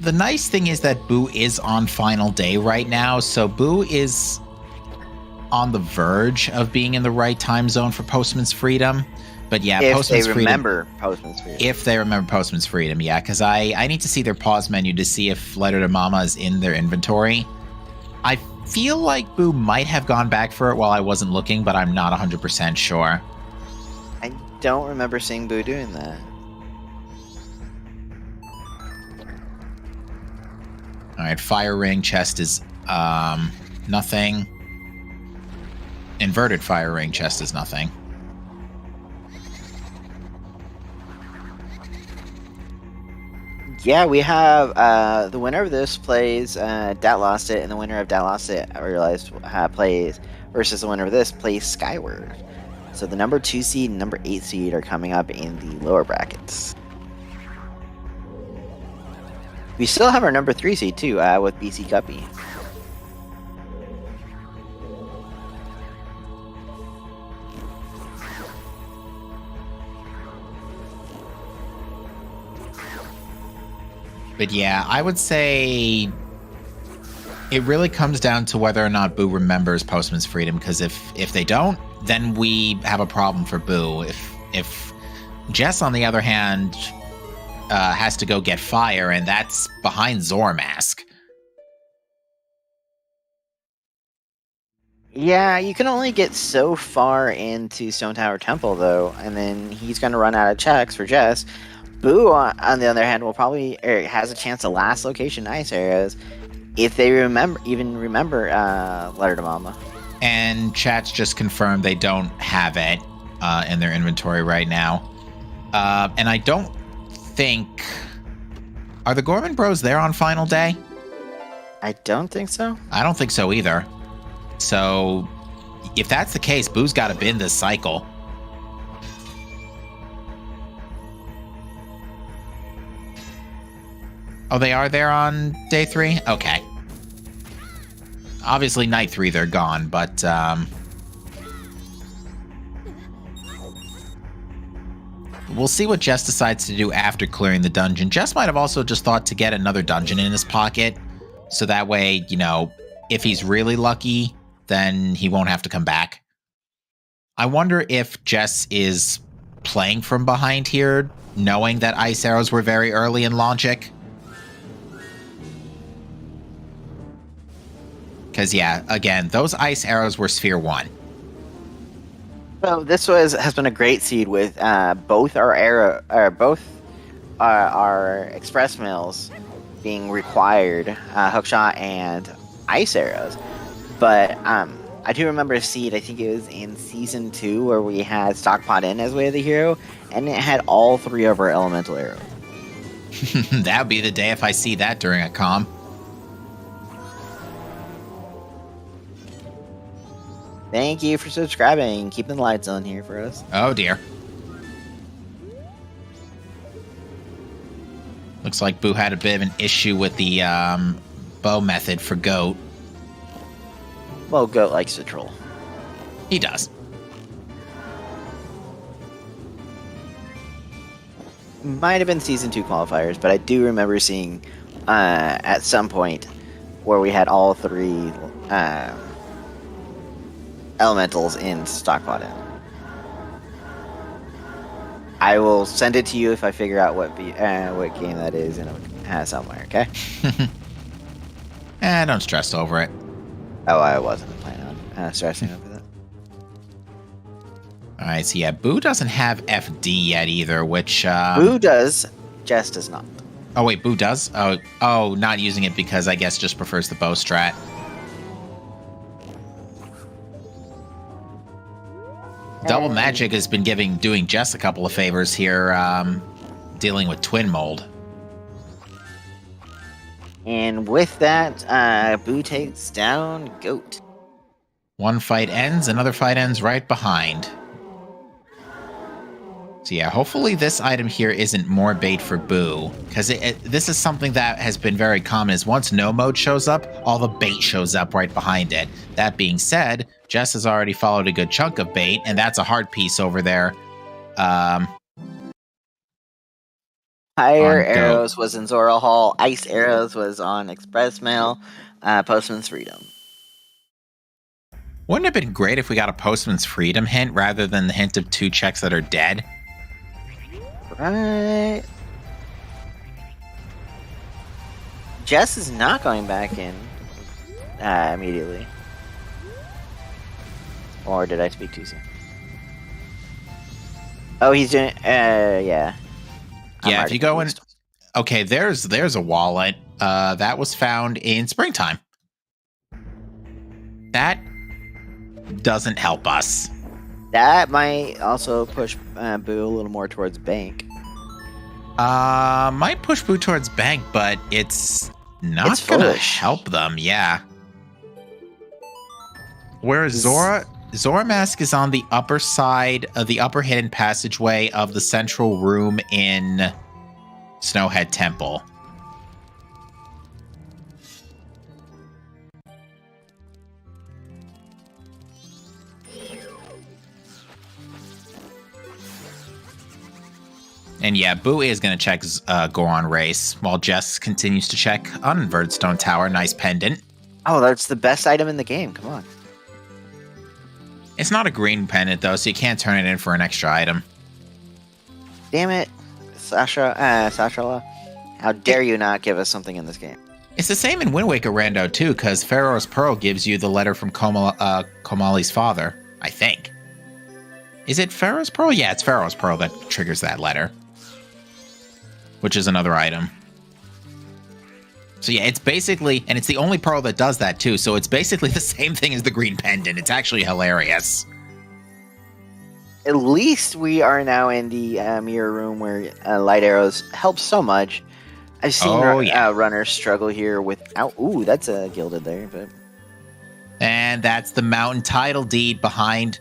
Speaker 1: the nice thing is that Boo is on final day right now, so Boo is on the verge of being in the right time zone for Postman's Freedom. But yeah,
Speaker 2: If
Speaker 1: Postman's
Speaker 2: they
Speaker 1: Freedom.
Speaker 2: remember Postman's Freedom.
Speaker 1: If they remember Postman's Freedom, yeah, because I need to see their pause menu to see if Letter to Mama is in their inventory. I feel like Boo might have gone back for it while I wasn't looking, but I'm not 100% sure.
Speaker 2: I don't remember seeing Boo doing that.
Speaker 1: All right, Fire Ring chest is nothing. Inverted Fire Ring chest is nothing.
Speaker 2: Yeah, we have the winner of this plays Dat Lost It, and the winner of Dat Lost It, I realized, plays versus the winner of this plays Skyward. So the number 2 seed and number 8 seed are coming up in the lower brackets. We still have our number 3 seed too, with BC Guppy.
Speaker 1: But yeah, I would say it really comes down to whether or not Boo remembers Postman's Freedom, because if they don't, then we have a problem for Boo. If Jess, on the other hand, has to go get fire, and that's behind Zormask.
Speaker 2: Yeah, you can only get so far into Stone Tower Temple, though, and then he's going to run out of checks for Jess. Boo, on the other hand, will probably has a chance to last location ice areas if they remember Letter to Mama.
Speaker 1: And chat's just confirmed they don't have it in their inventory right now. And I don't think... Are the Gorman Bros there on final day?
Speaker 2: I don't think so.
Speaker 1: I don't think so either. So, if that's the case, Boo's got to bin this cycle. Oh, they are there on day 3? Okay. Obviously, night 3, they're gone, but... we'll see what Jess decides to do after clearing the dungeon. Jess might have also just thought to get another dungeon in his pocket, so that way, you know, if he's really lucky, then he won't have to come back. I wonder if Jess is playing from behind here, knowing that ice arrows were very early in logic. Because, yeah, again, those ice arrows were Sphere 1.
Speaker 2: So this has been a great seed with both our express mills being required, hookshot and ice arrows. But I do remember a seed, I think it was in Season 2, where we had Stockpot in as Way of the Hero, and it had all 3 of our elemental arrows.
Speaker 1: That would be the day if I see that during a comm.
Speaker 2: Thank you for subscribing, keeping the lights on here for us.
Speaker 1: Oh, dear. Looks like Boo had a bit of an issue with the bow method for Goat.
Speaker 2: Well, Goat likes to troll.
Speaker 1: He does.
Speaker 2: Might have been Season 2 qualifiers, but I do remember seeing at some point where we had all 3 elementals in Stockpot in. I will send it to you if I figure out what game that is and somewhere, okay?
Speaker 1: Don't stress over it.
Speaker 2: Oh, I wasn't planning on stressing over that.
Speaker 1: All right, so yeah, Boo doesn't have FD yet either, which...
Speaker 2: Boo does, Jess does not.
Speaker 1: Oh, wait, Boo does? Oh, not using it because I guess just prefers the bow strat. Double Magic has been doing Jess a couple of favors here, dealing with Twin Mold.
Speaker 2: And with that, Boo takes down Goat.
Speaker 1: One fight ends, another fight ends right behind. So yeah, hopefully this item here isn't more bait for Boo, because this is something that has been very common, is once no mode shows up, all the bait shows up right behind it. That being said, Jess has already followed a good chunk of bait, and that's a hard piece over there.
Speaker 2: Fire Arrows was in Zora Hall, Ice Arrows was on Express Mail, Postman's Freedom.
Speaker 1: Wouldn't it have been great if we got a Postman's Freedom hint rather than the hint of 2 checks that are dead?
Speaker 2: Right. Jess is not going back in immediately. Or did I speak too soon? Oh, he's doing. Yeah.
Speaker 1: Yeah, if you go in. Okay, there's a wallet that was found in springtime. That doesn't help us.
Speaker 2: That might also push Boo a little more towards bank.
Speaker 1: Might push Boo towards bank, but it's not gonna help them. Yeah. Whereas Zora Mask is on the upper side of the upper hidden passageway of the central room in Snowhead Temple. And yeah, Boo is going to check Goron Race, while Jess continues to check Uninverted Stone Tower. Nice pendant.
Speaker 2: Oh, that's the best item in the game. Come on.
Speaker 1: It's not a green pendant, though, so you can't turn it in for an extra item.
Speaker 2: Damn it. Sasha, how dare you not give us something in this game?
Speaker 1: It's the same in Wind Waker Rando, too, because Pharaoh's Pearl gives you the letter from Komali's father, I think. Is it Pharaoh's Pearl? Yeah, it's Pharaoh's Pearl that triggers that letter. Which is another item. So yeah, it's basically, and it's the only pearl that does that too, so it's basically the same thing as the green pendant. It's actually hilarious.
Speaker 2: At least we are now in the mirror room where light arrows help so much. I've seen runners struggle here without... Ooh, that's a gilded there, but...
Speaker 1: And that's the mountain title deed behind...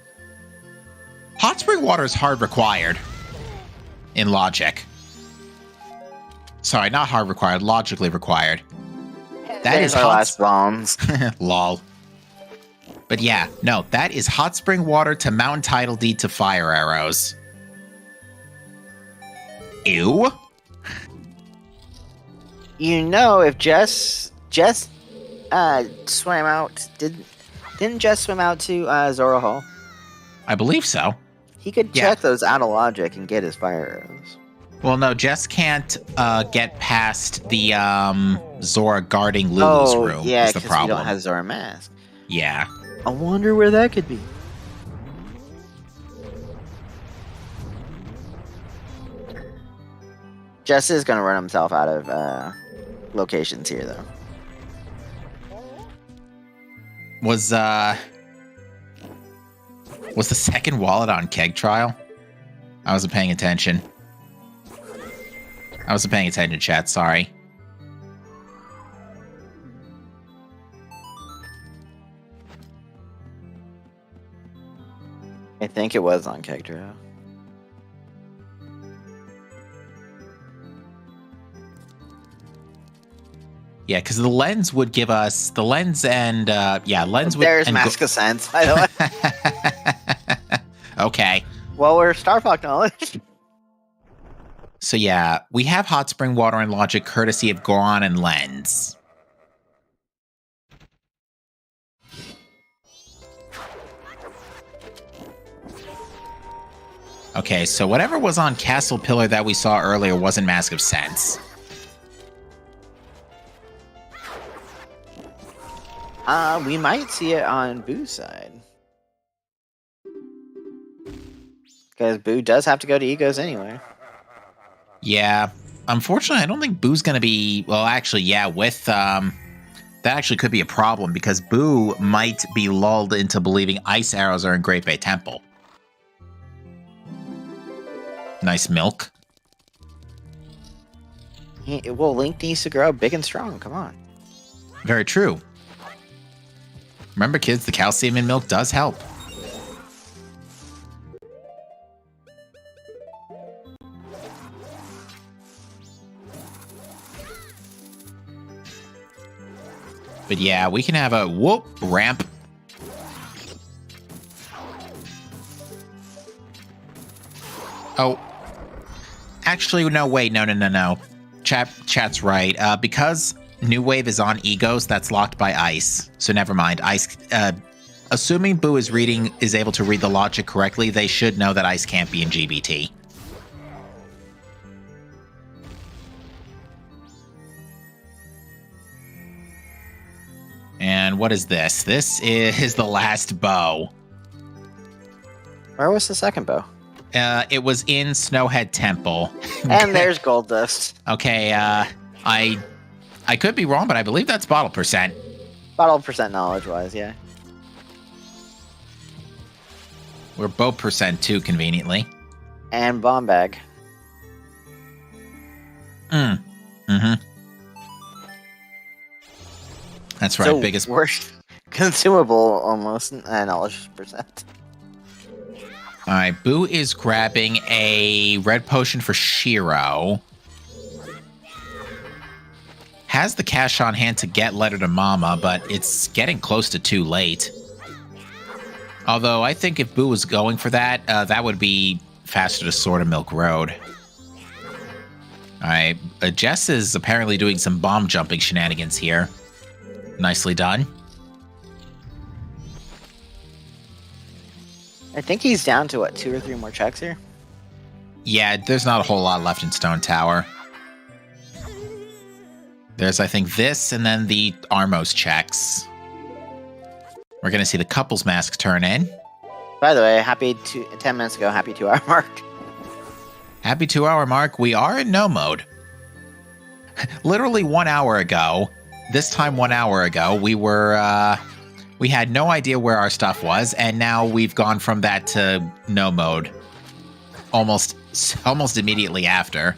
Speaker 1: Hot spring water is hard required in logic. Sorry, not hard required, logically required. That is
Speaker 2: our last bombs.
Speaker 1: Lol. But yeah, no, that is hot spring water to mountain title deed to fire arrows. Ew.
Speaker 2: You know, if Jess swam out, didn't Jess swim out to Zora Hall?
Speaker 1: I believe so.
Speaker 2: He could check those out of logic and get his fire arrows.
Speaker 1: Well, no, Jess can't get past the Zora guarding Lulu's room.
Speaker 2: Yeah,
Speaker 1: is the problem.
Speaker 2: We don't have Zora Mask.
Speaker 1: Yeah.
Speaker 2: I wonder where that could be. Jess is going to run himself out of locations here, though.
Speaker 1: Was the second wallet on Keg Trial? I wasn't paying attention. Chat, sorry.
Speaker 2: I think it was on Keg Trial.
Speaker 1: Yeah, because the lens would give us the lens and lens would.
Speaker 2: There's Mask of Sense, by the
Speaker 1: way. Okay.
Speaker 2: Well, we're Starfox knowledge.
Speaker 1: So yeah, we have hot spring water and logic courtesy of Goron and Lens. Okay, so whatever was on Castle Pillar that we saw earlier wasn't Mask of Sense.
Speaker 2: We might see it on Boo's side. Because Boo does have to go to Egos anyway.
Speaker 1: Yeah. Unfortunately, I don't think Boo's going to be... Well, actually, yeah, with... that actually could be a problem because Boo might be lulled into believing ice arrows are in Great Bay Temple. Nice milk.
Speaker 2: Well, Link needs to grow big and strong. Come on.
Speaker 1: Very true. Remember, kids, the calcium in milk does help. But yeah, we can have a whoop ramp. Oh. Actually, no, wait, no. Chat's right. Because New Wave is on Egos, that's locked by Ice. So never mind. Ice. Assuming Boo is able to read the logic correctly, they should know that Ice can't be in GBT. And what is this? This is the last bow.
Speaker 2: Where was the second bow?
Speaker 1: It was in Snowhead Temple.
Speaker 2: And there's gold dust.
Speaker 1: Okay, I could be wrong, but I believe that's bottle percent.
Speaker 2: Bottle percent knowledge-wise, yeah.
Speaker 1: We're both percent too, conveniently.
Speaker 2: And bomb bag.
Speaker 1: Mm-hmm. That's right,
Speaker 2: So
Speaker 1: biggest...
Speaker 2: worst consumable, almost, knowledge percent.
Speaker 1: Alright, Boo is grabbing a red potion for Shiro. Has the cash on hand to get Letter to Mama, but it's getting close to too late. Although, I think if Boo was going for that, that would be faster to Sword of Milk Road. Alright, Jess is apparently doing some bomb jumping shenanigans here. Nicely done.
Speaker 2: I think he's down to, what, 2 or 3 more checks here?
Speaker 1: Yeah, there's not a whole lot left in Stone Tower. There's, I think, this, and then the Armos checks. We're going to see the couple's mask turn in.
Speaker 2: By the way, 10 minutes ago, happy 2-hour mark.
Speaker 1: Happy 2-hour mark. We are in no mode. Literally 1 hour ago, this time 1 hour ago, we had no idea where our stuff was, and now we've gone from that to no mode. Almost immediately after.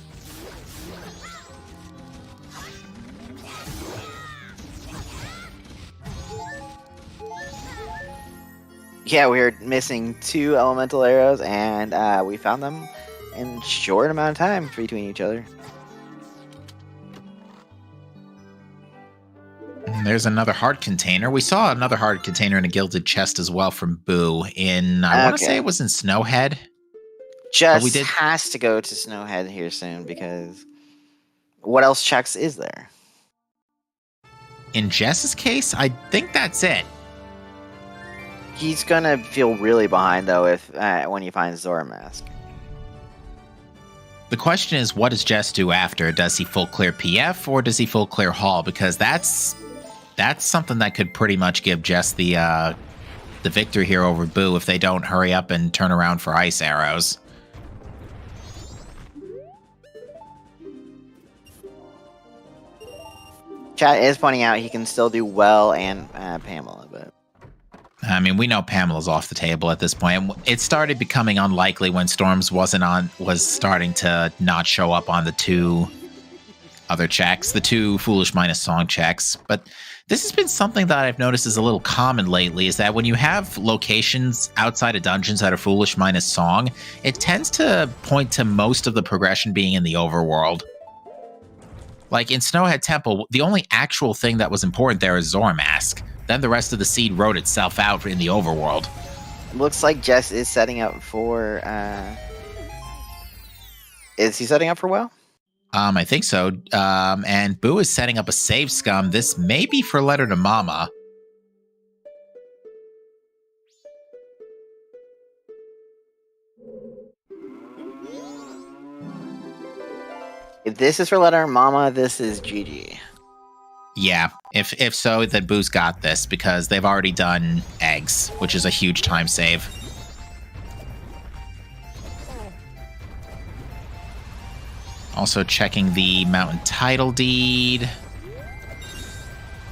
Speaker 2: Yeah, we were missing 2 elemental arrows, and we found them in short amount of time between each other.
Speaker 1: There's another heart container. We saw another heart container in a gilded chest as well from Boo in, I want to say it was in Snowhead.
Speaker 2: Jess has to go to Snowhead here soon, because what else checks is there?
Speaker 1: In Jess's case, I think that's it.
Speaker 2: He's gonna feel really behind, though, if when he finds Zora Mask.
Speaker 1: The question is, what does Jess do after? Does he full clear PF, or does he full clear Hall? Because that's something that could pretty much give Jess the victory here over Boo if they don't hurry up and turn around for ice arrows.
Speaker 2: Chat is pointing out he can still do well and Pamela, but...
Speaker 1: I mean, we know Pamela's off the table at this point. It started becoming unlikely when Storms was starting to not show up on the 2 other checks, the 2 Foolish minus Song checks. But this has been something that I've noticed is a little common lately, is that when you have locations outside of dungeons that are Foolish minus Song, it tends to point to most of the progression being in the overworld. Like in Snowhead Temple, the only actual thing that was important there is Zora Mask. Then the rest of the seed wrote itself out in the overworld.
Speaker 2: Looks like Jess is setting up for... Is he setting up for well?
Speaker 1: I think so. And Boo is setting up a save scum. This may be for Letter to Mama.
Speaker 2: If this is for Letter to Mama, this is GG.
Speaker 1: Yeah, If so, then Boo's got this because they've already done eggs, which is a huge time save. Also checking the mountain title deed.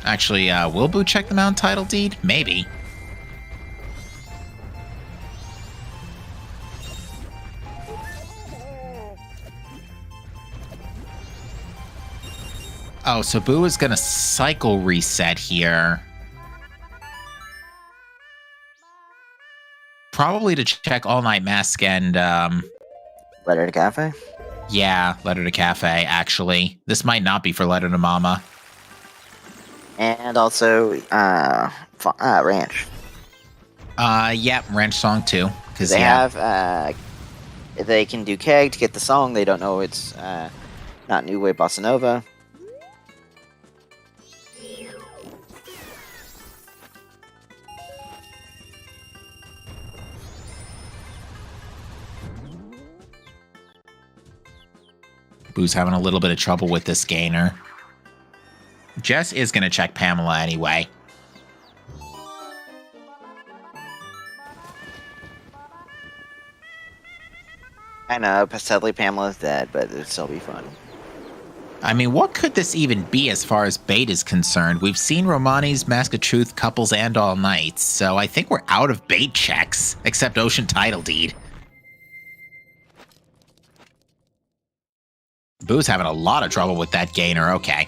Speaker 1: Actually, will Boo check the mountain title deed? Maybe. Oh, so Boo is going to cycle reset here. Probably to check All Night Mask and...
Speaker 2: Letter to Cafe?
Speaker 1: Yeah, Letter to Cafe, actually. This might not be for Letter to Mama.
Speaker 2: And also, Ranch.
Speaker 1: Yeah, Ranch Song too. Because
Speaker 2: they have, they can do Keg to get the song. They don't know it's not New Wave Bossa Nova.
Speaker 1: Boo's having a little bit of trouble with this gainer. Jess is going to check Pamela anyway.
Speaker 2: I know, sadly Pamela's dead, but it'll still be fun.
Speaker 1: I mean, what could this even be as far as bait is concerned? We've seen Romani's Mask of Truth, Couples, and All Nights, so I think we're out of bait checks, except Ocean Title Deed. Boo's having a lot of trouble with that gainer, okay.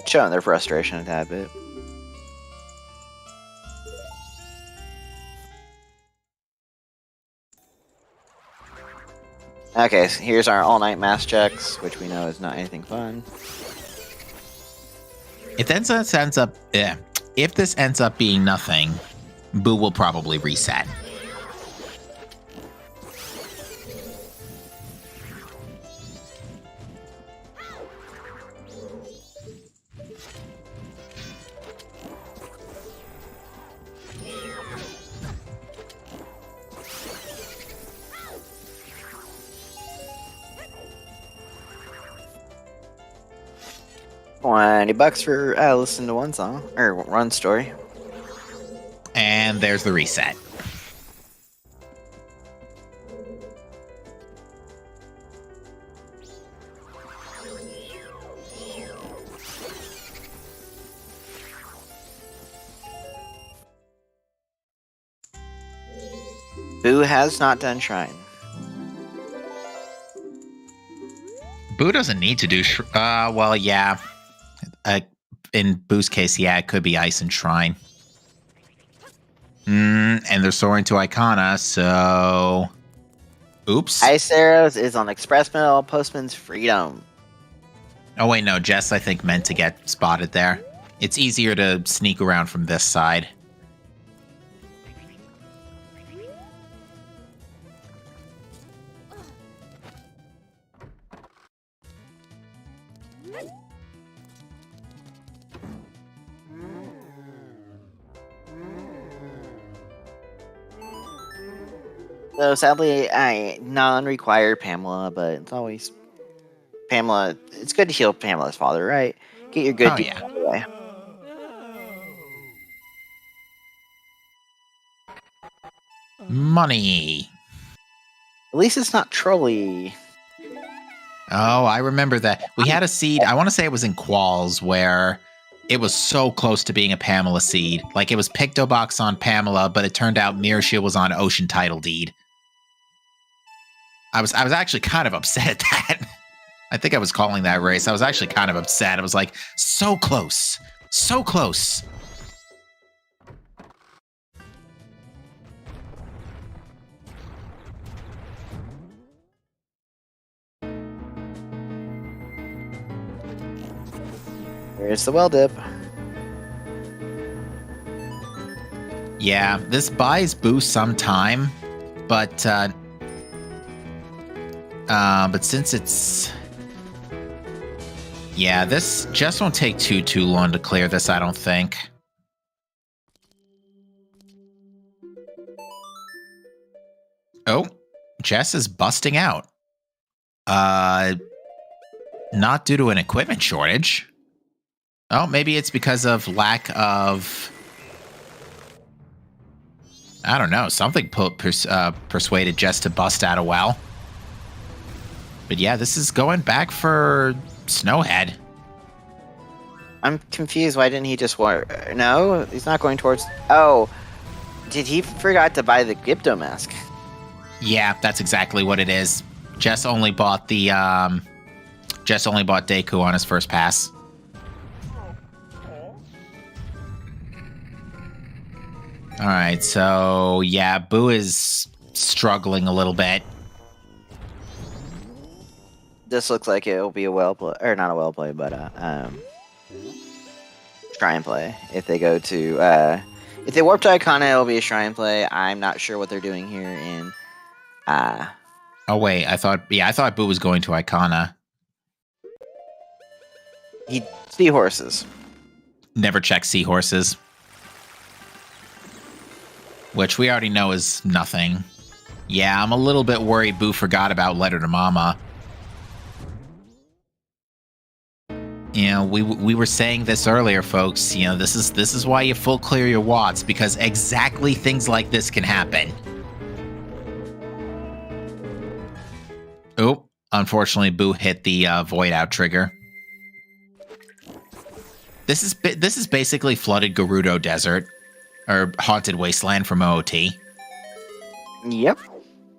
Speaker 2: Showing their frustration a tad bit. Okay, so here's our all-night mass checks, which we know is not anything fun.
Speaker 1: If this ends up being nothing, Boo will probably reset.
Speaker 2: $20 for listen to one song or one story.
Speaker 1: And there's the reset.
Speaker 2: Boo has not done Shrine.
Speaker 1: Boo doesn't need to do... well, yeah. In Boo's case, yeah, it could be Ice and Shrine. And they're soaring to Icona, so... Oops.
Speaker 2: Ice Arrows is on Express Mail, Postman's Freedom.
Speaker 1: Oh, wait, no. Jess, I think, meant to get spotted there. It's easier to sneak around from this side.
Speaker 2: So sadly, I non-required Pamela, but it's always Pamela. It's good to heal Pamela's father, right? Get your good deed out of the way.
Speaker 1: Money.
Speaker 2: At least it's not trolly.
Speaker 1: Oh, I remember that. We had a seed, I want to say it was in Qualls, where it was so close to being a Pamela seed. Like, it was Pictobox on Pamela, but it turned out Mirror Shield was on Ocean Title Deed. I was actually kind of upset at that. I think I was calling that race. I was actually kind of upset. I was like, so close. So close.
Speaker 2: Here's the well dip.
Speaker 1: Yeah, this buys Boo some time, but since it's... Yeah, this just won't take too long to clear this, I don't think. Oh, Jess is busting out. Not due to an equipment shortage. Oh, maybe it's because of lack of... I don't know. Something persuaded Jess to bust out a well. But yeah, this is going back for Snowhead.
Speaker 2: I'm confused. Why didn't he just want... No, he's not going towards... Oh, did he forgot to buy the Gypto mask?
Speaker 1: Yeah, that's exactly what it is. Jess only bought the... Jess only bought Deku on his first pass. Alright, so yeah, Boo is struggling a little bit.
Speaker 2: This looks like it'll be a well play, or not a well play, but shrine play. If they go to, if they warp to Icona, it'll be a shrine play. I'm not sure what they're doing here in,
Speaker 1: Oh wait, I thought Boo was going to Icona.
Speaker 2: Seahorses.
Speaker 1: Never check seahorses. Which we already know is nothing. Yeah, I'm a little bit worried Boo forgot about Letter to Mama. You know, we were saying this earlier, folks. You know, this is why you full clear your watts, because exactly things like this can happen. Oh, unfortunately, Boo hit the void out trigger. This is basically flooded Gerudo Desert, or Haunted Wasteland from OOT.
Speaker 2: Yep,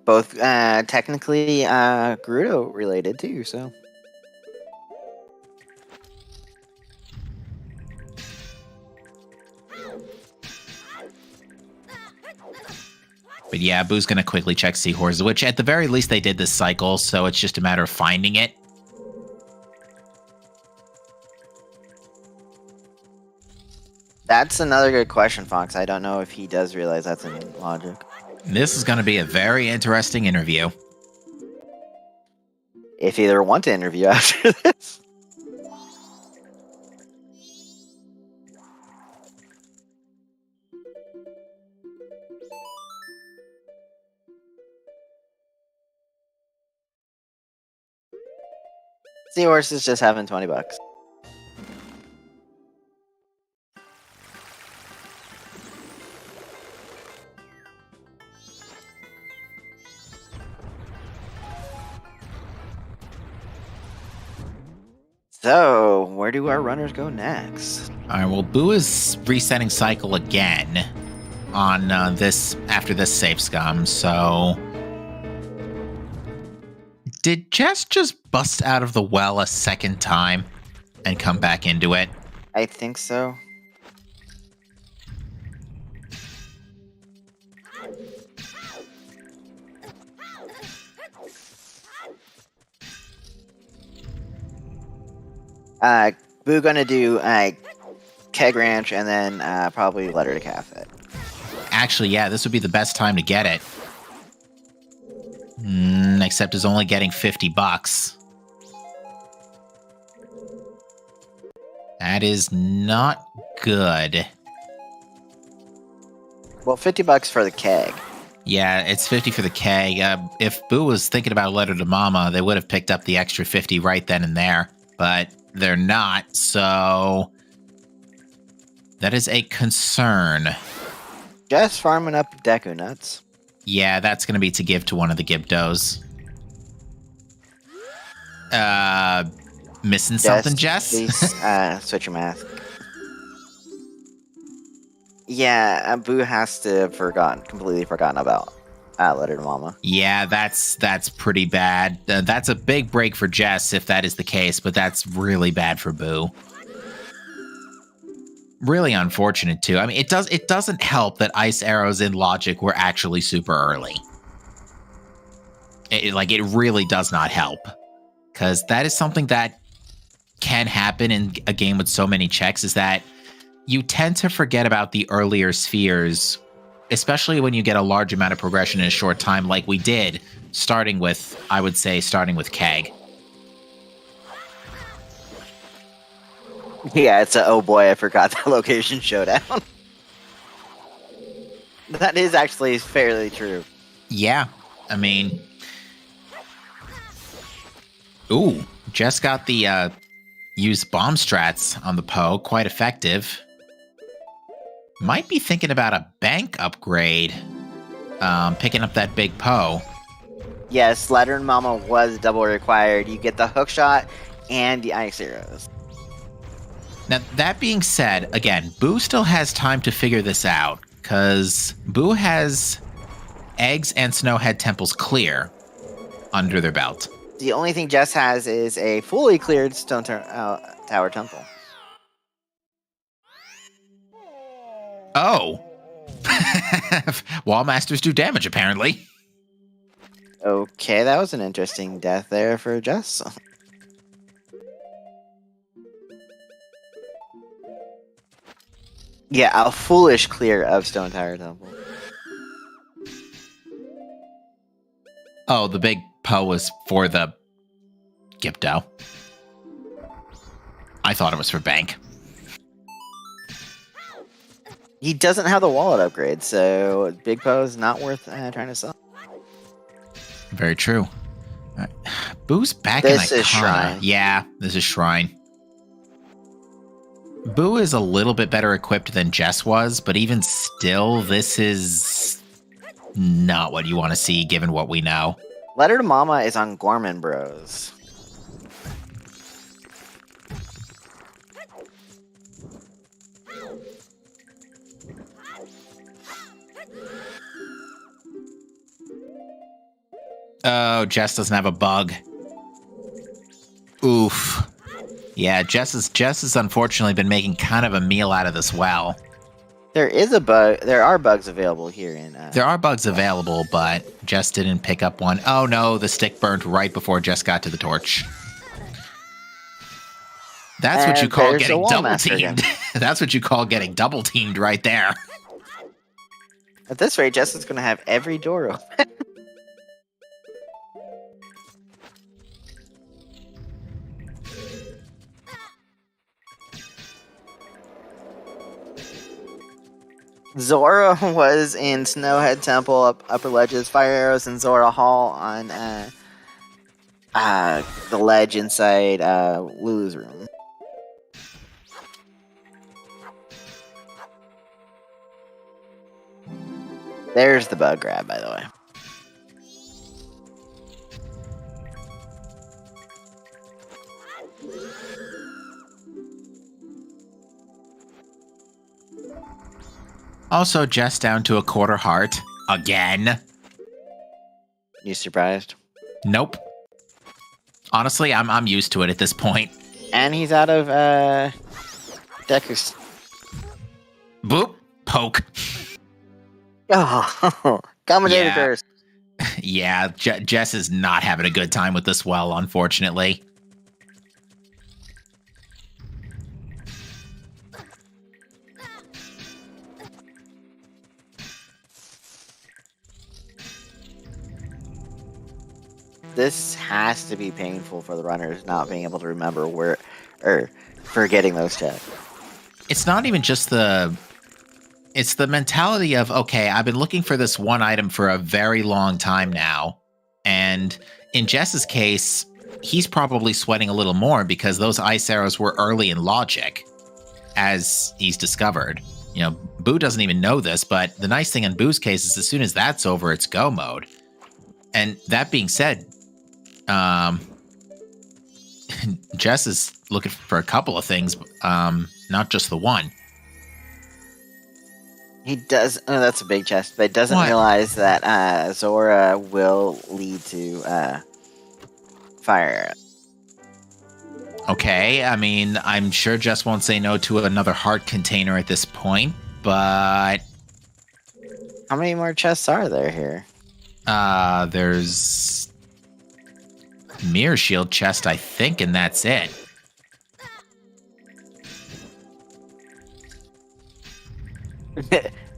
Speaker 2: both technically Gerudo related too. So.
Speaker 1: But yeah, Boo's going to quickly check Seahorses, which at the very least they did this cycle, so it's just a matter of finding it.
Speaker 2: That's another good question, Fox. I don't know if he does realize that's in logic.
Speaker 1: This is going to be a very interesting interview.
Speaker 2: If you ever want to interview after this. Seahorses just having $20. So, where do our runners go next?
Speaker 1: All right, well, Boo is resetting cycle again on this after this save scum, so... Did Jess just bust out of the well a second time and come back into it?
Speaker 2: I think so. Boo gonna do Keg Ranch and then probably Letter to Cafe.
Speaker 1: Actually, yeah, this would be the best time to get it. Except is only getting $50. That is not good.
Speaker 2: Well, $50 for the keg.
Speaker 1: Yeah, it's 50 for the keg. If Boo was thinking about Letter to Mama, they would have picked up the extra 50 right then and there. But they're not, so... That is a concern.
Speaker 2: Just farming up Deku nuts.
Speaker 1: Yeah, that's going to be to give to one of the Gyptos. Missing something, Jess?
Speaker 2: Please, switch your mask. Yeah, Boo has to have completely forgotten about Letter to Mama.
Speaker 1: Yeah, that's pretty bad. That's a big break for Jess if that is the case, but that's really bad for Boo. Really unfortunate too. I mean, it doesn't help that ice arrows in Logic were actually super early. It really does not help, because that is something that can happen in a game with so many checks, is that you tend to forget about the earlier spheres, especially when you get a large amount of progression in a short time, like we did, starting with Keg.
Speaker 2: Yeah, it's a oh boy, I forgot the location showdown. That is actually fairly true.
Speaker 1: Yeah, I mean, Ooh, Jess got the use bomb strats on the Poe. Quite effective. Might be thinking about a bank upgrade. Picking up that big Poe.
Speaker 2: Yes, Ladder and Mama was double required. You get the hook shot and the ice arrows.
Speaker 1: Now, that being said, again, Boo still has time to figure this out, because Boo has Eggs and Snowhead temples clear under their belt.
Speaker 2: The only thing Jess has is a fully cleared Stone Tower Temple.
Speaker 1: Oh. Wall Masters do damage, apparently.
Speaker 2: Okay, that was an interesting death there for Jess. Yeah, a foolish clear of Stone Tower Temple.
Speaker 1: Oh, the big Poe was for the Gipto. I thought it was for Bank.
Speaker 2: He doesn't have the wallet upgrade, so Big Poe is not worth trying to sell.
Speaker 1: Very true. Boo's back
Speaker 2: This
Speaker 1: in Icona.
Speaker 2: is Shrine.
Speaker 1: Yeah, this is Shrine. Boo is a little bit better equipped than Jess was, but even still, this is not what you want to see given what we know.
Speaker 2: Letter to Mama is on Gorman Bros.
Speaker 1: Oh, Jess doesn't have a bug. Oof. Yeah, Jess has unfortunately been making kind of a meal out of this well.
Speaker 2: There is a bug. There are bugs available here in.
Speaker 1: There are bugs available, but Jess didn't pick up one. Oh no, the stick burnt right before Jess got to the torch. That's what you call getting double teamed. That's what you call getting double teamed right there.
Speaker 2: At this rate, Jess is going to have every door open. Zora was in Snowhead Temple, Upper Ledges, Fire Arrows, and Zora Hall on the ledge inside Lulu's room. There's the bug grab, by the way.
Speaker 1: Also, Jess down to a quarter heart. Again.
Speaker 2: You surprised?
Speaker 1: Nope. Honestly, I'm used to it at this point.
Speaker 2: And he's out of Deckers.
Speaker 1: Boop. Poke.
Speaker 2: Oh, Commentator curse.
Speaker 1: Yeah, Jess is not having a good time with this well, unfortunately.
Speaker 2: This has to be painful for the runners not being able to remember where, or forgetting those checks.
Speaker 1: It's not even just it's the mentality of, okay, I've been looking for this one item for a very long time now. And in Jess's case, he's probably sweating a little more because those ice arrows were early in logic, as he's discovered. You know, Boo doesn't even know this, but the nice thing in Boo's case is as soon as that's over, it's go mode. And that being said, Jess is looking for a couple of things, not just the one.
Speaker 2: He does. Oh, that's a big chest, but doesn't realize that Zora will lead to fire.
Speaker 1: Okay, I mean, I'm sure Jess won't say no to another heart container at this point, but
Speaker 2: how many more chests are there here?
Speaker 1: There's Mirror Shield chest, I think, and that's it.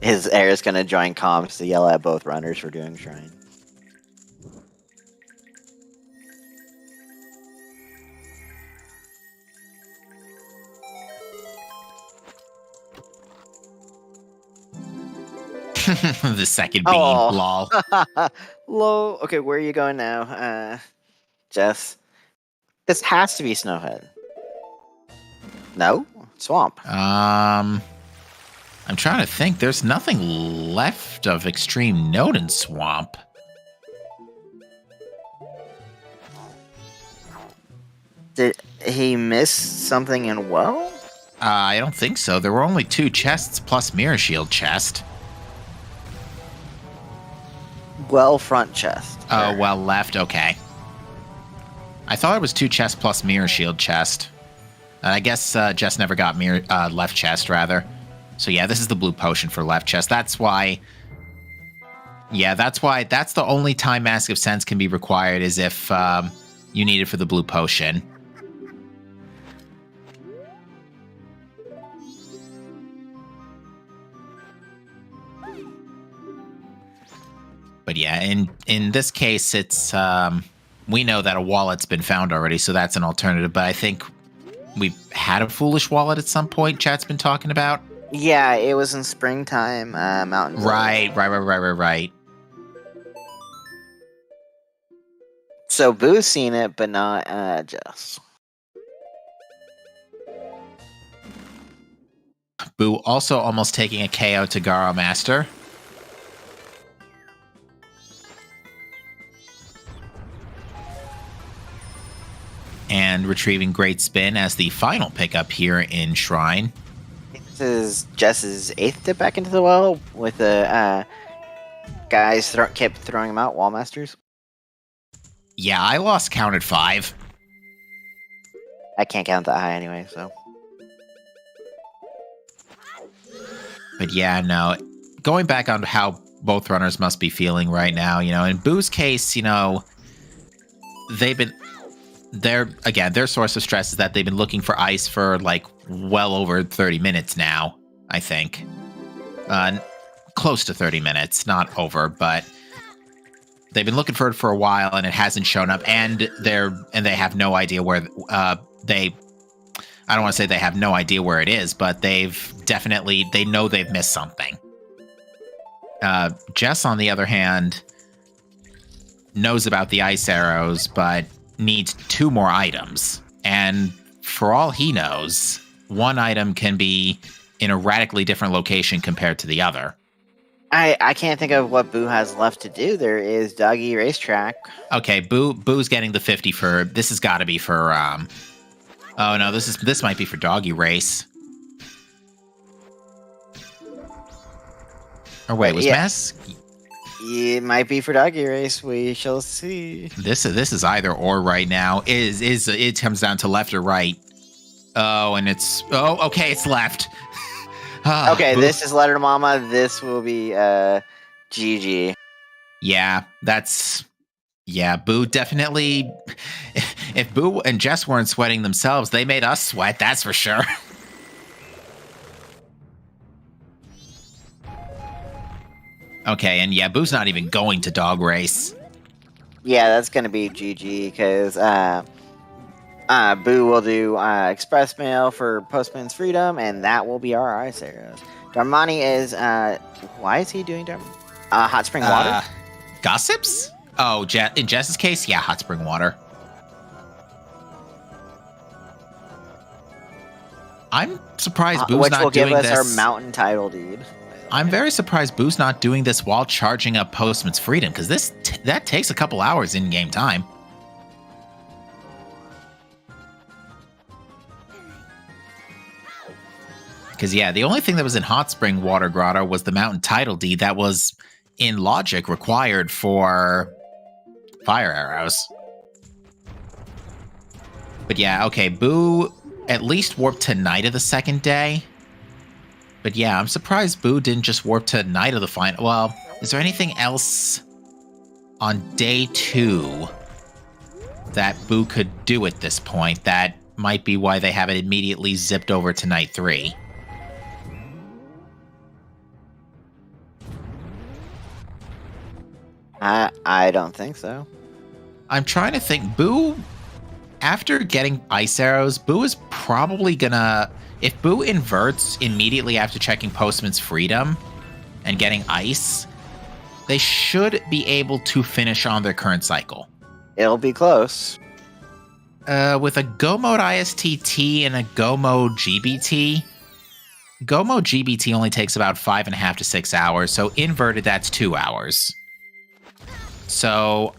Speaker 2: His heir is going to join comms to yell at both runners for doing shrine.
Speaker 1: The second beam, lol.
Speaker 2: Low. Okay, where are you going now, Jess? This has to be Snowhead. No? Swamp.
Speaker 1: I'm trying to think. There's nothing left of Extreme Note in Swamp.
Speaker 2: Did he miss something in Well?
Speaker 1: I don't think so. There were only 2 chests plus Mirror Shield chest.
Speaker 2: Well, front chest.
Speaker 1: Oh, well, left. Okay. I thought it was 2 chests plus Mirror Shield chest. I guess Jess never got left chest, rather. So yeah, this is the blue potion for left chest. That's why... Yeah, that's the only time Mask of Sense can be required, is if you need it for the blue potion. But yeah, in this case, it's... we know that a wallet's been found already, so that's an alternative. But I think we've had a foolish wallet at some point, chat's been talking about.
Speaker 2: Yeah, it was in springtime, Mountain.
Speaker 1: Right.
Speaker 2: So Boo's seen it, but not Jess.
Speaker 1: Boo also almost taking a KO to Garo Master. And retrieving Great Spin as the final pickup here in Shrine.
Speaker 2: This is Jess's 8th dip back into the well, with the guys kept throwing him out, Wall Masters.
Speaker 1: Yeah, I lost count at 5.
Speaker 2: I can't count that high anyway, so.
Speaker 1: But yeah, no. Going back on how both runners must be feeling right now, in Boo's case, they've been... Their source of stress is that they've been looking for ice for, well over 30 minutes now, I think. Close to 30 minutes, not over, but they've been looking for it for a while, and it hasn't shown up, and they have no idea where I don't want to say they have no idea where it is, but they know they've missed something. Jess, on the other hand, knows about the ice arrows, but needs 2 more items. And for all he knows, one item can be in a radically different location compared to the other.
Speaker 2: I can't think of what Boo has left to do. There is Doggy Racetrack.
Speaker 1: Okay, Boo's getting the 50 for... This has got to be for... Oh, no, this might be for Doggy Race. Or wait, was Mask...
Speaker 2: It might be for Doggy Race. We shall see.
Speaker 1: This is either or right now. It comes down to left or right. Oh, and it's okay, it's left.
Speaker 2: Okay, Boo. This is Letter Mama. This will be GG.
Speaker 1: Yeah, Boo definitely. If Boo and Jess weren't sweating themselves, they made us sweat. That's for sure. Okay, and yeah, Boo's not even going to Dog Race.
Speaker 2: Yeah, that's going to be GG, because Boo will do express mail for Postman's Freedom, and that will be our ice arrows. Darmani is, why is he doing Hot Spring Water?
Speaker 1: Gossips? Oh, in Jess's case, yeah, Hot Spring Water. I'm surprised Boo's not doing this.
Speaker 2: Which will give us our mountain title deed.
Speaker 1: I'm very surprised Boo's not doing this while charging up Postman's Freedom, because that takes a couple hours in-game time. Because, yeah, the only thing that was in Hot Spring Water Grotto was the mountain title deed that was, in logic, required for fire arrows. But yeah, okay, Boo at least warped to night of the second day. But yeah, I'm surprised Boo didn't just warp to night of the final. Well, is there anything else on day 2 that Boo could do at this point? That might be why they haven't immediately zipped over to night 3.
Speaker 2: I don't think so.
Speaker 1: I'm trying to think. Boo, after getting ice arrows, Boo is probably gonna... If Boo inverts immediately after checking Postman's Freedom and getting ice, they should be able to finish on their current cycle.
Speaker 2: It'll be close.
Speaker 1: with a Go Mode ISTT and a Go Mode GBT, Go Mode GBT only takes about 5.5 to 6 hours, so inverted, that's 2 hours. So,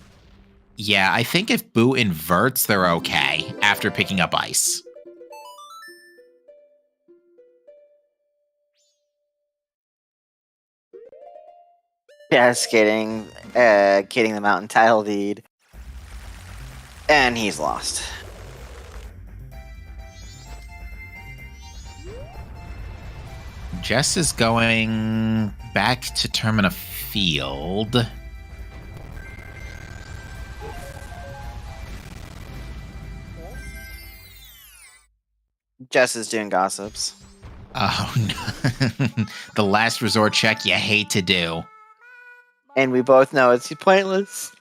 Speaker 1: yeah, I think if Boo inverts, they're okay after picking up ice.
Speaker 2: Jess getting the mountain tile lead. And he's lost.
Speaker 1: Jess is going back to Termina Field.
Speaker 2: Jess is doing gossips.
Speaker 1: Oh, no. The last resort check you hate to do.
Speaker 2: And we both know it's pointless.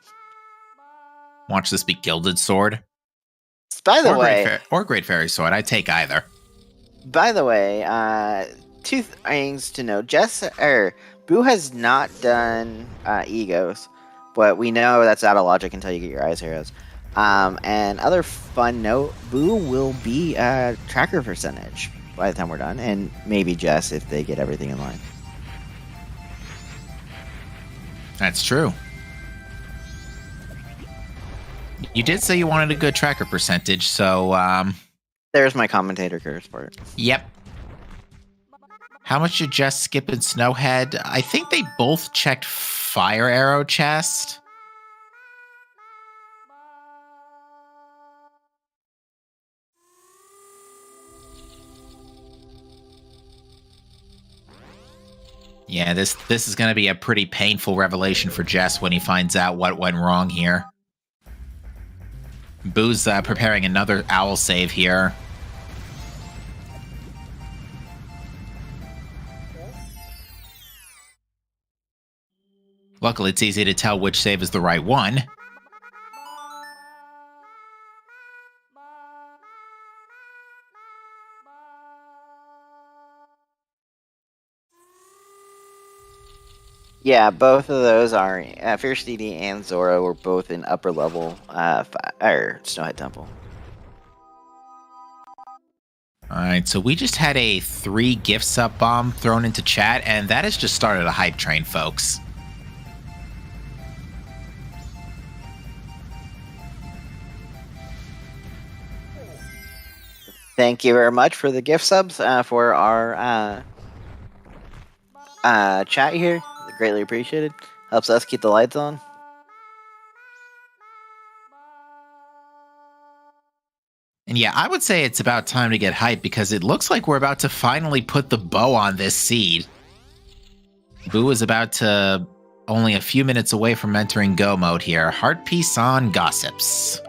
Speaker 1: Watch this be Gilded Sword.
Speaker 2: By the way...
Speaker 1: or Great Fairy Sword. I'd take either.
Speaker 2: By the way, two things to know. Boo has not done egos, but we know that's out of logic until you get your ice arrows. And other fun note, Boo will be tracker percentage by the time we're done, and maybe Jess if they get everything in line.
Speaker 1: That's true. You did say you wanted a good tracker percentage, so
Speaker 2: there's my commentator curse part.
Speaker 1: Yep. How much did Jess skip in Snowhead? I think they both checked Fire Arrow chest. Yeah, this is going to be a pretty painful revelation for Jess when he finds out what went wrong here. Boo's preparing another owl save here. Luckily, it's easy to tell which save is the right one.
Speaker 2: Yeah, both of those are Fierce DD and Zora were both in upper level Snowhead Temple.
Speaker 1: Alright, so we just had a 3 gift sub bomb thrown into chat, and that has just started a hype train, folks.
Speaker 2: Thank you very much for the gift subs for our chat here. Greatly appreciated. Helps us keep the lights on.
Speaker 1: And yeah, I would say it's about time to get hyped because it looks like we're about to finally put the bow on this seed. Boo is about to only a few minutes away from entering go mode here. Heart piece on gossips.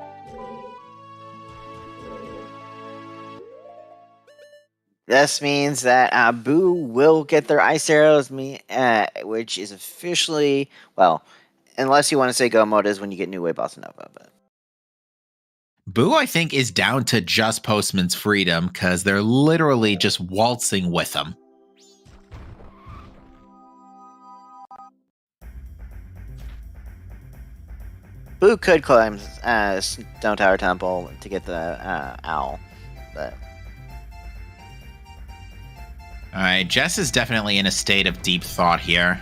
Speaker 2: This means that Boo will get their ice arrows, which is officially, well, unless you want to say go mode is when you get New Way Bossa Nova. But
Speaker 1: Boo, I think, is down to just Postman's Freedom because they're literally just waltzing with him.
Speaker 2: Boo could climb Stone Tower Temple to get the owl, but...
Speaker 1: Alright, Jess is definitely in a state of deep thought here.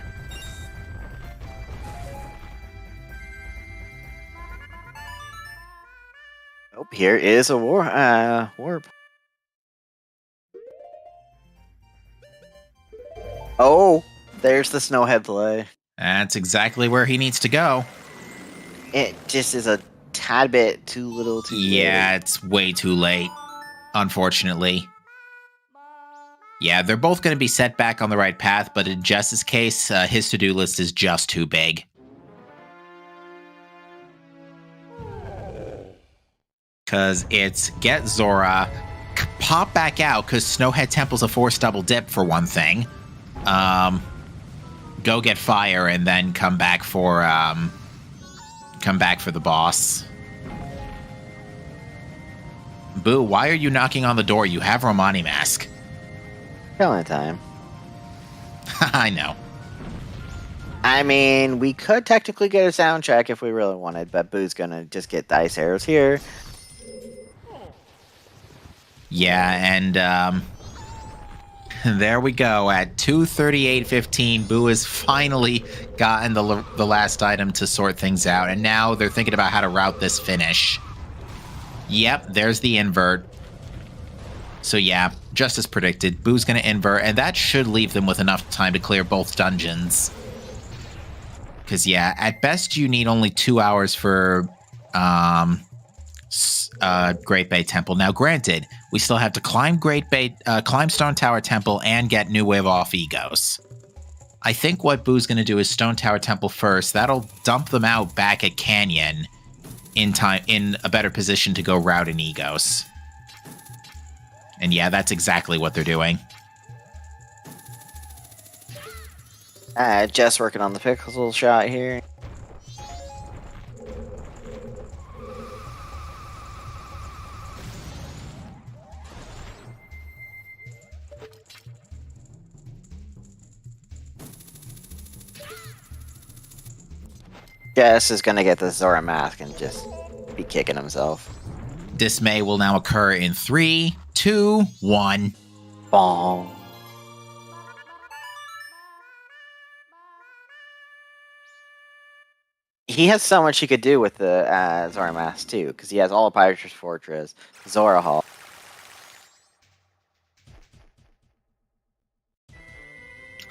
Speaker 2: Oh, here is a warp. Oh, there's the Snowhead play.
Speaker 1: That's exactly where he needs to go.
Speaker 2: It just is a tad bit too little too late.
Speaker 1: Yeah, it's way too late, unfortunately. Yeah, they're both going to be set back on the right path, but in Jess's case, his to-do list is just too big. Because it's get Zora, pop back out, because Snowhead Temple's a forced double dip for one thing. Go get fire, and then come back for the boss. Boo, why are you knocking on the door? You have Romani Mask.
Speaker 2: Killing time.
Speaker 1: I know.
Speaker 2: I mean, we could technically get a sound check if we really wanted, but Boo's gonna just get the ice arrows here.
Speaker 1: Yeah, and there we go. At 2:38:15, Boo has finally gotten the last item to sort things out, and now they're thinking about how to route this finish. Yep, there's the invert. So yeah, just as predicted, Boo's going to invert, and that should leave them with enough time to clear both dungeons. Because yeah, at best you need only 2 hours for Great Bay Temple. Now, granted, we still have to climb climb Stone Tower Temple and get New Wave off Egos. I think what Boo's going to do is Stone Tower Temple first. That'll dump them out back at Canyon in a better position to go route in Egos. And yeah, that's exactly what they're doing.
Speaker 2: Jess working on the pixel shot here. Jess is gonna get the Zora mask and just be kicking himself.
Speaker 1: Dismay will now occur in 3, 2, 1.
Speaker 2: Bong. He has so much he could do with the Zora mask too, because he has all of Pirate's Fortress, Zora Hall.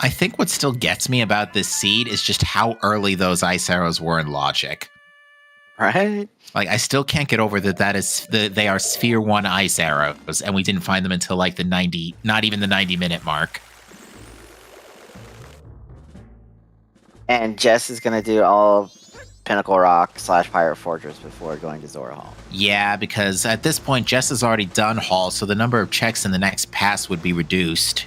Speaker 1: I think what still gets me about this seed is just how early those ice arrows were in logic.
Speaker 2: Right?
Speaker 1: Like, I still can't get over they are Sphere 1 ice arrows, and we didn't find them until like not even the 90-minute mark.
Speaker 2: And Jess is gonna do all of Pinnacle Rock / Pirate Fortress before going to Zora Hall.
Speaker 1: Yeah, because at this point, Jess has already done Hall, so the number of checks in the next pass would be reduced.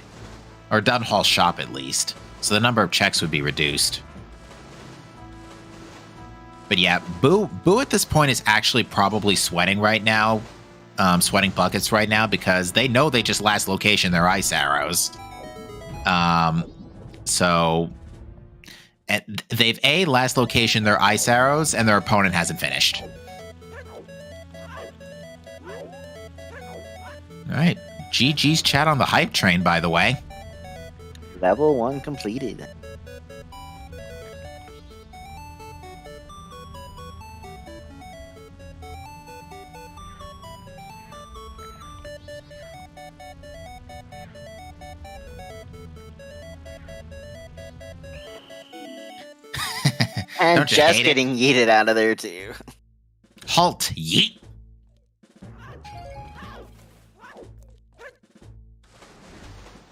Speaker 1: Or done Hall shop, at least. So the number of checks would be reduced. But yeah, Boo at this point is actually probably sweating right now. Sweating buckets right now, because they know they just last location their ice arrows. So... And they've last location their ice arrows, and their opponent hasn't finished. Alright. GG's chat on the hype train, by the way.
Speaker 2: Level 1 completed. And Jess getting yeeted out of there too.
Speaker 1: Halt, yeet.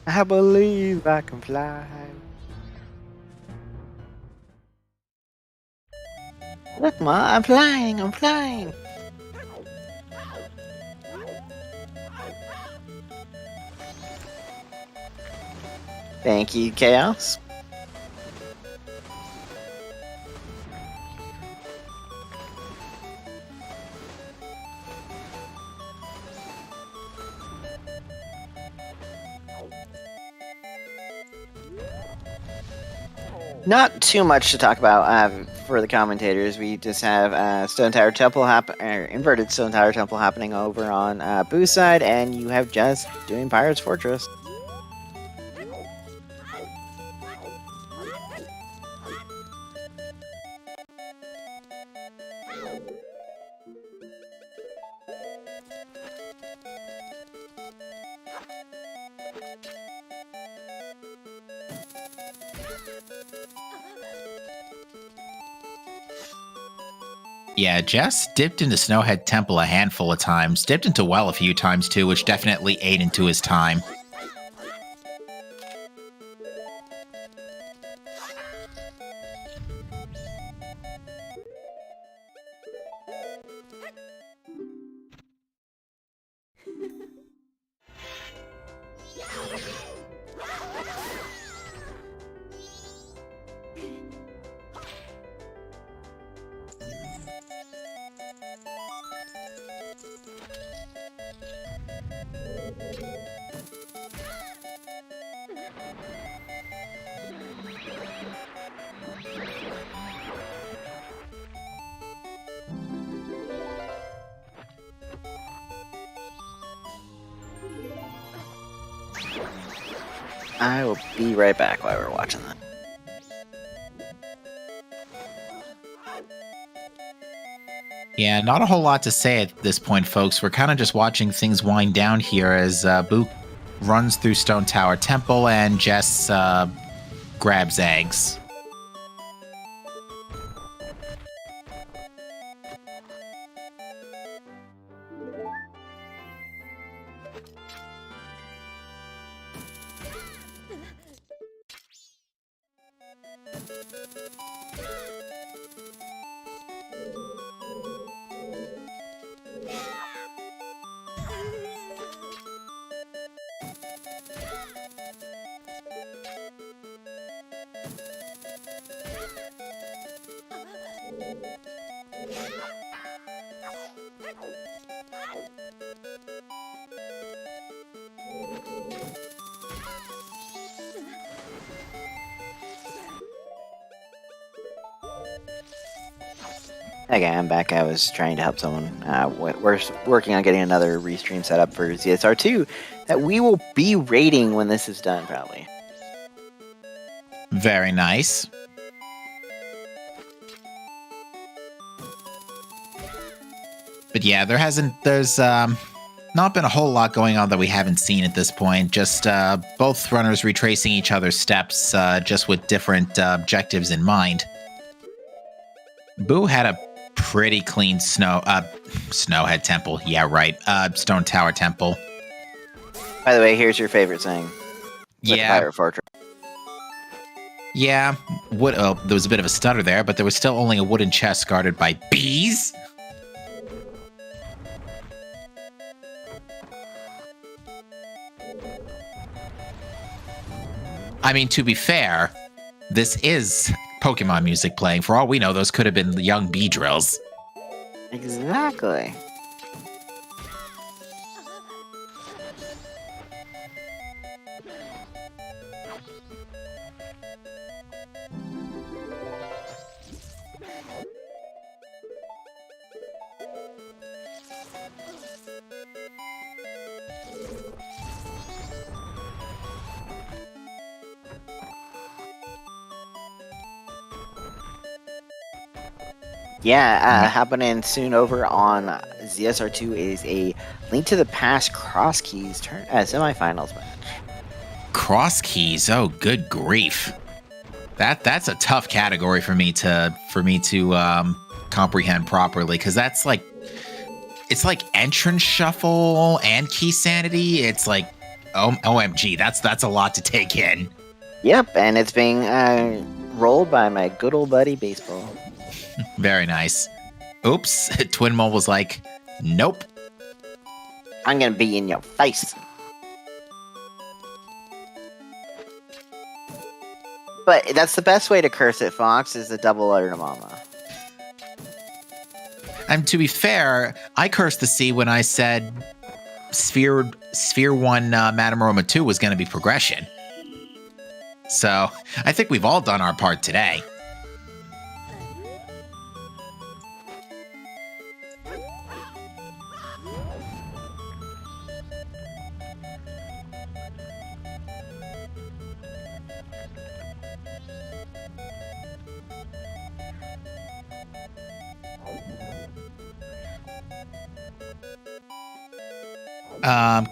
Speaker 2: I believe I can fly. Look, Ma, I'm flying. Thank you, Chaos. Not too much to talk about for the commentators. We just have Stone Tower Temple inverted Stone Tower Temple happening over on Boo's side, and you have Jess doing Pirate's Fortress.
Speaker 1: Yeah, Jess dipped into Snowhead Temple a handful of times, dipped into Well a few times too, which definitely ate into his time.
Speaker 2: I will be right back while we're watching that.
Speaker 1: Yeah, not a whole lot to say at this point, folks. We're kind of just watching things wind down here as Boo runs through Stone Tower Temple and Jess grabs eggs.
Speaker 2: Okay, I'm back. I was trying to help someone. We're working on getting another restream set up for ZSR2 that we will be rating when this is done, probably.
Speaker 1: Very nice. But yeah, there's not been a whole lot going on that we haven't seen at this point. Just both runners retracing each other's steps, just with different objectives in mind. Boo had a pretty clean Snowhead Temple. Yeah, right. Stone Tower Temple.
Speaker 2: By the way, here's your favorite thing.
Speaker 1: Yeah.
Speaker 2: Pirate Fortress.
Speaker 1: Yeah. There was a bit of a stutter there, but there was still only a wooden chest guarded by bees. I mean, to be fair, this is Pokemon music playing. For all we know, those could have been young bee drills.
Speaker 2: Exactly. Yeah, happening soon over on ZSR2 is a Link to the Past Cross Keys semifinals match.
Speaker 1: Cross keys, oh good grief. That's a tough category for me to comprehend properly, because that's like, it's like entrance shuffle and key sanity. It's like, OMG, that's a lot to take in.
Speaker 2: Yep, and it's being rolled by my good old buddy Baseball.
Speaker 1: Very nice. Oops, Twin Mole was like, nope.
Speaker 2: I'm gonna be in your face. But that's the best way to curse it, Fox, is the double Mama.
Speaker 1: And to be fair, I cursed the C when I said Sphere 1 Matamoroma 2 was going to be progression. So I think we've all done our part today.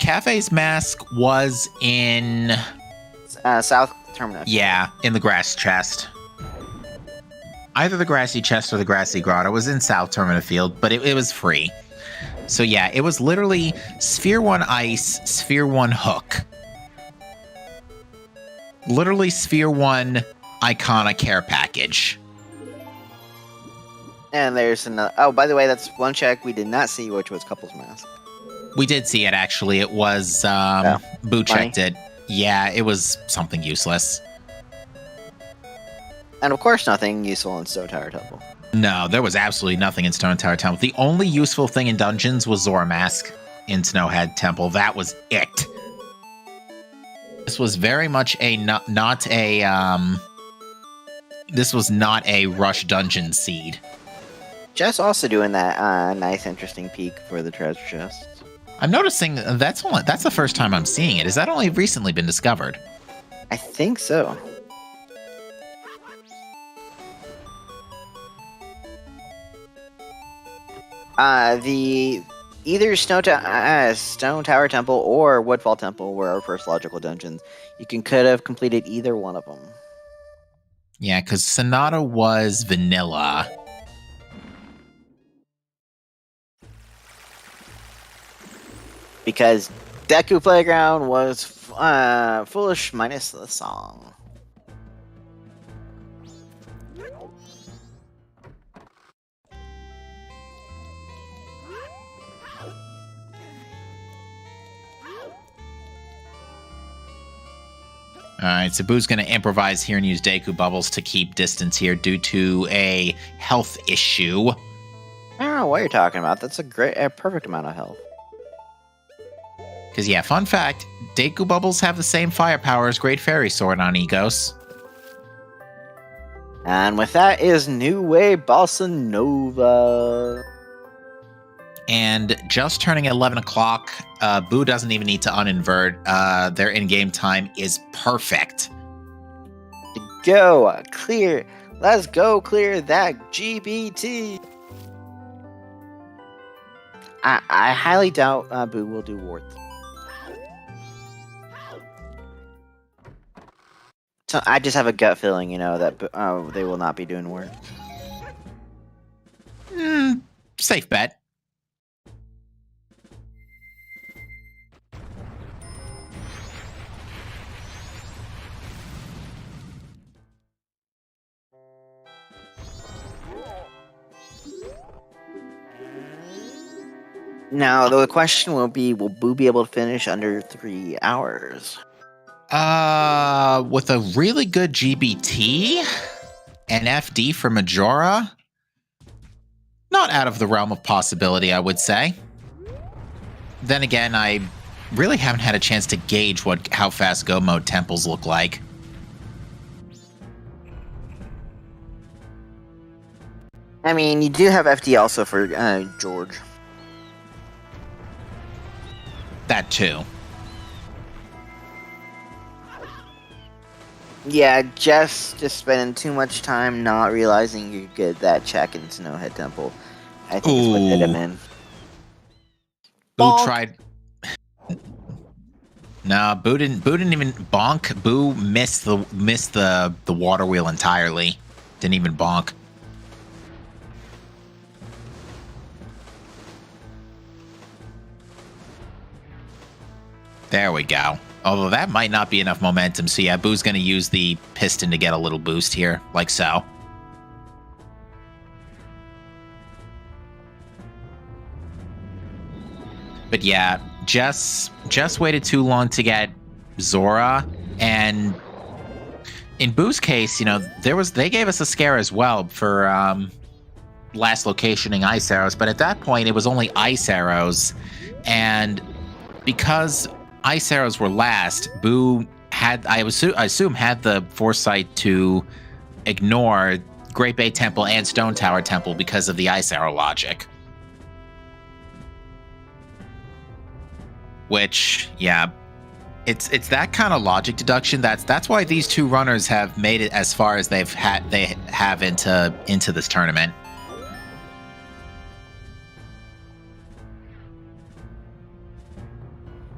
Speaker 1: Cafe's mask was in
Speaker 2: South Terminus.
Speaker 1: Yeah, in the grass chest. Either the grassy chest or the grassy grotto. It was in South Terminus Field, but it was free. So yeah, it was literally Sphere 1 Ice, Sphere 1 Hook. Literally Sphere 1 Icona care package.
Speaker 2: And there's another. Oh, by the way, that's one check we did not see, which was Couple's Mask.
Speaker 1: We did see it, actually. It was, Boo checked it. Yeah, it was something useless.
Speaker 2: And of course, nothing useful in Stone Tower Temple.
Speaker 1: No, there was absolutely nothing in Stone Tower Temple. The only useful thing in dungeons was Zora Mask in Snowhead Temple. That was it. This was very much this was not a rush dungeon seed.
Speaker 2: Jess also doing that nice, interesting peek for the treasure chest.
Speaker 1: I'm noticing that's the first time I'm seeing it. Has that only recently been discovered?
Speaker 2: I think so. The either Stone Tower Temple or Woodfall Temple were our first logical dungeons. You could have completed either one of them.
Speaker 1: Yeah, because Sonata was vanilla.
Speaker 2: Because Deku Playground was foolish minus the song.
Speaker 1: Alright, so Boo's going to improvise here and use Deku Bubbles to keep distance here due to a health issue.
Speaker 2: I don't know what you're talking about. That's a perfect amount of health.
Speaker 1: Because, yeah, fun fact, Deku Bubbles have the same firepower as Great Fairy Sword on Egos.
Speaker 2: And with that is New Wave Bossa Nova.
Speaker 1: And just turning 11 o'clock, Boo doesn't even need to uninvert. Their in-game time is perfect.
Speaker 2: Go clear. Let's go clear that GBT. I highly doubt Boo will do wards. So I just have a gut feeling, that they will not be doing wards.
Speaker 1: Safe bet.
Speaker 2: Now, the question will be, will Boo be able to finish under 3 hours?
Speaker 1: With a really good GBT and FD for Majora, not out of the realm of possibility, I would say. Then again, I really haven't had a chance to gauge how fast Go Mode temples look like.
Speaker 2: I mean, you do have FD also for George.
Speaker 1: That too.
Speaker 2: Yeah, just spending too much time not realizing you get that check in Snowhead Temple. I think it's what did him in.
Speaker 1: Boo tried. No, Boo didn't even bonk. Boo missed the water wheel entirely. Didn't even bonk. There we go. Although that might not be enough momentum. So yeah, Boo's going to use the piston to get a little boost here, like so. But yeah, Jess waited too long to get Zora, and in Boo's case, they gave us a scare as well for last locationing ice arrows, but at that point it was only ice arrows, and because ice arrows were last, Boo had, I assume, had the foresight to ignore Great Bay Temple and Stone Tower Temple because of the ice arrow logic. Which, yeah, it's that kind of logic deduction. That's why these two runners have made it as far as they have into this tournament.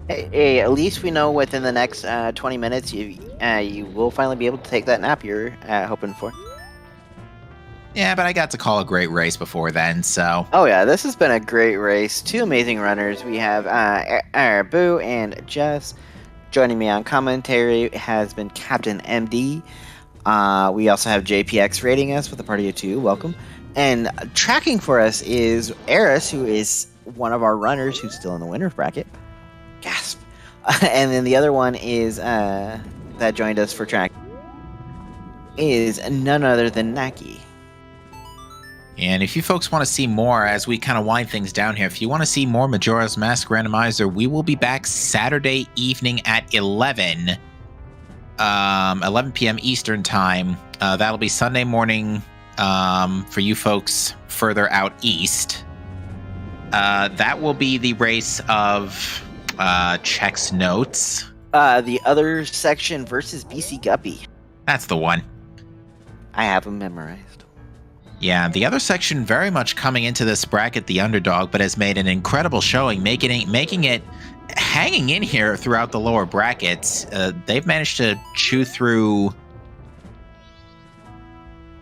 Speaker 2: Hey, at least we know within the next 20 minutes you will finally be able to take that nap you're hoping for.
Speaker 1: Yeah, but I got to call a great race before then, so...
Speaker 2: Oh yeah, this has been a great race. Two amazing runners. We have Boo and Jess. Joining me on commentary has been Captain MD. We also have JPX rating us with a party of 2. Welcome. And tracking for us is Eris, who is one of our runners who's still in the winner's bracket. Gasp. And then the other one is that joined us for track is none other than Naki.
Speaker 1: And if you folks want to see more as we kind of wind things down here, if you want to see more Majora's Mask Randomizer, we will be back Saturday evening at 11 p.m. Eastern Time. That'll be Sunday morning for you folks further out east. That will be the race of Check's Notes.
Speaker 2: The other section versus BC Guppy.
Speaker 1: That's the one.
Speaker 2: I have them memorized.
Speaker 1: Yeah, the other section very much coming into this bracket the underdog, but has made an incredible showing, making it hanging in here throughout the lower brackets. They've managed to chew through.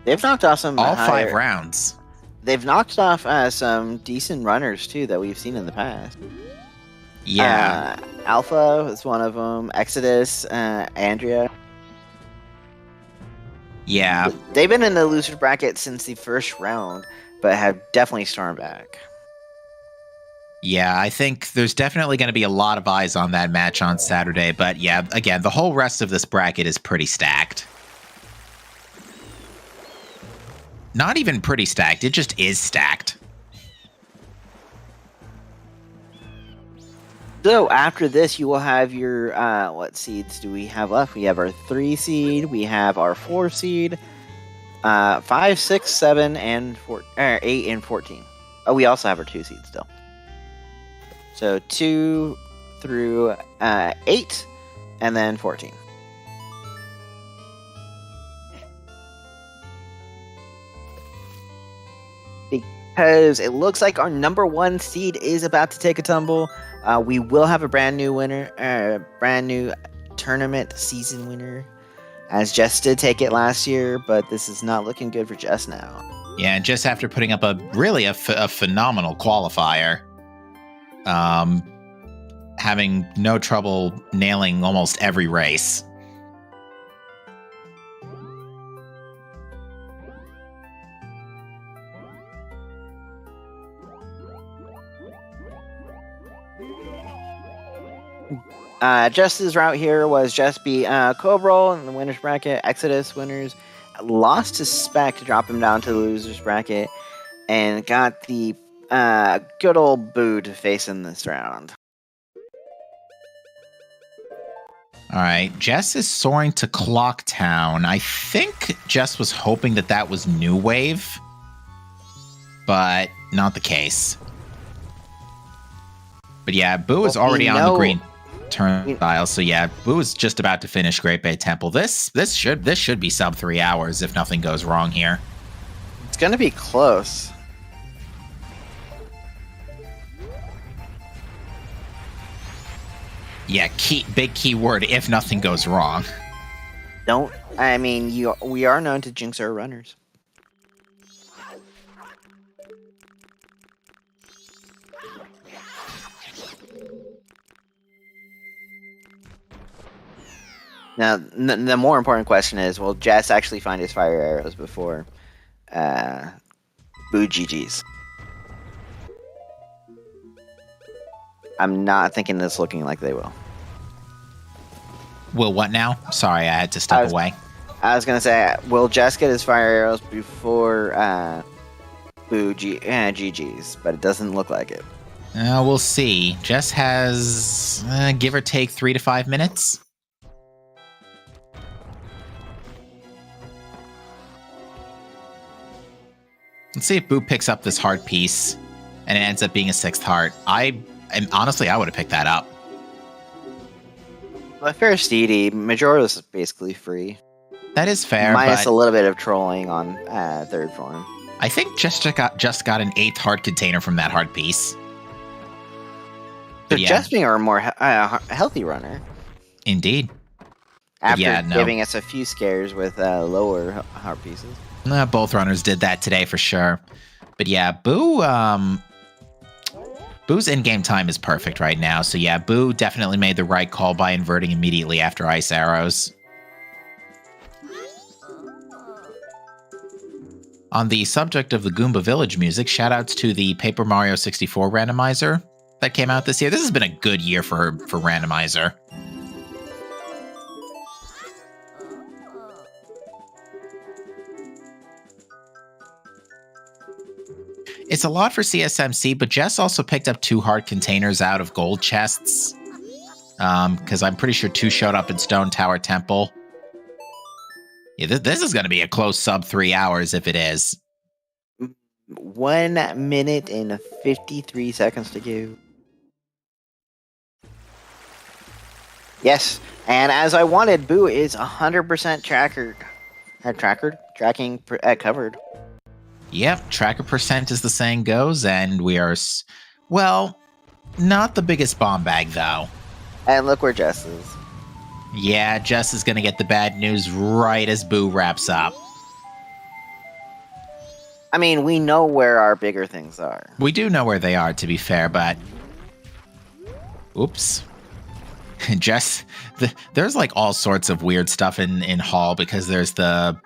Speaker 2: They've knocked off some
Speaker 1: all 5 rounds.
Speaker 2: They've knocked off some decent runners too that we've seen in the past.
Speaker 1: Yeah,
Speaker 2: Alpha is one of them. Exodus, Andrea.
Speaker 1: Yeah,
Speaker 2: they've been in the loser bracket since the first round, but have definitely stormed back.
Speaker 1: Yeah, I think there's definitely going to be a lot of eyes on that match on Saturday. But yeah, again, the whole rest of this bracket is pretty stacked. Not even pretty stacked, it just is stacked.
Speaker 2: So after this, you will have your, what seeds do we have left? We have our 3 seed, we have our 4 seed, 5, 6, 7, and 8 and 14. Oh, we also have our 2 seeds still. So 2 through 8, and then 14. Because it looks like our number 1 seed is about to take a tumble. We will have a brand new winner, brand new tournament season winner, as Jess did take it last year, but this is not looking good for Jess now.
Speaker 1: Yeah, and just after putting up a phenomenal qualifier, having no trouble nailing almost every race.
Speaker 2: Jess's route here was just be Cobra in the winner's bracket, Exodus winners, lost to Spec to drop him down to the loser's bracket, and got the good old Boo to face in this round.
Speaker 1: All right, Jess is soaring to Clocktown. I think Jess was hoping that was New Wave, but not the case. But yeah, Boo is already on the green turnstile, so yeah, Boo is just about to finish Great Bay Temple. This should be sub 3 hours if nothing goes wrong here.
Speaker 2: It's gonna be close.
Speaker 1: Yeah, big key word, if nothing goes wrong.
Speaker 2: We are known to jinx our runners. Now, the more important question is, will Jess actually find his fire arrows before Boo GG's? I'm not thinking this looking like they will.
Speaker 1: Will what now? Sorry, I had to step away.
Speaker 2: I was going to say, will Jess get his fire arrows before Boo GG's? But it doesn't look like it.
Speaker 1: We'll see. Jess has, give or take, 3 to 5 minutes. Let's see if Boo picks up this heart piece, and it ends up being a 6th heart. Honestly, I would have picked that up.
Speaker 2: Well, fair Steedy, Majora is basically free.
Speaker 1: That is fair,
Speaker 2: minus a little bit of trolling on 3rd form.
Speaker 1: I think just got an 8th heart container from that heart piece.
Speaker 2: So yeah. Just being a more healthy runner.
Speaker 1: Indeed.
Speaker 2: After giving us a few scares with lower heart pieces.
Speaker 1: Both runners did that today for sure. But yeah, Boo's in-game time is perfect right now. So yeah, Boo definitely made the right call by inverting immediately after ice arrows. On the subject of the Goomba Village music, shoutouts to the Paper Mario 64 randomizer that came out this year. This has been a good year for randomizer. It's a lot for CSMC, but Jess also picked up 2 heart containers out of gold chests. Because I'm pretty sure 2 showed up in Stone Tower Temple. Yeah, this is going to be a close sub 3 hours if it is.
Speaker 2: 1 minute and 53 seconds to go. Yes, and as I wanted, Boo is 100% tracking covered.
Speaker 1: Yep, tracker percent as the saying goes, and we are, well, not the biggest bomb bag though.
Speaker 2: And look where Jess is.
Speaker 1: Yeah, Jess is going to get the bad news right as Boo wraps up.
Speaker 2: I mean, we know where our bigger things are.
Speaker 1: We do know where they are, to be fair, but... Oops. Jess... there's, like, all sorts of weird stuff in Hall, because there's the...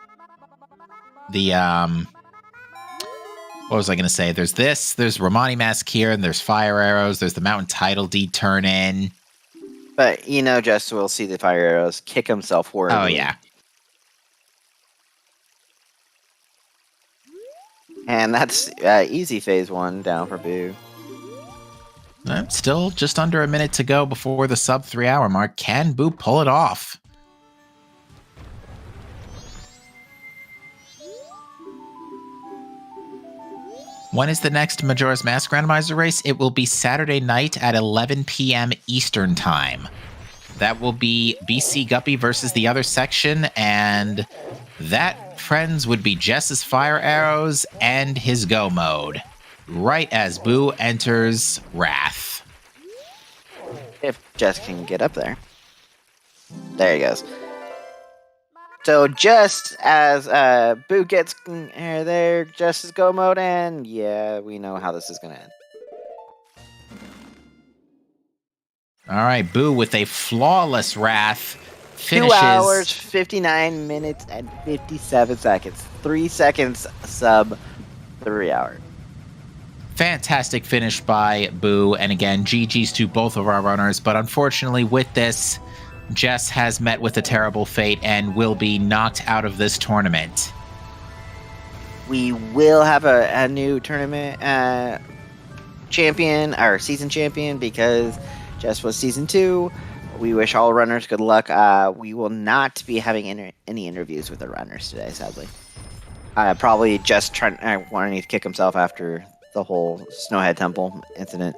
Speaker 1: What was I going to say? There's this, there's Romani Mask here, and there's fire arrows, there's the Mountain Title Deed turn-in.
Speaker 2: But, Jess will see the fire arrows, kick himself horribly.
Speaker 1: Oh, yeah.
Speaker 2: And that's easy phase 1 down for Boo.
Speaker 1: Still just under a minute to go before the sub 3 hour mark. Can Boo pull it off? When is the next Majora's Mask Randomizer race? It will be Saturday night at 11 p.m. Eastern Time. That will be BC Guppy versus the other section, and that, friends, would be Jess's fire arrows and his go mode, right as Boo enters Wrath.
Speaker 2: If Jess can get up there. There he goes. So just as Boo gets there, Jess's go mode, and yeah, we know how this is going to end.
Speaker 1: All right, Boo with a flawless Wrath finishes.
Speaker 2: 2 hours, 59 minutes, and 57 seconds. 3 seconds sub 3 hours.
Speaker 1: Fantastic finish by Boo, and again, GG's to both of our runners, but unfortunately with this, Jess has met with a terrible fate and will be knocked out of this tournament.
Speaker 2: We will have a new tournament champion, our season champion, because Jess was season 2. We wish all runners good luck. We will not be having any interviews with the runners today, sadly. Probably just wanting to kick himself after the whole Snowhead Temple incident.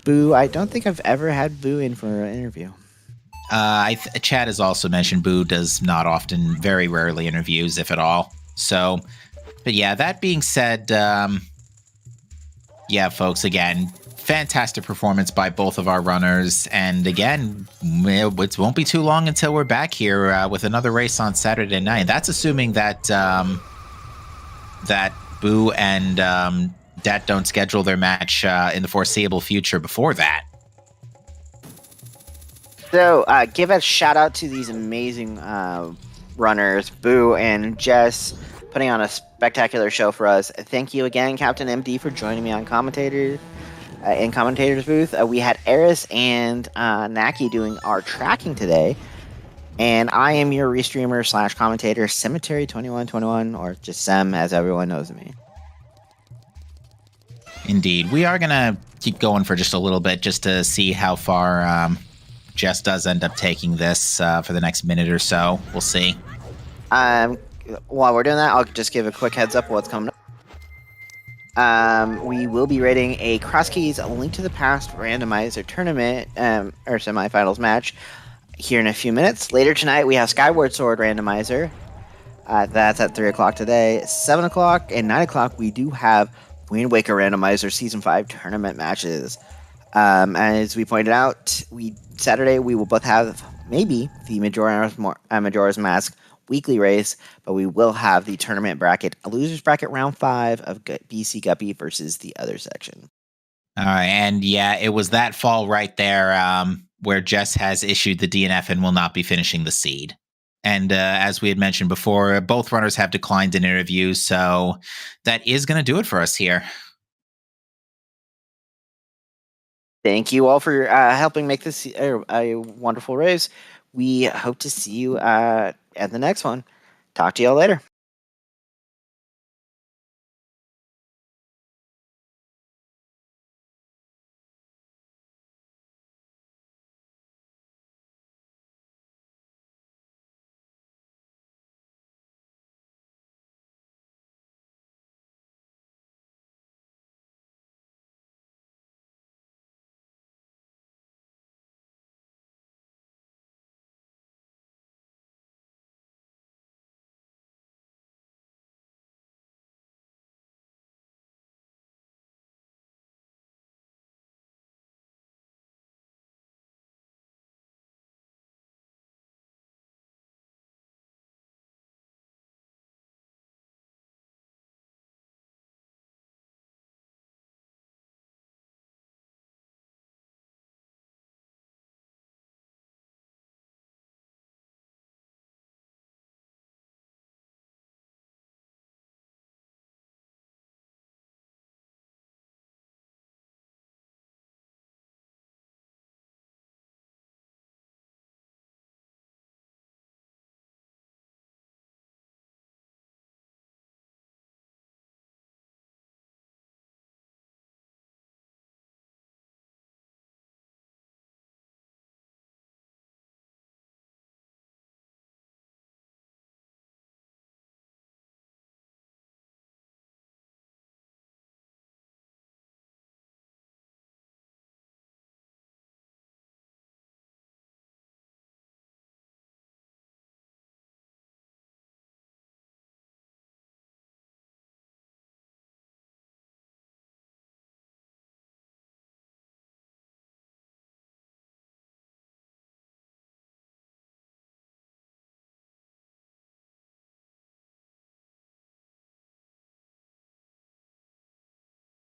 Speaker 2: Boo, I don't think I've ever had Boo in for an interview.
Speaker 1: Chad has also mentioned Boo does not often, very rarely interviews, if at all. So, but yeah, that being said, yeah, folks, again, fantastic performance by both of our runners. And again, it won't be too long until we're back here with another race on Saturday night. That's assuming that that Boo and Dat don't schedule their match in the foreseeable future before that.
Speaker 2: So, give a shout out to these amazing runners, Boo and Jess, putting on a spectacular show for us. Thank you again, Captain MD, for joining me on commentators booth. We had Eris and Naki doing our tracking today, and I am your restreamer / commentator, Cemetery2121, or just Sem, as everyone knows me.
Speaker 1: Indeed, we are gonna keep going for just a little bit, just to see how far Jess does end up taking this for the next minute or so. We'll see.
Speaker 2: While we're doing that, I'll just give a quick heads up of what's coming up. We will be rating a Cross Keys Link to the Past Randomizer tournament or semifinals match here in a few minutes. Later tonight, we have Skyward Sword Randomizer. That's at 3 o'clock today. 7 o'clock and 9 o'clock, we do have Wind Waker Randomizer Season 5 tournament matches. As we pointed out, Saturday we will both have maybe the Majora's Mask weekly race, but we will have the tournament bracket, a losers bracket round 5 of BC Guppy versus the other section.
Speaker 1: All right, and yeah, it was that fall right there where Jess has issued the DNF and will not be finishing the seed. And as we had mentioned before, both runners have declined an interview, so that is going to do it for us here.
Speaker 2: Thank you all for helping make this a wonderful race. We hope to see you at the next one. Talk to y'all later.